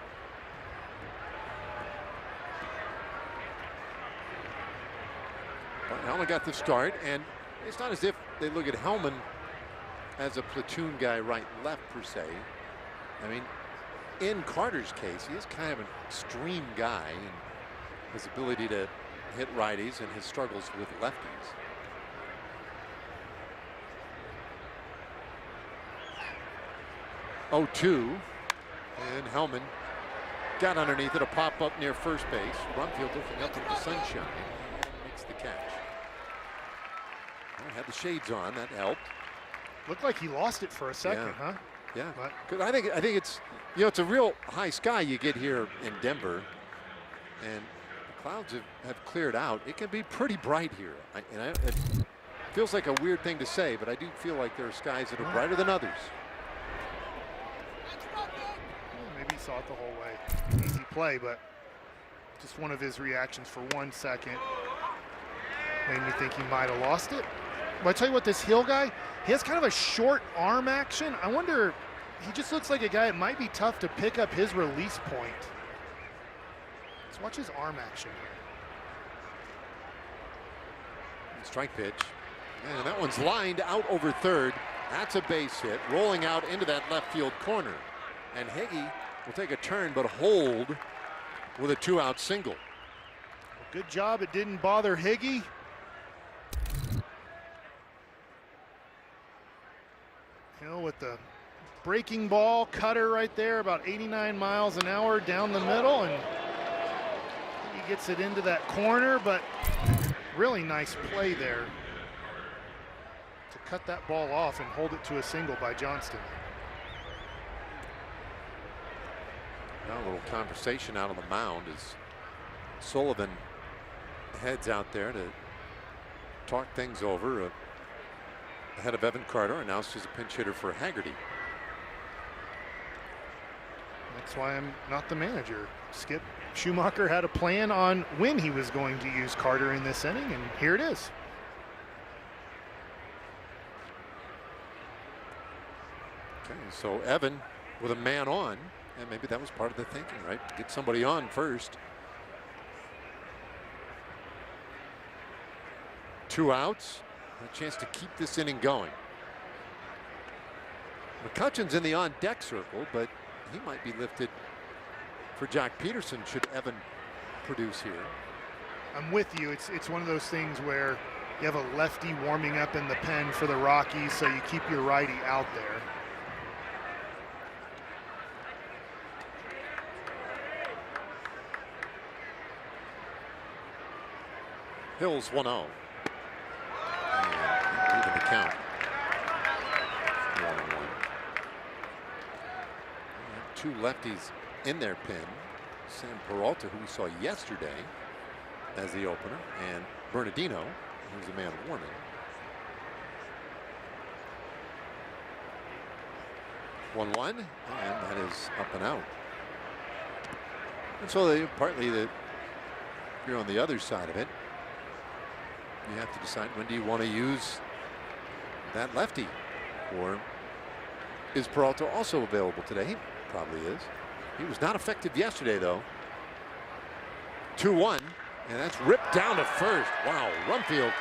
But Hellman got the start, and it's not as if they look at Hellman as a platoon guy right and left per se. I mean, in Carter's case, he is kind of an extreme guy in his ability to hit righties and his struggles with lefties. Oh, 2, and Hellman got underneath it, a pop up near first base. Rumfield looking up at the sunshine and makes the catch. Well, had the shades on, that helped. Looked like he lost it for a second, huh? Yeah, But because I think it's, you know, it's a real high sky you get here in Denver, and the clouds have cleared out. It can be pretty bright here, it feels like a weird thing to say, but I do feel like there are skies that are brighter than others. maybe he saw it the whole way. Easy play, but just one of his reactions for 1 second made me think he might have lost it. But I tell you what, this Hill guy, he has kind of a short arm action. I wonder, he just looks like a guy it might be tough to pick up his release point. Let's watch his arm action here. Strike pitch, and that one's lined out over third. That's a base hit, rolling out into that left field corner. And Higgy will take a turn but hold with a 2-out single. Well, good job, it didn't bother Higgy. Hill with the breaking ball cutter right there, about 89 miles an hour down the middle, and he gets it into that corner, but really nice play there to cut that ball off and hold it to a single by Johnston. Now a little conversation out on the mound as Sullivan heads out there to talk things over ahead of Evan Carter, announced as a pinch hitter for Haggerty. That's why I'm not the manager. Skip Schumacher had a plan on when he was going to use Carter in this inning, and here it is. Okay, so Evan with a man on, and maybe that was part of the thinking, right? Get somebody on first. 2 outs, a chance to keep this inning going. McCutcheon's in the on-deck circle, but he might be lifted for Jack Peterson should Evan produce here. I'm with you. It's one of those things where you have a lefty warming up in the pen for the Rockies, so you keep your righty out there. Hill's 1-0. And even the count. 1-1. Two lefties in their pen. Sam Peralta, who we saw yesterday as the opener, and Bernardino, who's the man warming. One, and that is up and out. And so they partly that you're on the other side of it. You have to decide, when do you want to use that lefty, or is Peralta also available today? He probably is. He was not effective yesterday, though. 2-1, and that's ripped down to first. Wow, Rumfield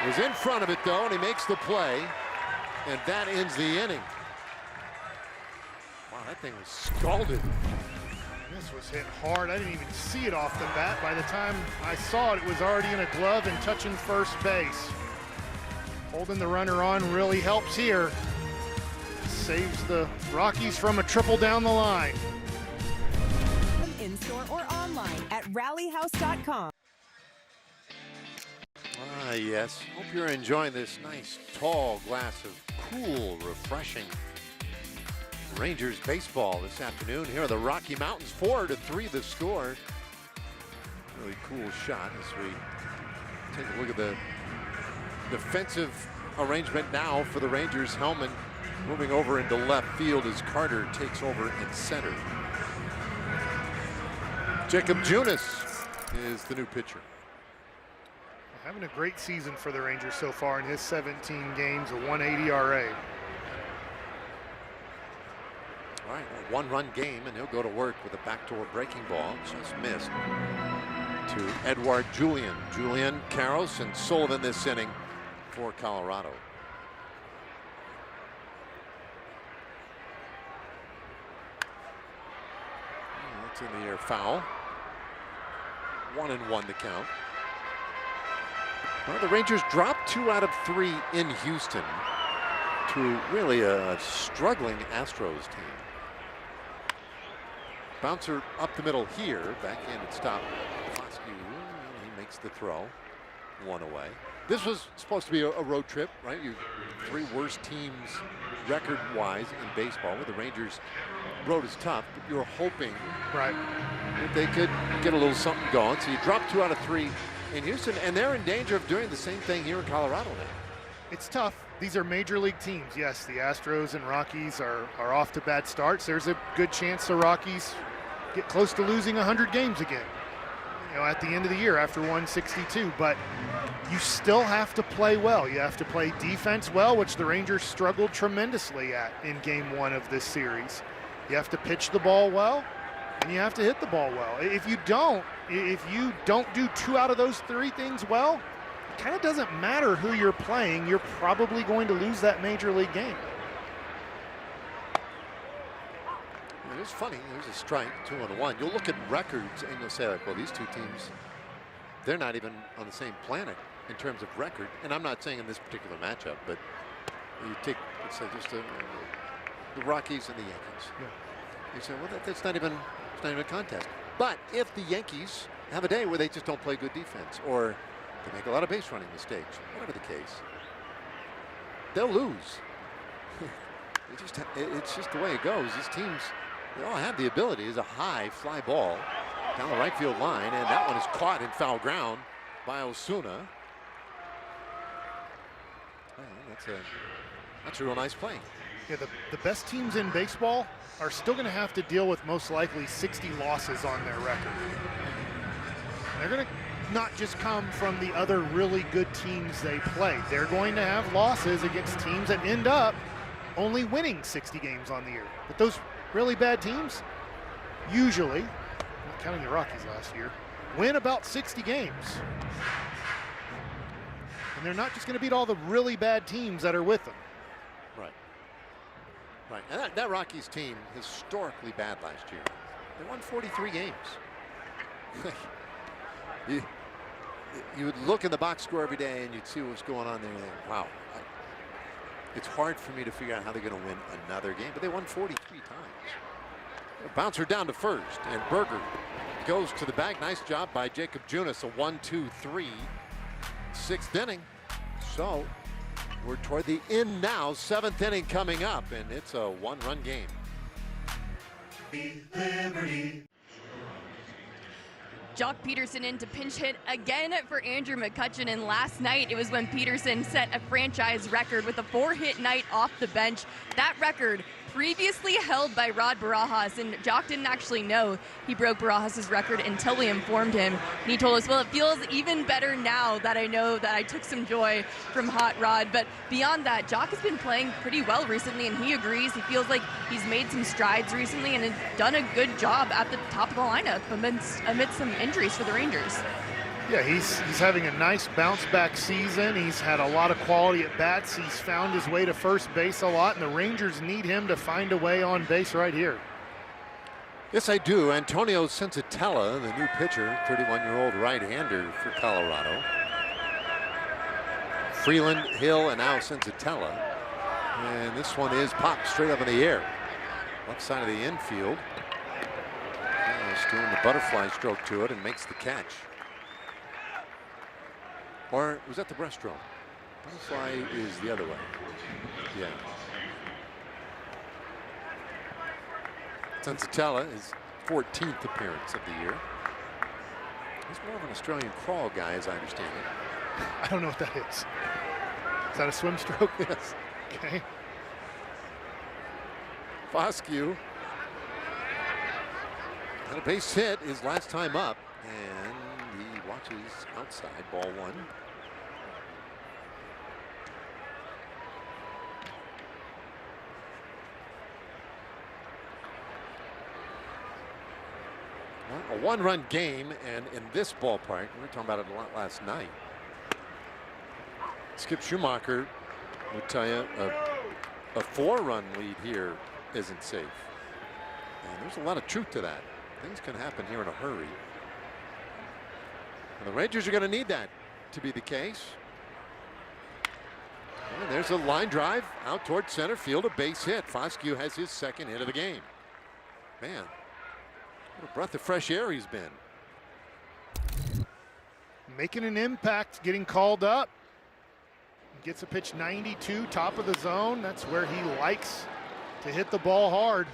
was in front of it, though, and he makes the play, and that ends the inning. Wow, that thing was scalded. This was hit hard. I didn't even see it off the bat. By the time I saw it, it was already in a glove and touching first base. Holding the runner on really helps here. Saves the Rockies from a triple down the line. In-store or online at rallyhouse.com. Ah, yes. Hope you're enjoying this nice, tall glass of cool, refreshing Rangers baseball this afternoon. Here are the Rocky Mountains, 4-3 the score. Really cool shot as we take a look at the defensive arrangement now for the Rangers. Hellman moving over into left field as Carter takes over in center. Jacob Junis is the new pitcher. Having a great season for the Rangers so far in his 17 games, a 180 RA. All right, a one-run game, and he'll go to work with a backdoor breaking ball, just missed, to Edouard Julien. Julien, Karros, and Sullivan this inning for Colorado. That's in the air, foul. 1-1 to count. Well, the Rangers dropped 2 out of 3 in Houston to really a struggling Astros team. Bouncer up the middle here, backhanded stop. He makes the throw, 1 away. This was supposed to be a road trip, right? You 3 worst teams record-wise in baseball. With the Rangers, road is tough, but you were hoping right that they could get a little something going. So you drop 2 out of 3 in Houston, and they're in danger of doing the same thing here in Colorado now. It's tough. These are major league teams. Yes, the Astros and Rockies are off to bad starts. There's a good chance the Rockies get close to losing 100 games again, you know, at the end of the year after 162. But you still have to play well. You have to play defense well, which the Rangers struggled tremendously at in game 1 of this series. You have to pitch the ball well, and you have to hit the ball well. If you don't do 2 out of those 3 things well, it kind of doesn't matter who you're playing. You're probably going to lose that major league game. It is funny. There's a strike, 2-1. You'll look at records and you'll say, like, well, these 2 teams, they're not even on the same planet in terms of record. And I'm not saying in this particular matchup, but you take, let's say, just the Rockies and the Yankees. Yeah. You say, well, that's not even a contest. But if the Yankees have a day where they just don't play good defense, or they make a lot of base running mistakes, whatever the case, they'll lose. It's just the way it goes. These teams, they all have the ability. It's a high fly ball down the right field line, and that one is caught in foul ground by Osuna. Oh, that's a real nice play. Yeah, the best teams in baseball are still going to have to deal with most likely 60 losses on their record. They're going to not just come from the other really good teams they play. They're going to have losses against teams that end up only winning 60 games on the year. But those really bad teams usually, not counting the Rockies last year, win about 60 games. And they're not just going to beat all the really bad teams that are with them. Right. Right. And that Rockies team, historically bad last year. They won 43 games. You would look in the box score every day and you'd see what was going on there. And think, wow. It's hard for me to figure out how they're going to win another game, but they won 43 times. A bouncer down to first, and Berger goes to the bag. Nice job by Jacob Junis. A 1-2-3, 6th inning. So we're toward the end now. 7th inning coming up, and it's a 1-run game. Liberty. Jock Peterson in to pinch hit again for Andrew McCutchen, and last night it was when Peterson set a franchise record with a 4-hit night off the bench. That record previously held by Rod Barajas, and Jock didn't actually know he broke Barajas' record until we informed him. And he told us, well, it feels even better now that I know that I took some joy from Hot Rod. But beyond that, Jock has been playing pretty well recently, and he agrees. He feels like he's made some strides recently and has done a good job at the top of the lineup amidst some injuries for the Rangers. Yeah, he's having a nice bounce back season. He's had a lot of quality at bats. He's found his way to first base a lot, and the Rangers need him to find a way on base right here. Yes, I do. Antonio Sensatella, the new pitcher, 31-year-old right-hander for Colorado. Freeland, Hill, and now Sensatella. And this one is popped straight up in the air. Left side of the infield. He's doing the butterfly stroke to it and makes the catch. Or was that the breaststroke? Butterfly is the other way. Yeah. Sensatella, his 14th appearance of the year. He's more of an Australian crawl guy, as I understand it. I don't know what that is. Is that a swim stroke? Yes. Okay. Foscue had a base hit his last time up, and he watches outside, ball one. Well, a one-run game, and in this ballpark, we were talking about it a lot last night. Skip Schumacher would tell you a four-run lead here isn't safe. And there's a lot of truth to that. Things can happen here in a hurry. And the Rangers are going to need that to be the case. And there's a line drive out toward center field, a base hit. Foscue has his second hit of the game. Man, what a breath of fresh air he's been. Making an impact, getting called up. Gets a pitch 92, top of the zone. That's where he likes to hit the ball hard.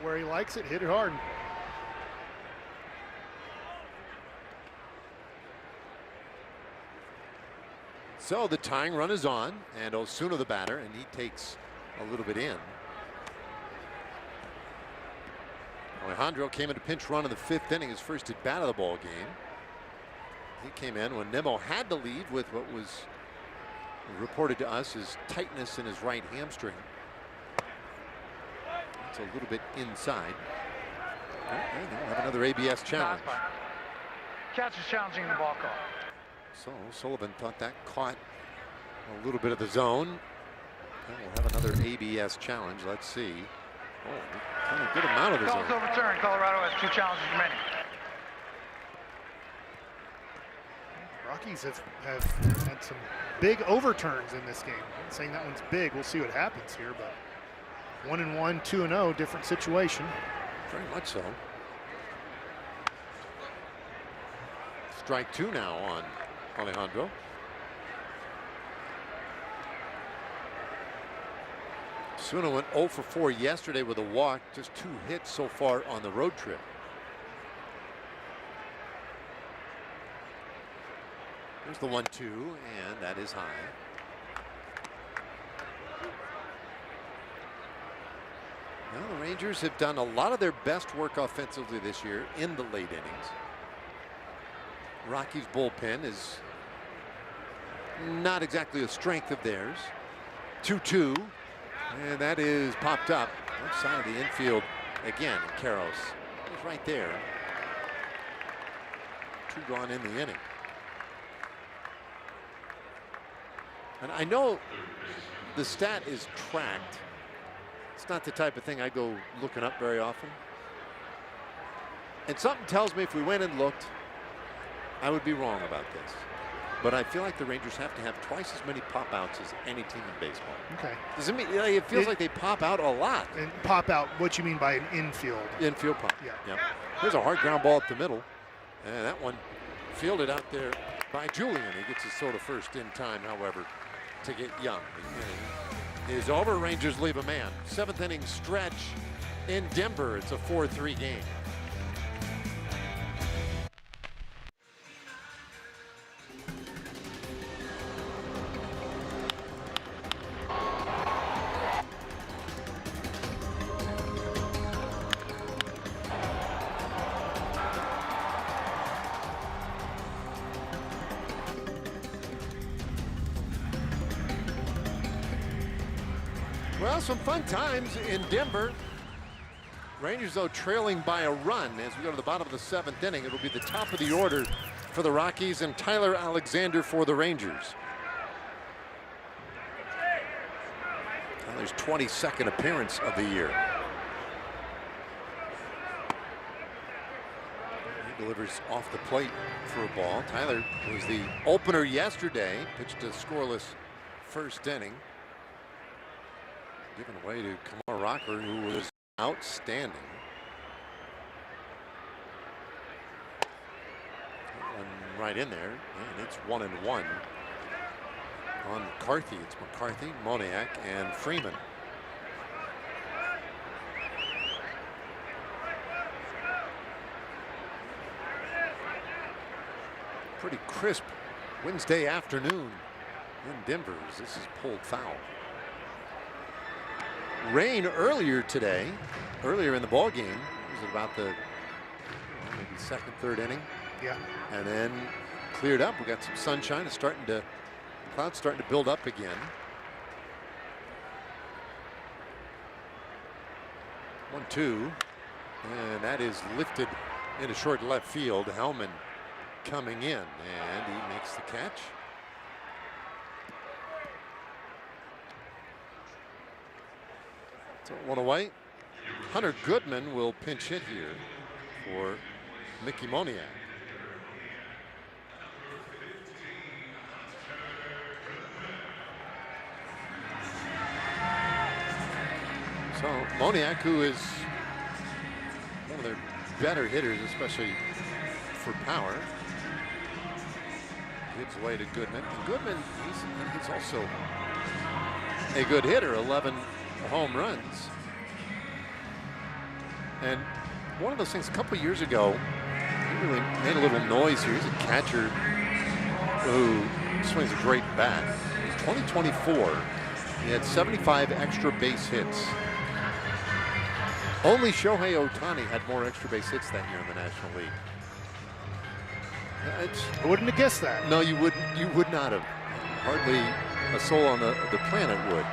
Where he likes it, hit it hard. So the tying run is on, and Osuna the batter, and he takes a little bit in. Alejandro came in a pinch run in the 5th inning, his first at bat of the ball game. He came in when Nimmo had to leave with what was reported to us as tightness in his right hamstring. It's a little bit inside. Okay, they'll have another ABS challenge. Catch is challenging the ball call. So Sullivan thought that caught a little bit of the zone. And we'll have another ABS challenge. Let's see. Oh, kind of good amount of the zone. Call's overturned. Colorado has 2 challenges remaining. Rockies have had some big overturns in this game. I'm not saying that one's big. We'll see what happens here, but 1-1, 2-0, different situation. Very much so. Strike 2 now on Alejandro. Osuna went 0 for 4 yesterday with a walk, just 2 hits so far on the road trip. There's the 1-2, and that is high. Well, the Rangers have done a lot of their best work offensively this year in the late innings. Rockies bullpen is not exactly a strength of theirs. 2-2, and that is popped up left side of the infield again. Karros is right there. 2 gone in the inning. And I know the stat is tracked. It's not the type of thing I go looking up very often. And something tells me if we went and looked, I would be wrong about this. But I feel like the Rangers have to have twice as many pop outs as any team in baseball. Okay. Does it mean it feels like they pop out a lot? And pop out, what you mean by an infield? Infield pop. Yeah. Yep. There's a hard ground ball up the middle. And that one fielded out there by Julian. He gets his sort of first in time, however, to get Young. The inning is over. Rangers leave a man. 7th inning stretch in Denver. It's a 4-3 game. Well, some fun times in Denver. Rangers, though, trailing by a run as we go to the bottom of the 7th inning. It'll be the top of the order for the Rockies and Tyler Alexander for the Rangers. Tyler's 22nd appearance of the year. He delivers off the plate for a ball. Tyler was the opener yesterday, pitched a scoreless first inning. Given away to Kumar Rocker, who was outstanding. One right in there, and it's 1-1 on McCarthy. It's McCarthy, Moniak, and Freeman. Pretty crisp Wednesday afternoon in Denver as this is pulled foul. Rain earlier today, earlier in the ball game. Was it about the maybe 2nd, 3rd inning? Yeah. And then cleared up. We got some sunshine. It's starting to, clouds starting to build up again. 1-2, and that is lifted into short left field. Hellman coming in, and he makes the catch. So 1 away. Hunter Goodman will pinch hit here for Mickey Moniak. So Moniak, who is one of their better hitters, especially for power, gives way to Goodman. And Goodman, he's also a good hitter, 11 home runs. And one of those things, a couple years ago, he really made a little noise here. He's a catcher who swings a great bat. In 2024, he had 75 extra base hits. Only Shohei Ohtani had more extra base hits that year in the National League. I wouldn't have guessed that. No, you would not have. Hardly a soul on the planet would.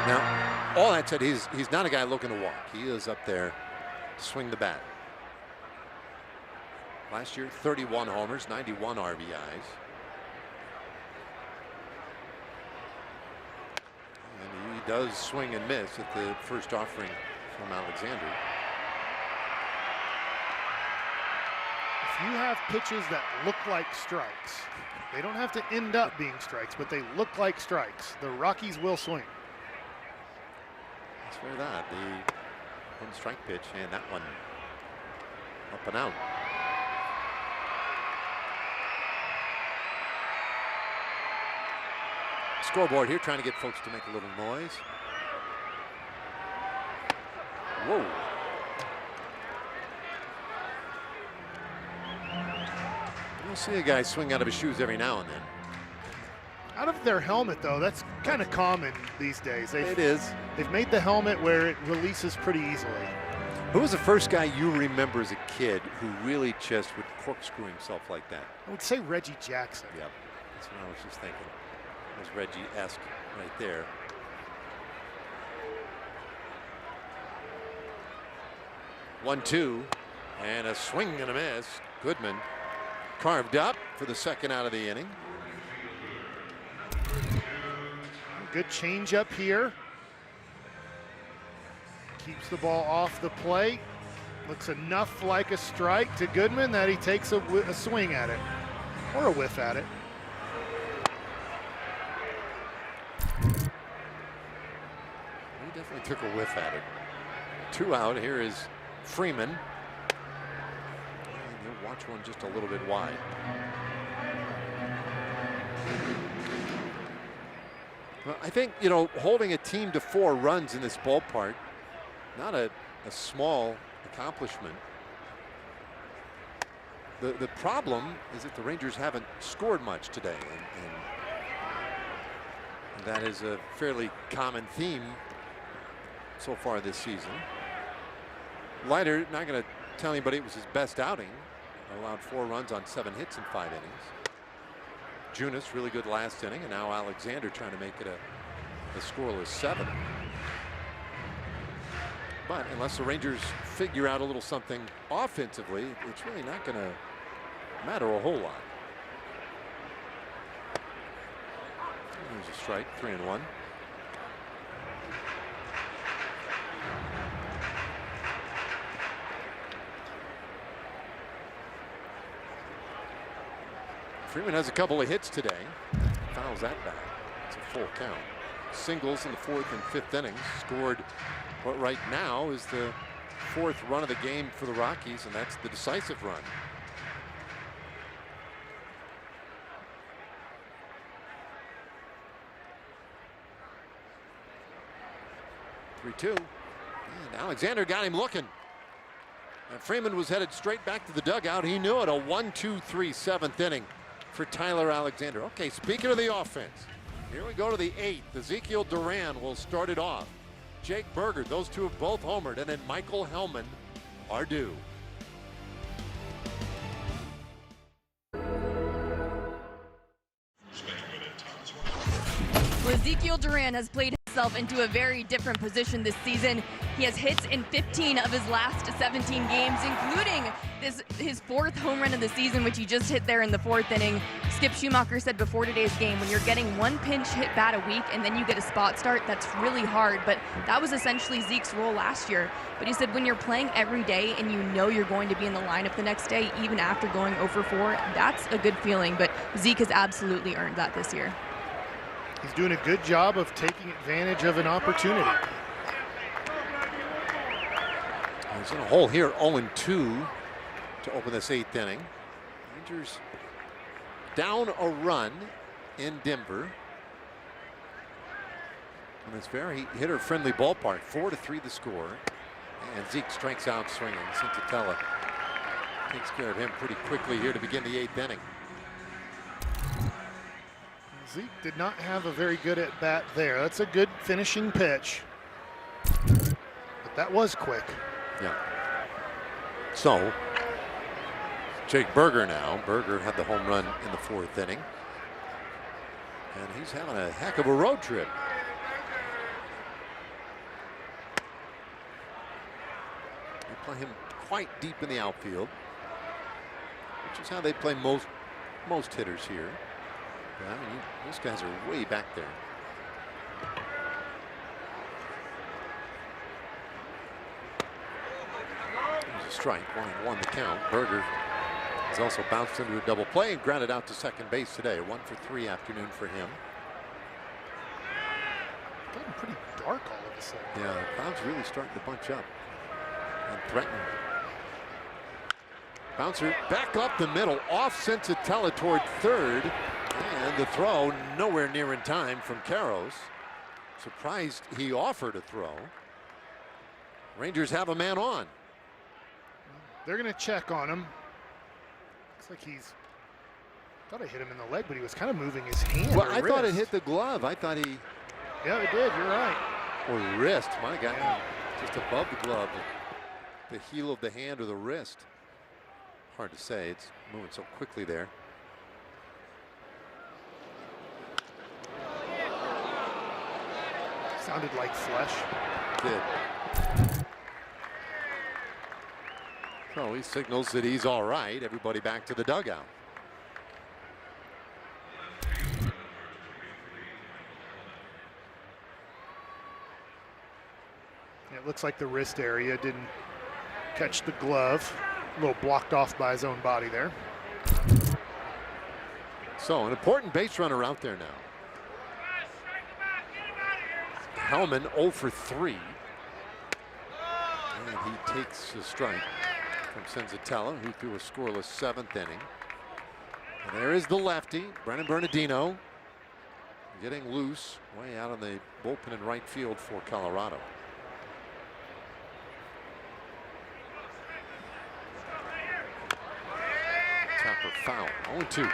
Now, all that said, he's not a guy looking to walk. He is up there to swing the bat. Last year, 31 homers, 91 RBIs. And he does swing and miss at the first offering from Alexander. If you have pitches that look like strikes, they don't have to end up being strikes, but they look like strikes, the Rockies will swing. That's very odd. The one strike pitch, and that one up and out. Scoreboard here, trying to get folks to make a little noise. Whoa. You'll see a guy swing out of his shoes every now and then. Out of their helmet, though, that's kind of common these days. It is. They've made the helmet where it releases pretty easily. Who was the first guy you remember as a kid who really just would corkscrew himself like that? I would say Reggie Jackson. Yep, that's what I was just thinking. It was Reggie-esque right there. One-two, and a swing and a miss. Goodman carved up for the second out of the inning. Good changeup here. Keeps the ball off the plate. Looks enough like a strike to Goodman that he takes a swing at it, or a whiff at it. He definitely took a whiff at it. 2 out. Here is Freeman. And he'll watch one just a little bit wide. Well, I think, you know, holding a team to 4 runs in this ballpark, not a small accomplishment. The problem is that the Rangers haven't scored much today, and that is a fairly common theme so far this season. Leiter, not going to tell anybody it was his best outing. Allowed 4 runs on 7 hits in 5 innings. Junis, really good last inning, and now Alexander trying to make it a scoreless 7. But unless the Rangers figure out a little something offensively, it's really not going to matter a whole lot. There's a strike, 3-1. Freeman has a couple of hits today. Fouls that back. It's a full count. Singles in the 4th and 5th innings. Scored what right now is the 4th run of the game for the Rockies, and that's the decisive run. Three-two. And Alexander got him looking. And Freeman was headed straight back to the dugout. He knew it. A 1-2-3 7th inning for Tyler Alexander. Okay, speaking of the offense, here we go to the 8th. Ezekiel Duran will start it off. Jake Berger, those two have both homered, and then Michael Hellman are due. Well, Ezekiel Duran has played himself into a very different position this season. He has hits in 15 of his last 17 games, including his 4th home run of the season, which he just hit there in the 4th inning. Skip Schumacher said before today's game, when you're getting one pinch hit bat a week and then you get a spot start, that's really hard. But that was essentially Zeke's role last year. But he said when you're playing every day and you know you're going to be in the lineup the next day, even after going 0 for 4, that's a good feeling. But Zeke has absolutely earned that this year. He's doing a good job of taking advantage of an opportunity. He's in a hole here, 0-2 to open this 8th inning. Rangers down a run in Denver. And it's very hitter-friendly ballpark. 4-3 the score. And Zeke strikes out swinging. Cincinnati takes care of him pretty quickly here to begin the 8th inning. Zeke did not have a very good at bat there. That's a good finishing pitch. But that was quick. Yeah. So, Jake Berger now. Berger had the home run in the 4th inning. And he's having a heck of a road trip. They play him quite deep in the outfield, which is how they play most hitters here. I mean, those guys are way back there. There's a strike, 1-1 the count. Berger has also bounced into a double play and grounded out to second base today. A 1 for 3 afternoon for him. Getting pretty dark all of a sudden. Yeah, the crowd's really starting to bunch up and threaten. Bouncer back up the middle, off Cincinnati toward third. And the throw nowhere near in time from Karros. Surprised he offered a throw. Rangers have a man on. They're going to check on him. Looks like thought I hit him in the leg, but he was kind of moving his hand. Well, I wrist. thought it hit the glove. I thought he. Yeah, it did. You're right. Or wrist. My God. Yeah. Just above the glove. The heel of the hand or the wrist. Hard to say. It's moving so quickly there. Sounded like flesh. Did. So he signals that he's all right. Everybody back to the dugout. It looks like the wrist area didn't catch the glove. A little blocked off by his own body there. So an important base runner out there now. Hellman 0 for 3. And he takes a strike from Senzatella, who threw a scoreless 7th inning. And there is the lefty, Brennan Bernardino, getting loose way out on the bullpen in right field for Colorado. Tapper foul, 0-2.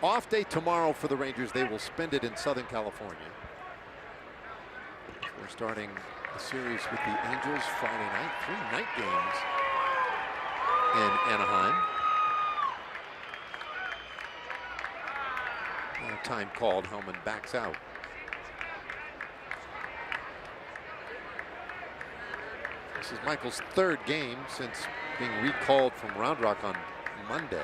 Off day tomorrow for the Rangers. They will spend it in Southern California. We're starting a series with the Angels Friday night. 3 night games in Anaheim. Time called. Hellman backs out. This is Michael's third game since being recalled from Round Rock on Monday.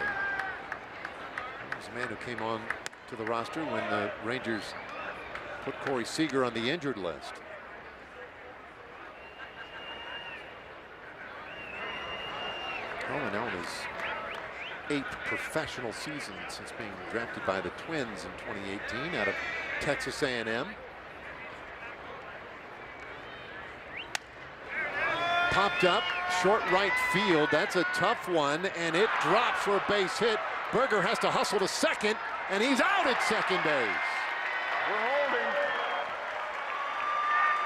He was a man who came on to the roster when the Rangers put Corey Seager on the injured list. Coleman on his 8th professional season since being drafted by the Twins in 2018 out of Texas A&M. Popped up, short right field. That's a tough one, and it drops for a base hit. Berger has to hustle to second, and he's out at second base. We're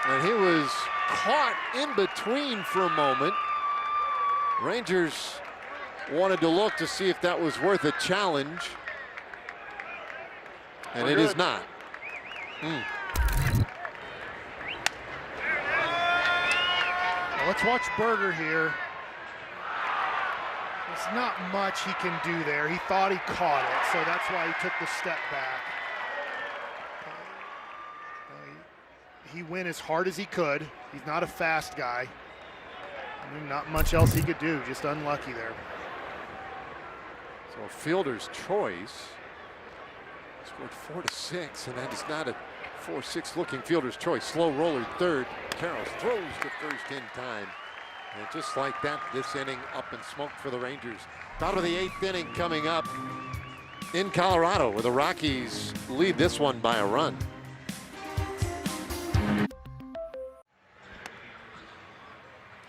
holding. And he was caught in between for a moment. Rangers wanted to look to see if that was worth a challenge, and it is not. Well, let's watch Berger here. There's not much he can do there. He thought he caught it, so that's why he took the step back. He went as hard as he could. He's not a fast guy. Not much else he could do, just unlucky there. So a fielder's choice. Scored 4-6, and that is not a 4-6 looking fielder's choice. Slow roller third. Carroll throws to first in time. And just like that, this inning up in smoke for the Rangers. Bottom of the 8th inning coming up in Colorado, where the Rockies lead this one by a run.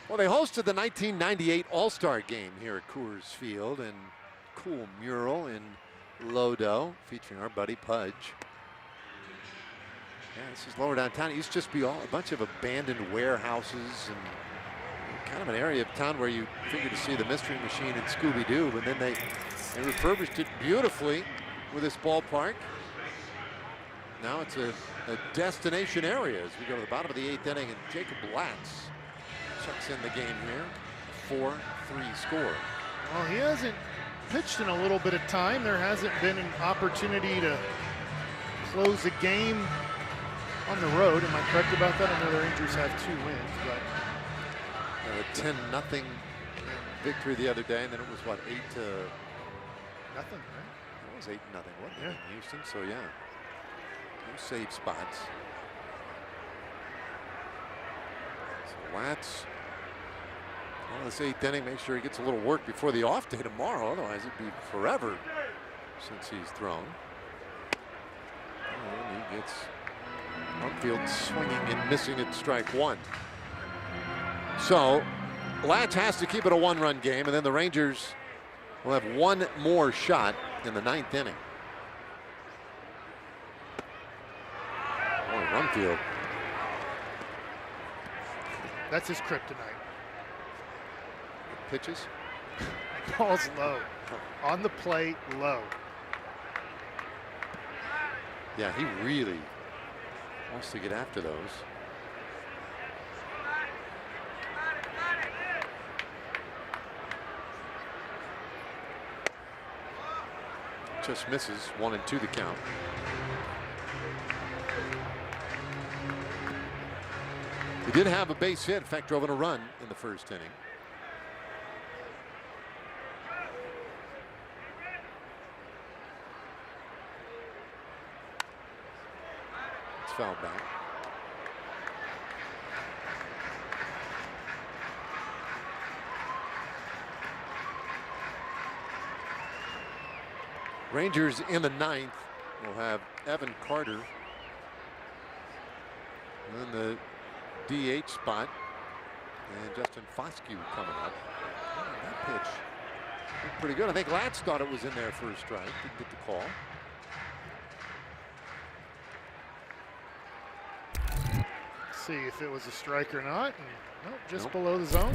Well, they hosted the 1998 All-Star Game here at Coors Field, and cool mural in Lodo featuring our buddy Pudge. Yeah, this is lower downtown. It used to just be a bunch of abandoned warehouses and kind of an area of town where you figure to see the Mystery Machine and Scooby-Doo, but then they refurbished it beautifully with this ballpark. Now it's a destination area as we go to the bottom of the 8th inning, and Jacob Latz checks in the game here. 4-3 score. Well, he hasn't pitched in a little bit of time. There hasn't been an opportunity to close a game on the road. Am I correct about that? I know the Rangers have 2 wins, but a 10-0 victory the other day, and then it was what, 8-0, right? It was 8-0, wasn't it? In Houston, so yeah, no save spots. So Latz, well, this 8th inning, make sure he gets a little work before the off day tomorrow, otherwise it'd be forever since he's thrown. And he gets Rumfield swinging and missing at strike 1. So Latz has to keep it a 1-run game, and then the Rangers will have 1 more shot in the 9th inning. Boy, Rumfield. that's his kryptonite. Pitches. Ball's low. On the plate, low. Yeah, he really wants to get after those. Just misses. 1-2 the count. He did have a base hit. In fact, drove in a run in the first inning. It's fouled back. Rangers in the 9th will have Evan Carter in the DH spot, and Justin Foscue coming up. Oh, that pitch looked pretty good. I think Latz thought it was in there for a strike. Didn't get the call. Let's see if it was a strike or not. Nope, just below the zone.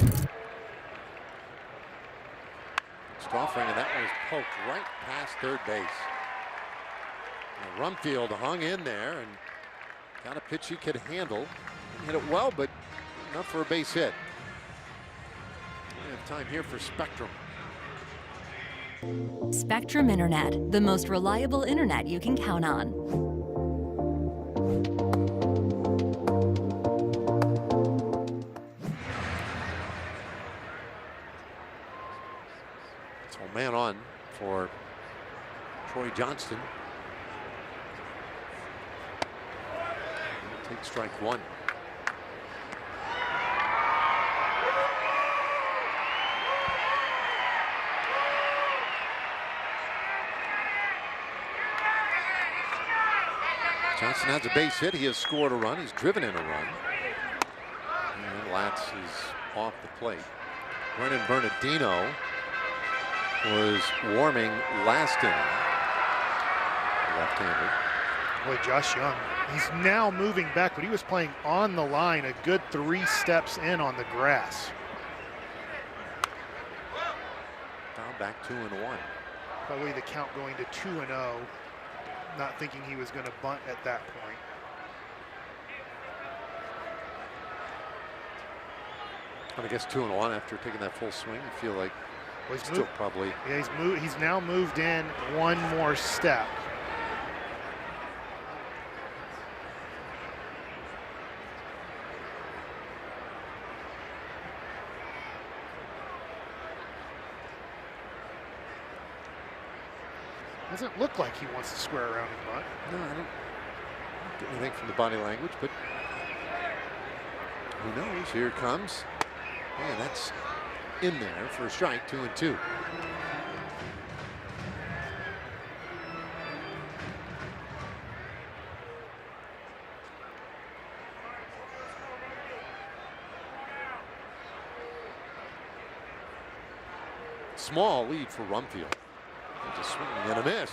Offering, and that was poked right past third base. And Rumfield hung in there and got a pitch he could handle. Hit it well, but not for a base hit. We have time here for Spectrum. Spectrum Internet, the most reliable internet you can count on. man on for Troy Johnston. He'll take strike one. Johnson has a base hit. He has scored a run. He's driven in a run. And Latz is off the plate. Brennan Bernardino was warming last inning. Left-hander. Boy, Josh Young, he's now moving back, but he was playing on the line a good 3 steps in on the grass. Foul back 2-1. Probably the count going to 2-0. Not thinking he was going to bunt at that point. I guess 2-1 after taking that full swing. You feel like well, still probably. Yeah, he's now moved in one more step. Doesn't look like he wants to square around and bunt. No, I don't get anything from the body language, but who knows? Here it comes. Yeah, that's in there for a strike. 2-2. Small lead for Rumfield. There's a swing and a miss,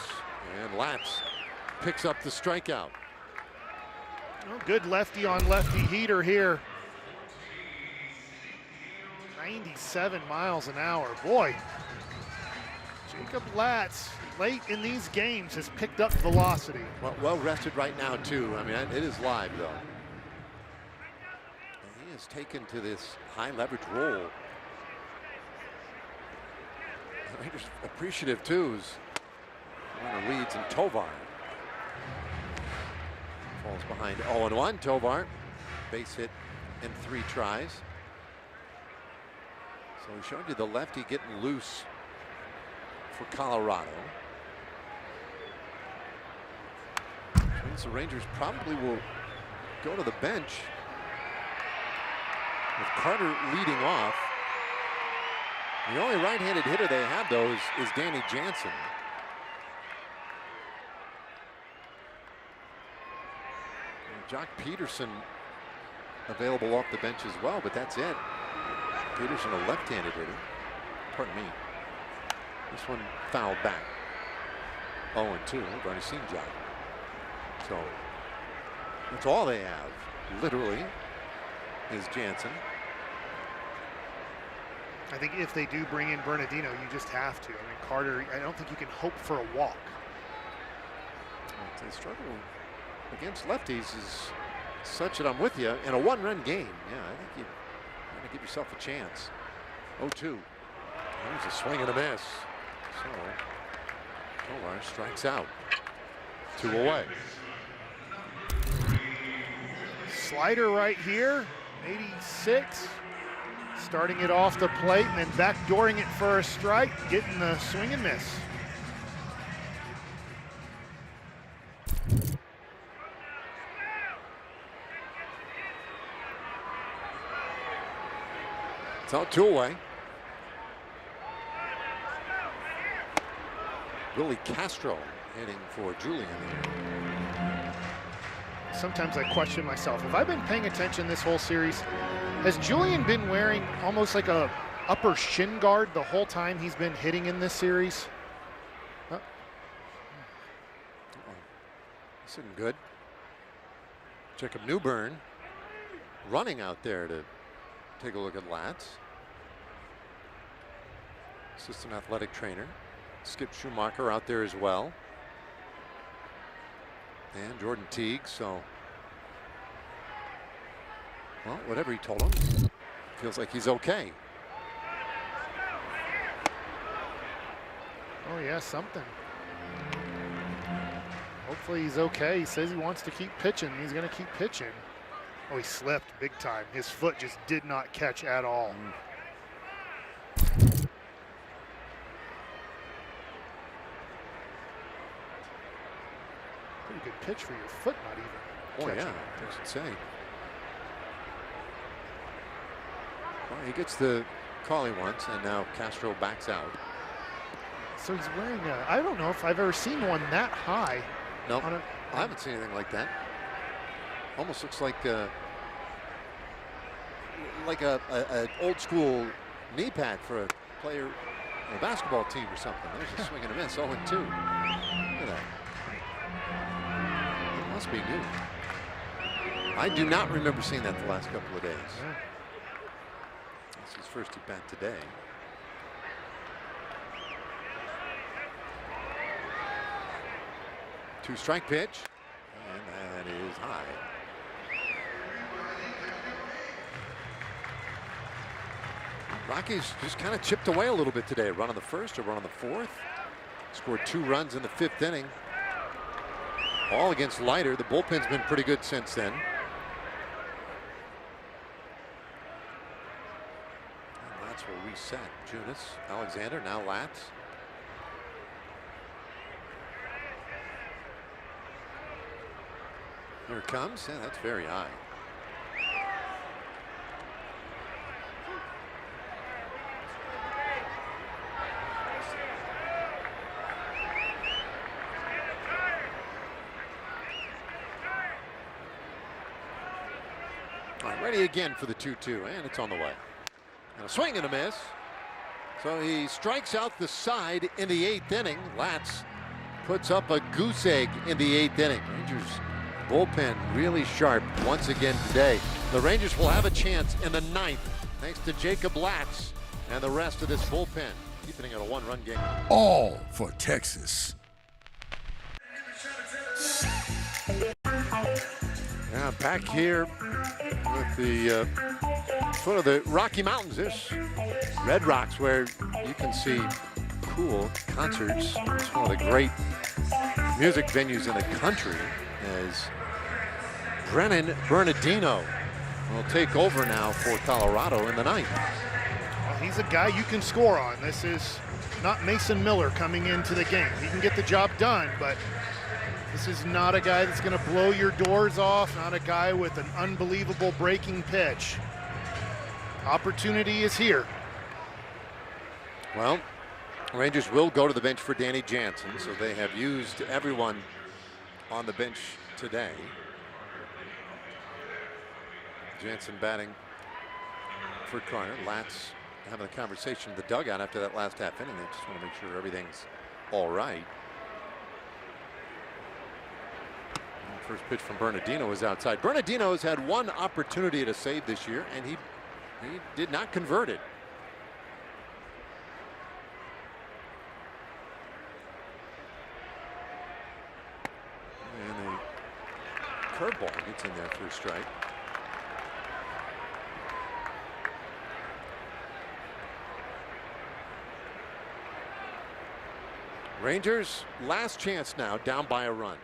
and Latz picks up the strikeout. Oh, good lefty on lefty heater here. 97 miles an hour. Boy, Jacob Latz late in these games has picked up velocity. Well rested right now too. I mean, it is live though. And he has taken to this high leverage role. The Rangers appreciative too as runner leads, and Tovar falls behind 0-1. Tovar, base hit in 3 tries. So we showed you the lefty getting loose for Colorado. Which means the Rangers probably will go to the bench with Carter leading off. The only right-handed hitter they have, though, is Danny Jansen. And Jock Peterson available off the bench as well, but that's it. Peterson, a left-handed hitter. Pardon me. This one fouled back. 0-2. We've already seen Jock. So that's all they have, literally, is Jansen. I think if they do bring in Bernardino, you just have to. I mean, Carter, I don't think you can hope for a walk. They struggle against lefties is such that I'm with you. In a 1-run game, yeah, I think you got to give yourself a chance. 0-2. There's a swing and a miss. So Tovar strikes out. 2 away. Slider right here, 86. Starting it off the plate and then backdooring it for a strike, getting the swing and miss. It's out 2 away. Willie Castro hitting for Julian here. Sometimes I question myself. Have I been paying attention this whole series? Has Julian been wearing almost like a upper shin guard the whole time he's been hitting in this series? This isn't good. Jacob Newburn running out there to take a look at Latz. Assistant athletic trainer. Skip Schumacher out there as well. And Jordan Teague, so, well, whatever he told him, feels like he's okay. Oh yeah, something. Hopefully he's okay. He says he wants to keep pitching. He's going to keep pitching. Oh, he slipped big time. His foot just did not catch at all. Pretty good pitch for your foot, not even. Oh catching. yeah, I should say. Well, he gets the call he wants, and now Castro backs out. So he's wearing a, I don't know if I've ever seen one that high. No, nope, I haven't seen anything like that. Almost looks like a old school knee pad for a player on a basketball team or something. There's a swing and a miss, 0-2. Look at that. It must be new. I do not remember seeing that the last couple of days. Yeah. This is his first at bat today. Two-strike pitch, and that is high. Rockies just kind of chipped away a little bit today. Run on the first, a run on the fourth. Scored 2 runs in the 5th inning. All against Leiter. The bullpen's been pretty good since then. And that's where we set. Junis, Alexander, now Latz. Here it comes. Yeah, that's very high. All right, ready again for the 2-2, and it's on the way. And a swing and a miss. So he strikes out the side in the 8th inning. Latz puts up a goose egg in the 8th inning. Rangers bullpen really sharp once again today. The Rangers will have a chance in the 9th thanks to Jacob Latz and the rest of this bullpen, keeping it a 1-run game. All for Texas. Now back here with the foot of the Rocky Mountains. There's Red Rocks, where you can see cool concerts. It's one of the great music venues in the country, as Brennan Bernardino will take over now for Colorado in the 9th. Well, he's a guy you can score on. This is not Mason Miller coming into the game. He can get the job done, but this is not a guy that's going to blow your doors off, not a guy with an unbelievable breaking pitch. Opportunity is here. Well, Rangers will go to the bench for Danny Jansen, so they have used everyone on the bench today. Jansen batting for corner. Latz having a conversation in the dugout after that last half inning. They just want to make sure everything's all right. And first pitch from Bernardino is outside. Bernardino has had one opportunity to save this year, and he did not convert it. And a curveball gets in there for a strike. Rangers last chance now, down by a run.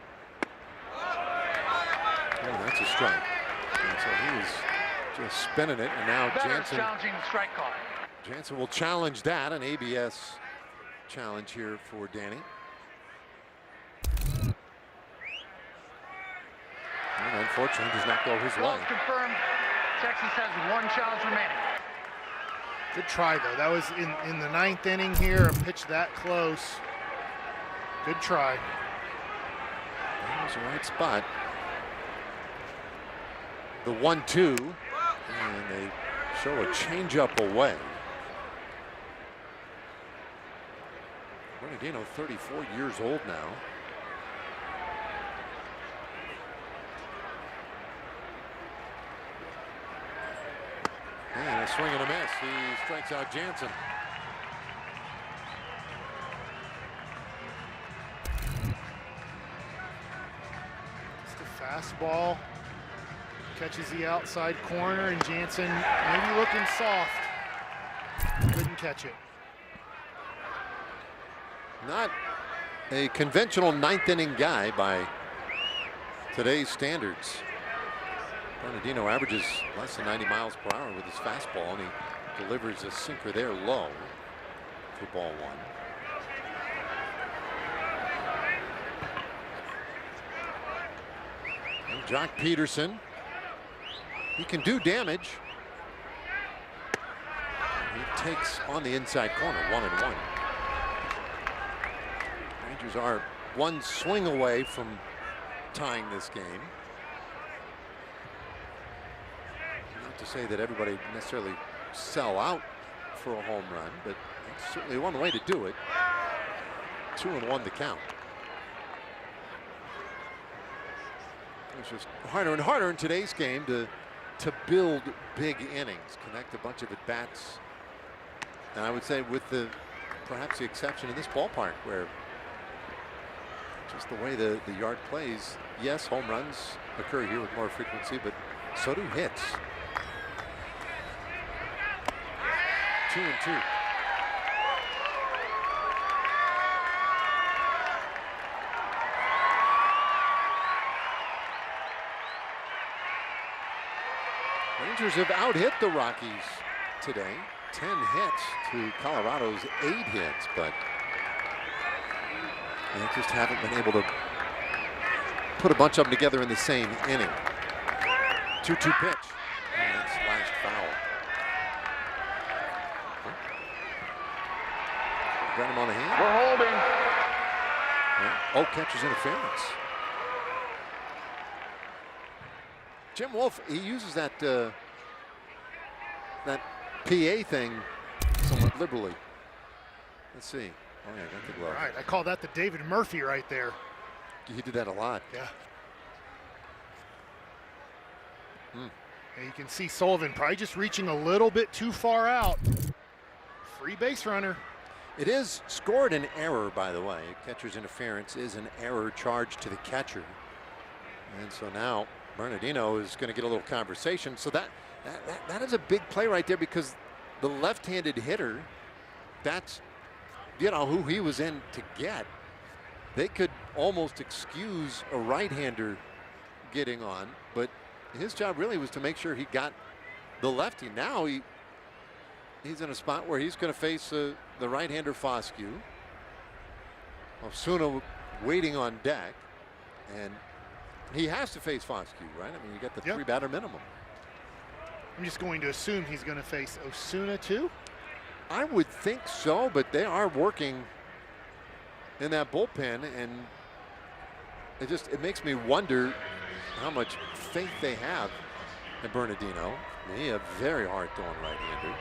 Oh, that's a strike. And so he was just spinning it, and now Jansen challenging the strike call. Jansen will challenge that, an ABS challenge here for Danny. And unfortunately does not go his way. Confirmed. Texas has 1 challenge remaining. Good try, though. That was in the 9th inning here, a pitch that close. Good try. That was the right spot. The 1-2, and they show a changeup away. Bernardino, 34 years old now. And a swing and a miss. He strikes out Jansen. Just a fastball. Catches the outside corner, and Jansen maybe looking soft. Couldn't catch it. Not a conventional 9th inning guy by today's standards. Bernardino averages less than 90 miles per hour with his fastball, and he delivers a sinker there low for ball 1. Jock Peterson. He can do damage. He takes on the inside corner, 1-1. Rangers are one swing away from tying this game. Not to say that everybody necessarily sell out for a home run, but it's certainly one way to do it. 2-1 the count. It's just harder and harder in today's game to build big innings, connect a bunch of at-bats. And I would say with perhaps the exception in this ballpark where just the way the yard plays, yes, home runs occur here with more frequency, but so do hits. 2-2. Rangers have out-hit the Rockies today. 10 hits to Colorado's 8 hits, but they just haven't been able to put a bunch of them together in the same inning. 2-2 pitch. And that's last foul. Got him on the hand. We're holding. Yeah. Oh, catcher's interference. Jim Wolf, he uses that PA thing somewhat liberally. Let's see. Oh yeah, got the glove. All right, I call that the David Murphy right there. He did that a lot. Yeah. And you can see Sullivan probably just reaching a little bit too far out. Free base runner. It is scored an error, by the way. Catcher's interference is an error charged to the catcher. And so now Bernardino is going to get a little conversation. So that is a big play right there, because the left-handed hitter, that's, you know, who he was in to get. They could almost excuse a right-hander getting on, but his job really was to make sure he got the lefty. Now he's in a spot where he's going to face the right-hander Foscue. Osuna waiting on deck, and he has to face Foscue, right? I mean, you got the 3-batter minimum. I'm just going to assume he's going to face Osuna too. I would think so, but they are working in that bullpen, and it makes me wonder how much faith they have in Bernardino. He a very hard throwing right-hander.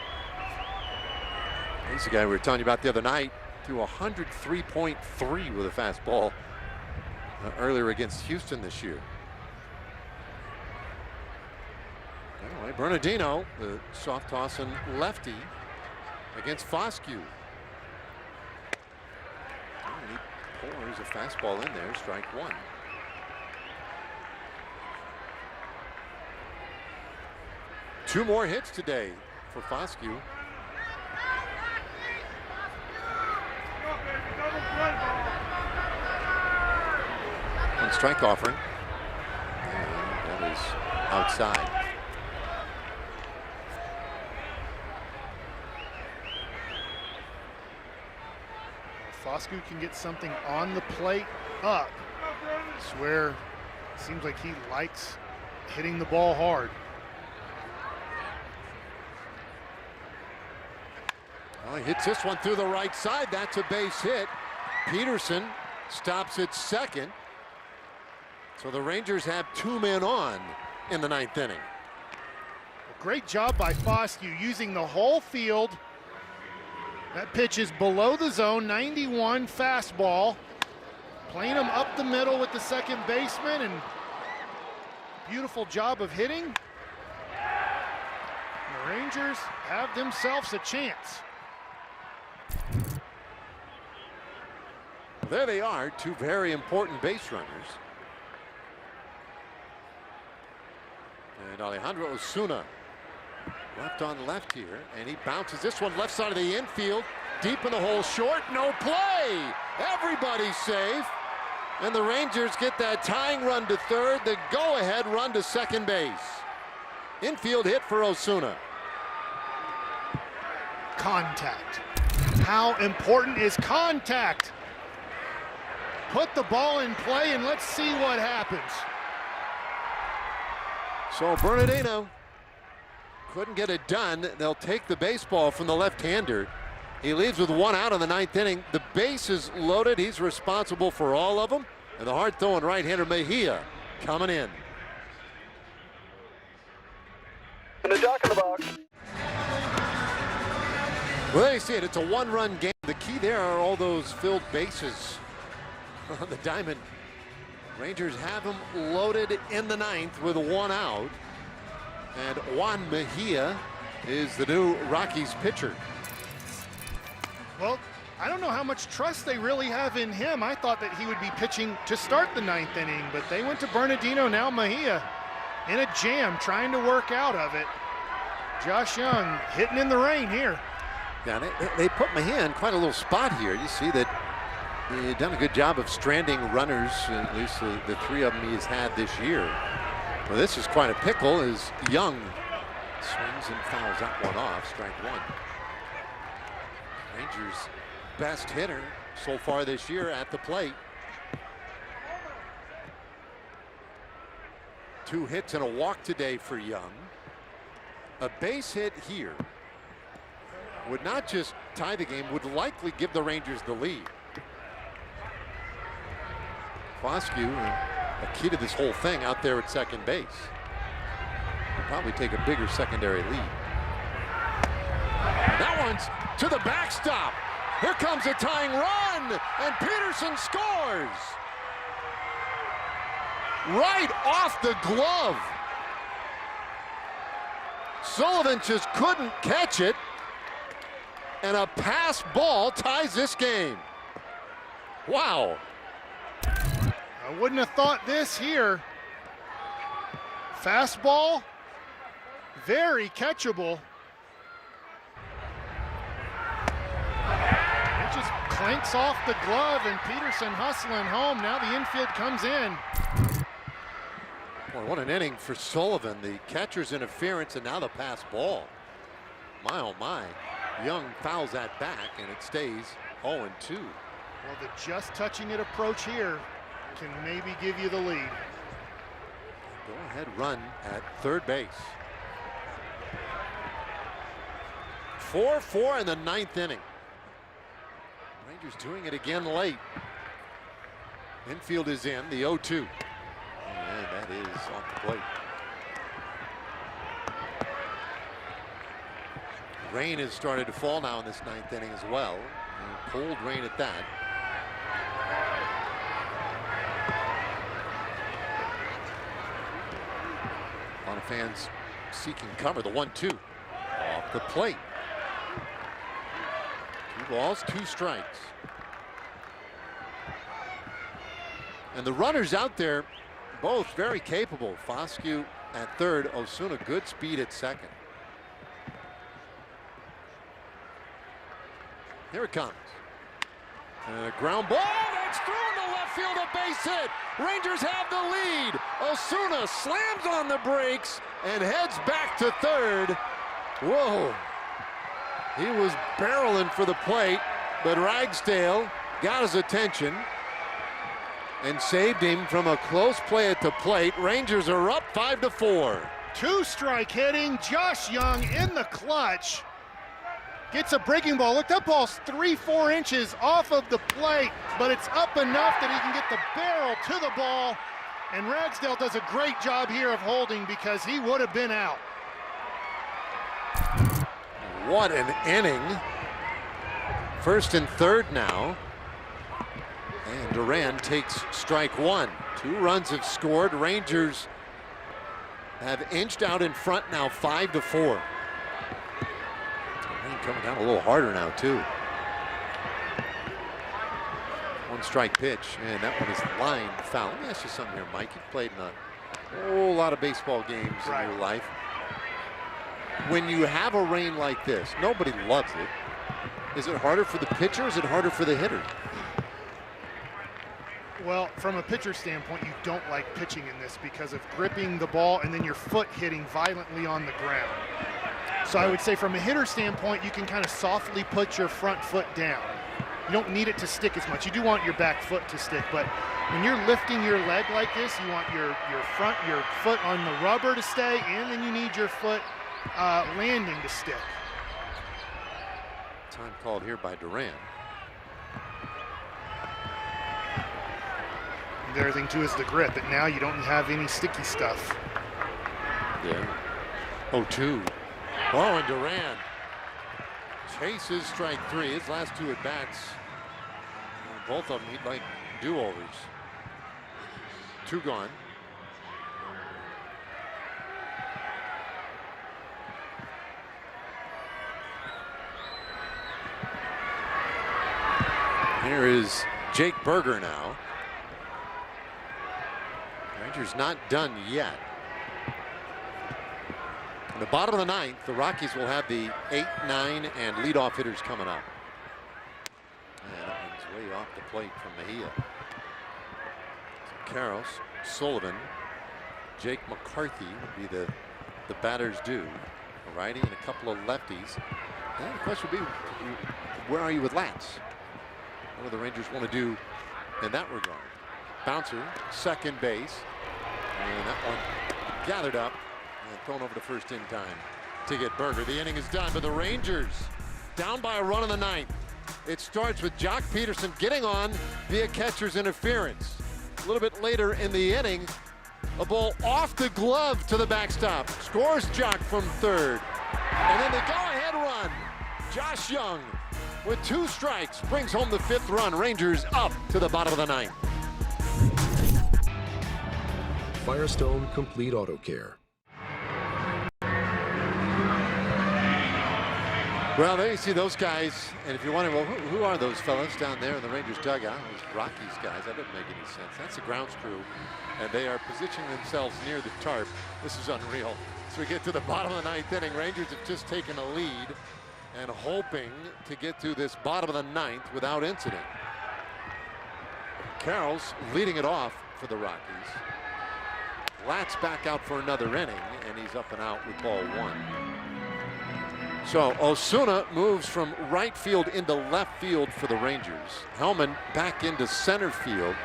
He's the guy we were telling you about the other night, threw 103.3 with a fastball earlier against Houston this year. Anyway, Bernardino, the soft tossing lefty against Foscue. And he pours a fastball in there, strike one. Two more hits today for Foscue. One strike offering. And that is outside. Foscue can get something on the plate up. I swear, it seems like he likes hitting the ball hard. Well, he hits this one through the right side. That's a base hit. Peterson stops at second. So the Rangers have 2 men on in the 9th inning. Great job by Foscue using the whole field. That pitch is below the zone, 91 fastball. Playing him up the middle with the second baseman, and beautiful job of hitting. The Rangers have themselves a chance. There they are, 2 very important base runners. And Alejandro Osuna left on left here, and he bounces this one left side of the infield, deep in the hole, short, no play. Everybody's safe, and the Rangers get that tying run to third, the go-ahead run to second base. Infield hit for Osuna. Contact. How important is contact? Put the ball in play and let's see what happens. So Bernardino couldn't get it done. They'll take the baseball from the left-hander. He leaves with 1 out in the 9th inning. The base is loaded. He's responsible for all of them. And the hard-throwing right-hander Mejia coming in. In the dock of the box. Well, there you see it. It's a 1-run game. The key there are all those filled bases on the diamond. Rangers have them loaded in the 9th with 1 out. And Juan Mejia is the new Rockies pitcher. Well, I don't know how much trust they really have in him. I thought that he would be pitching to start the 9th inning, but they went to Bernardino, now Mejia in a jam, trying to work out of it. Josh Young hitting in the rain here. Yeah, they put Mejia in quite a little spot here. You see that he's done a good job of stranding runners, at least the 3 of them he's had this year. Well, this is quite a pickle as Young swings and fouls that one off, strike 1. Rangers' best hitter so far this year at the plate. 2 hits and a walk today for Young. A base hit here would not just tie the game, would likely give the Rangers the lead. Foscue, a key to this whole thing out there at second base. He'll probably take a bigger secondary lead. That one's to the backstop. Here comes a tying run, and Peterson scores. Right off the glove. Sullivan just couldn't catch it, and a pass ball ties this game. Wow. I wouldn't have thought this here. Fastball, very catchable. It just clanks off the glove, and Peterson hustling home. Now the infield comes in. Boy, what an inning for Sullivan. The catcher's interference and now the pass ball. My, oh my. Young fouls that back, and it stays 0-2. Well, the just touching it approach here can maybe give you the lead. Go ahead run at third base. 4-4 in the 9th inning. Rangers doing it again late. Infield is in, the 0-2. And that is off the plate. Rain has started to fall now in this 9th inning as well. And cold rain at that. A lot of fans seeking cover. The 1-2 off the plate. 2 balls, 2 strikes. And the runners out there, both very capable. Foscue at third, Osuna good speed at second. Here it comes. And a ground ball that's through into left field, a base hit. Rangers have the lead. Osuna slams on the brakes and heads back to third. Whoa. He was barreling for the plate, but Ragsdale got his attention and saved him from a close play at the plate. Rangers are up 5-4. 2-strike hitting. Josh Young in the clutch. Gets a breaking ball. Look, that ball's 3-4 inches off of the plate, but it's up enough that he can get the barrel to the ball. And Ragsdale does a great job here of holding because he would have been out. What an inning. First and third now. And Duran takes strike 1. 2 runs have scored. Rangers have inched out in front now 5-4. Rain coming down a little harder now too. 1-strike pitch, and that one is line foul. Let me ask you something here, Mike. You've played in a whole lot of baseball games in your life. When you have a rain like this, nobody loves it. Is it harder for the pitcher or is it harder for the hitter? Well, from a pitcher standpoint, you don't like pitching in this because of gripping the ball and then your foot hitting violently on the ground. So I would say from a hitter standpoint, you can kind of softly put your front foot down. You don't need it to stick as much. You do want your back foot to stick, but when you're lifting your leg like this, you want your foot on the rubber to stay, and then you need your foot landing to stick. Time called here by Duran. The other thing too is the grip, but now you don't have any sticky stuff. Yeah. 0-2. Oh, and Duran chases strike 3. His last 2 at bats, both of them he'd like do-overs. 2 gone. Here is Jake Berger now. Rangers not done yet. In the bottom of the 9th, the Rockies will have the 8, 9, and leadoff hitters coming up. And that one's way off the plate from Mejia. So Karros, Sullivan, Jake McCarthy would be the batters due. A righty and a couple of lefties. And the question would be, where are you with Lance? What do the Rangers want to do in that regard? Bouncer, second base. And that one gathered up and thrown over to first in time to get Berger. The inning is done, but the Rangers down by a run in the 9th. It starts with Jock Peterson getting on via catcher's interference. A little bit later in the inning, a ball off the glove to the backstop. Scores Jock from third. And then the go-ahead run. Josh Young with 2 strikes brings home the 5th run. Rangers up to the bottom of the 9th. Firestone Complete Auto Care. Well, there you see those guys, and if you're wondering, well, who are those fellas down there in the Rangers dugout? Those Rockies guys. That doesn't make any sense. That's the grounds crew, and they are positioning themselves near the tarp. This is unreal. So we get to the bottom of the 9th inning. Rangers have just taken a lead and hoping to get to this bottom of the 9th without incident. Carroll's leading it off for the Rockies. Lat's back out for another inning, and he's up and out with ball 1. So Osuna moves from right field into left field for the Rangers. Hellman back into center field,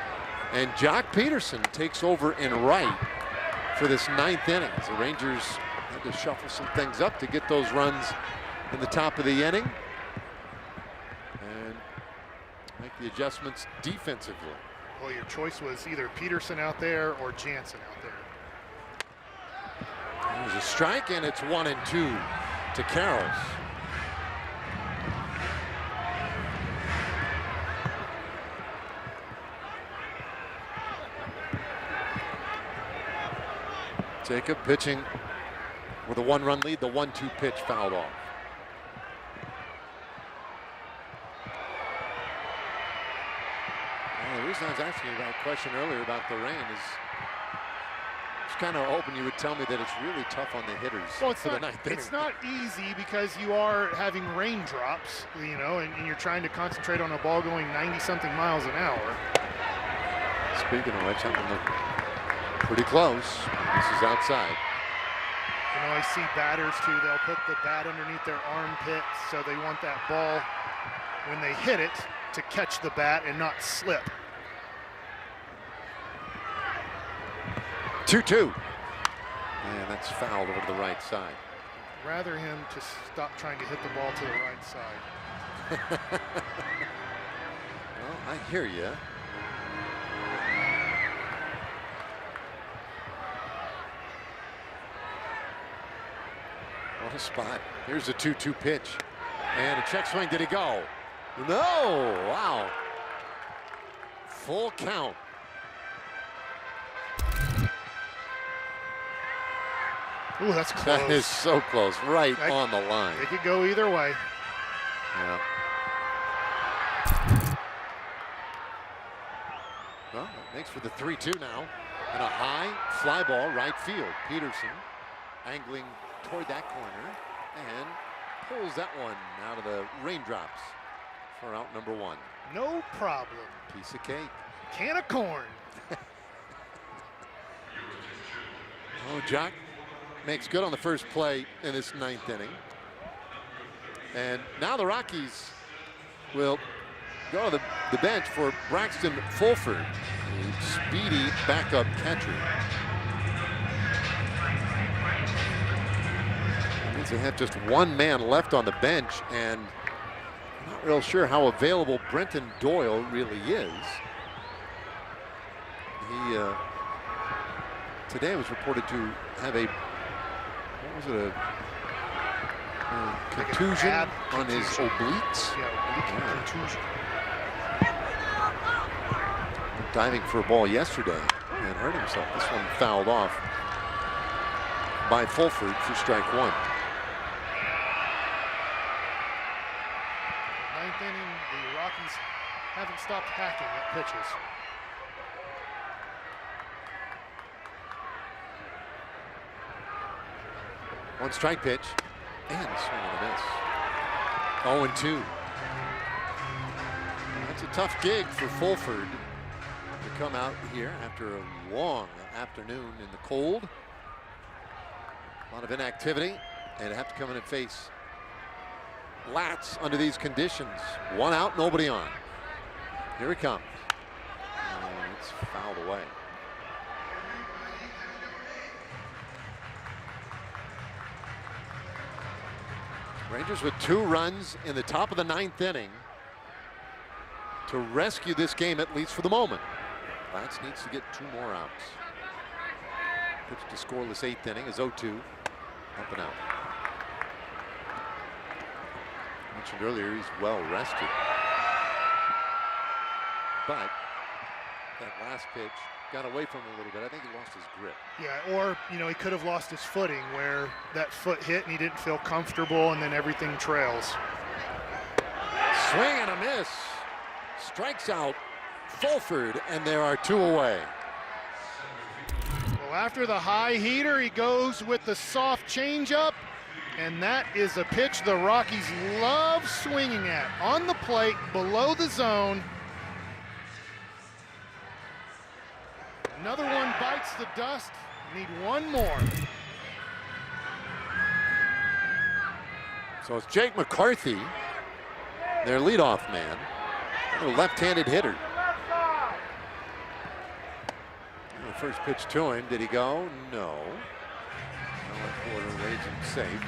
and Jock Peterson takes over in right for this 9th inning. The Rangers had to shuffle some things up to get those runs in the top of the inning and make the adjustments defensively. Well, your choice was either Peterson out there or Jansen out there. There's a strike, and it's 1-2 to Karros. Jacob pitching with a 1-run lead. The 1-2 pitch fouled off. Well, the reason I was asking you about a question earlier about the rain is kind of hoping you would tell me that it's really tough on the hitters for the 9th inning. It's not easy because you are having raindrops, you know, and you're trying to concentrate on a ball going 90-something miles an hour. Speaking of which, I'm looking pretty close. This is outside. You know, I see batters too. They'll put the bat underneath their armpit, so they want that ball when they hit it to catch the bat and not slip. 2-2. And that's fouled over to the right side. Rather him to stop trying to hit the ball to the right side. Well, I hear you. What a spot. Here's a 2-2 pitch. And a check swing. Did he go? No! Wow. Full count. Ooh, that's close. That is so close, right on the line. It could go either way. Yeah. Well, that makes for the 3-2 now. And a high fly ball right field. Peterson angling toward that corner and pulls that one out of the raindrops for out number 1. No problem. Piece of cake. Can of corn. Oh, Jock makes good on the first play in this 9th inning. And now the Rockies will go to the bench for Braxton Fulford, a speedy backup catcher. That means they have just one man left on the bench, and I'm not real sure how available Brenton Doyle really is. He today was reported to have a, what was it, a contusion on his obliques. Yeah, oblique contusion. Diving for a ball yesterday and hurt himself. This one fouled off by Fulford for strike one. Ninth inning, the Rockies haven't stopped hacking at pitches. One strike pitch and a swing and a miss. 0-2. That's a tough gig for Fulford to come out here after a long afternoon in the cold. A lot of inactivity, and have to come in and face Latz under these conditions. One out, nobody on. Here he comes. And it's fouled away. Rangers with 2 runs in the top of the 9th inning to rescue this game, at least for the moment. Latz needs to get 2 more outs. Pitch to scoreless 8th inning is 0-2, up and out. Mentioned earlier, he's well rested. But that last pitch got away from him a little bit. I think he lost his grip. Yeah, or, you know, he could have lost his footing where that foot hit and he didn't feel comfortable, and then everything trails. Swing and a miss. Strikes out Fulford, and there are 2 away. Well, after the high heater, he goes with the soft changeup, and that is a pitch the Rockies love swinging at. On the plate, below the zone. Another one bites the dust. Need one more. So it's Jake McCarthy, their leadoff man, a left-handed hitter. The first pitch to him, did he go? No. Porter waits him safe.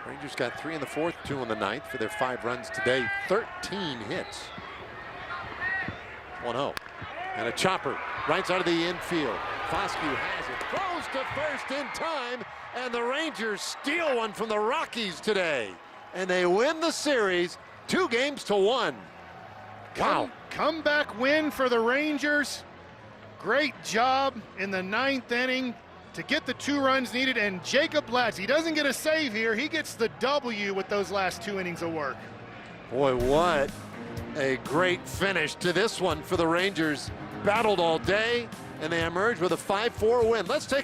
Rangers got 3 in the 4th, 2 in the 9th for their 5 runs today. 13 hits. 1-0. And a chopper right side of the infield. Foscue has it. Throws to first in time. And the Rangers steal one from the Rockies today. And they win the series 2-1. Wow. Comeback win for the Rangers. Great job in the 9th inning to get the 2 runs needed, and Jacob Latz, he doesn't get a save here, he gets the W with those last 2 innings of work. Boy, what a great finish to this one for the Rangers. Battled all day, and they emerged with a 5-4 win. Let's take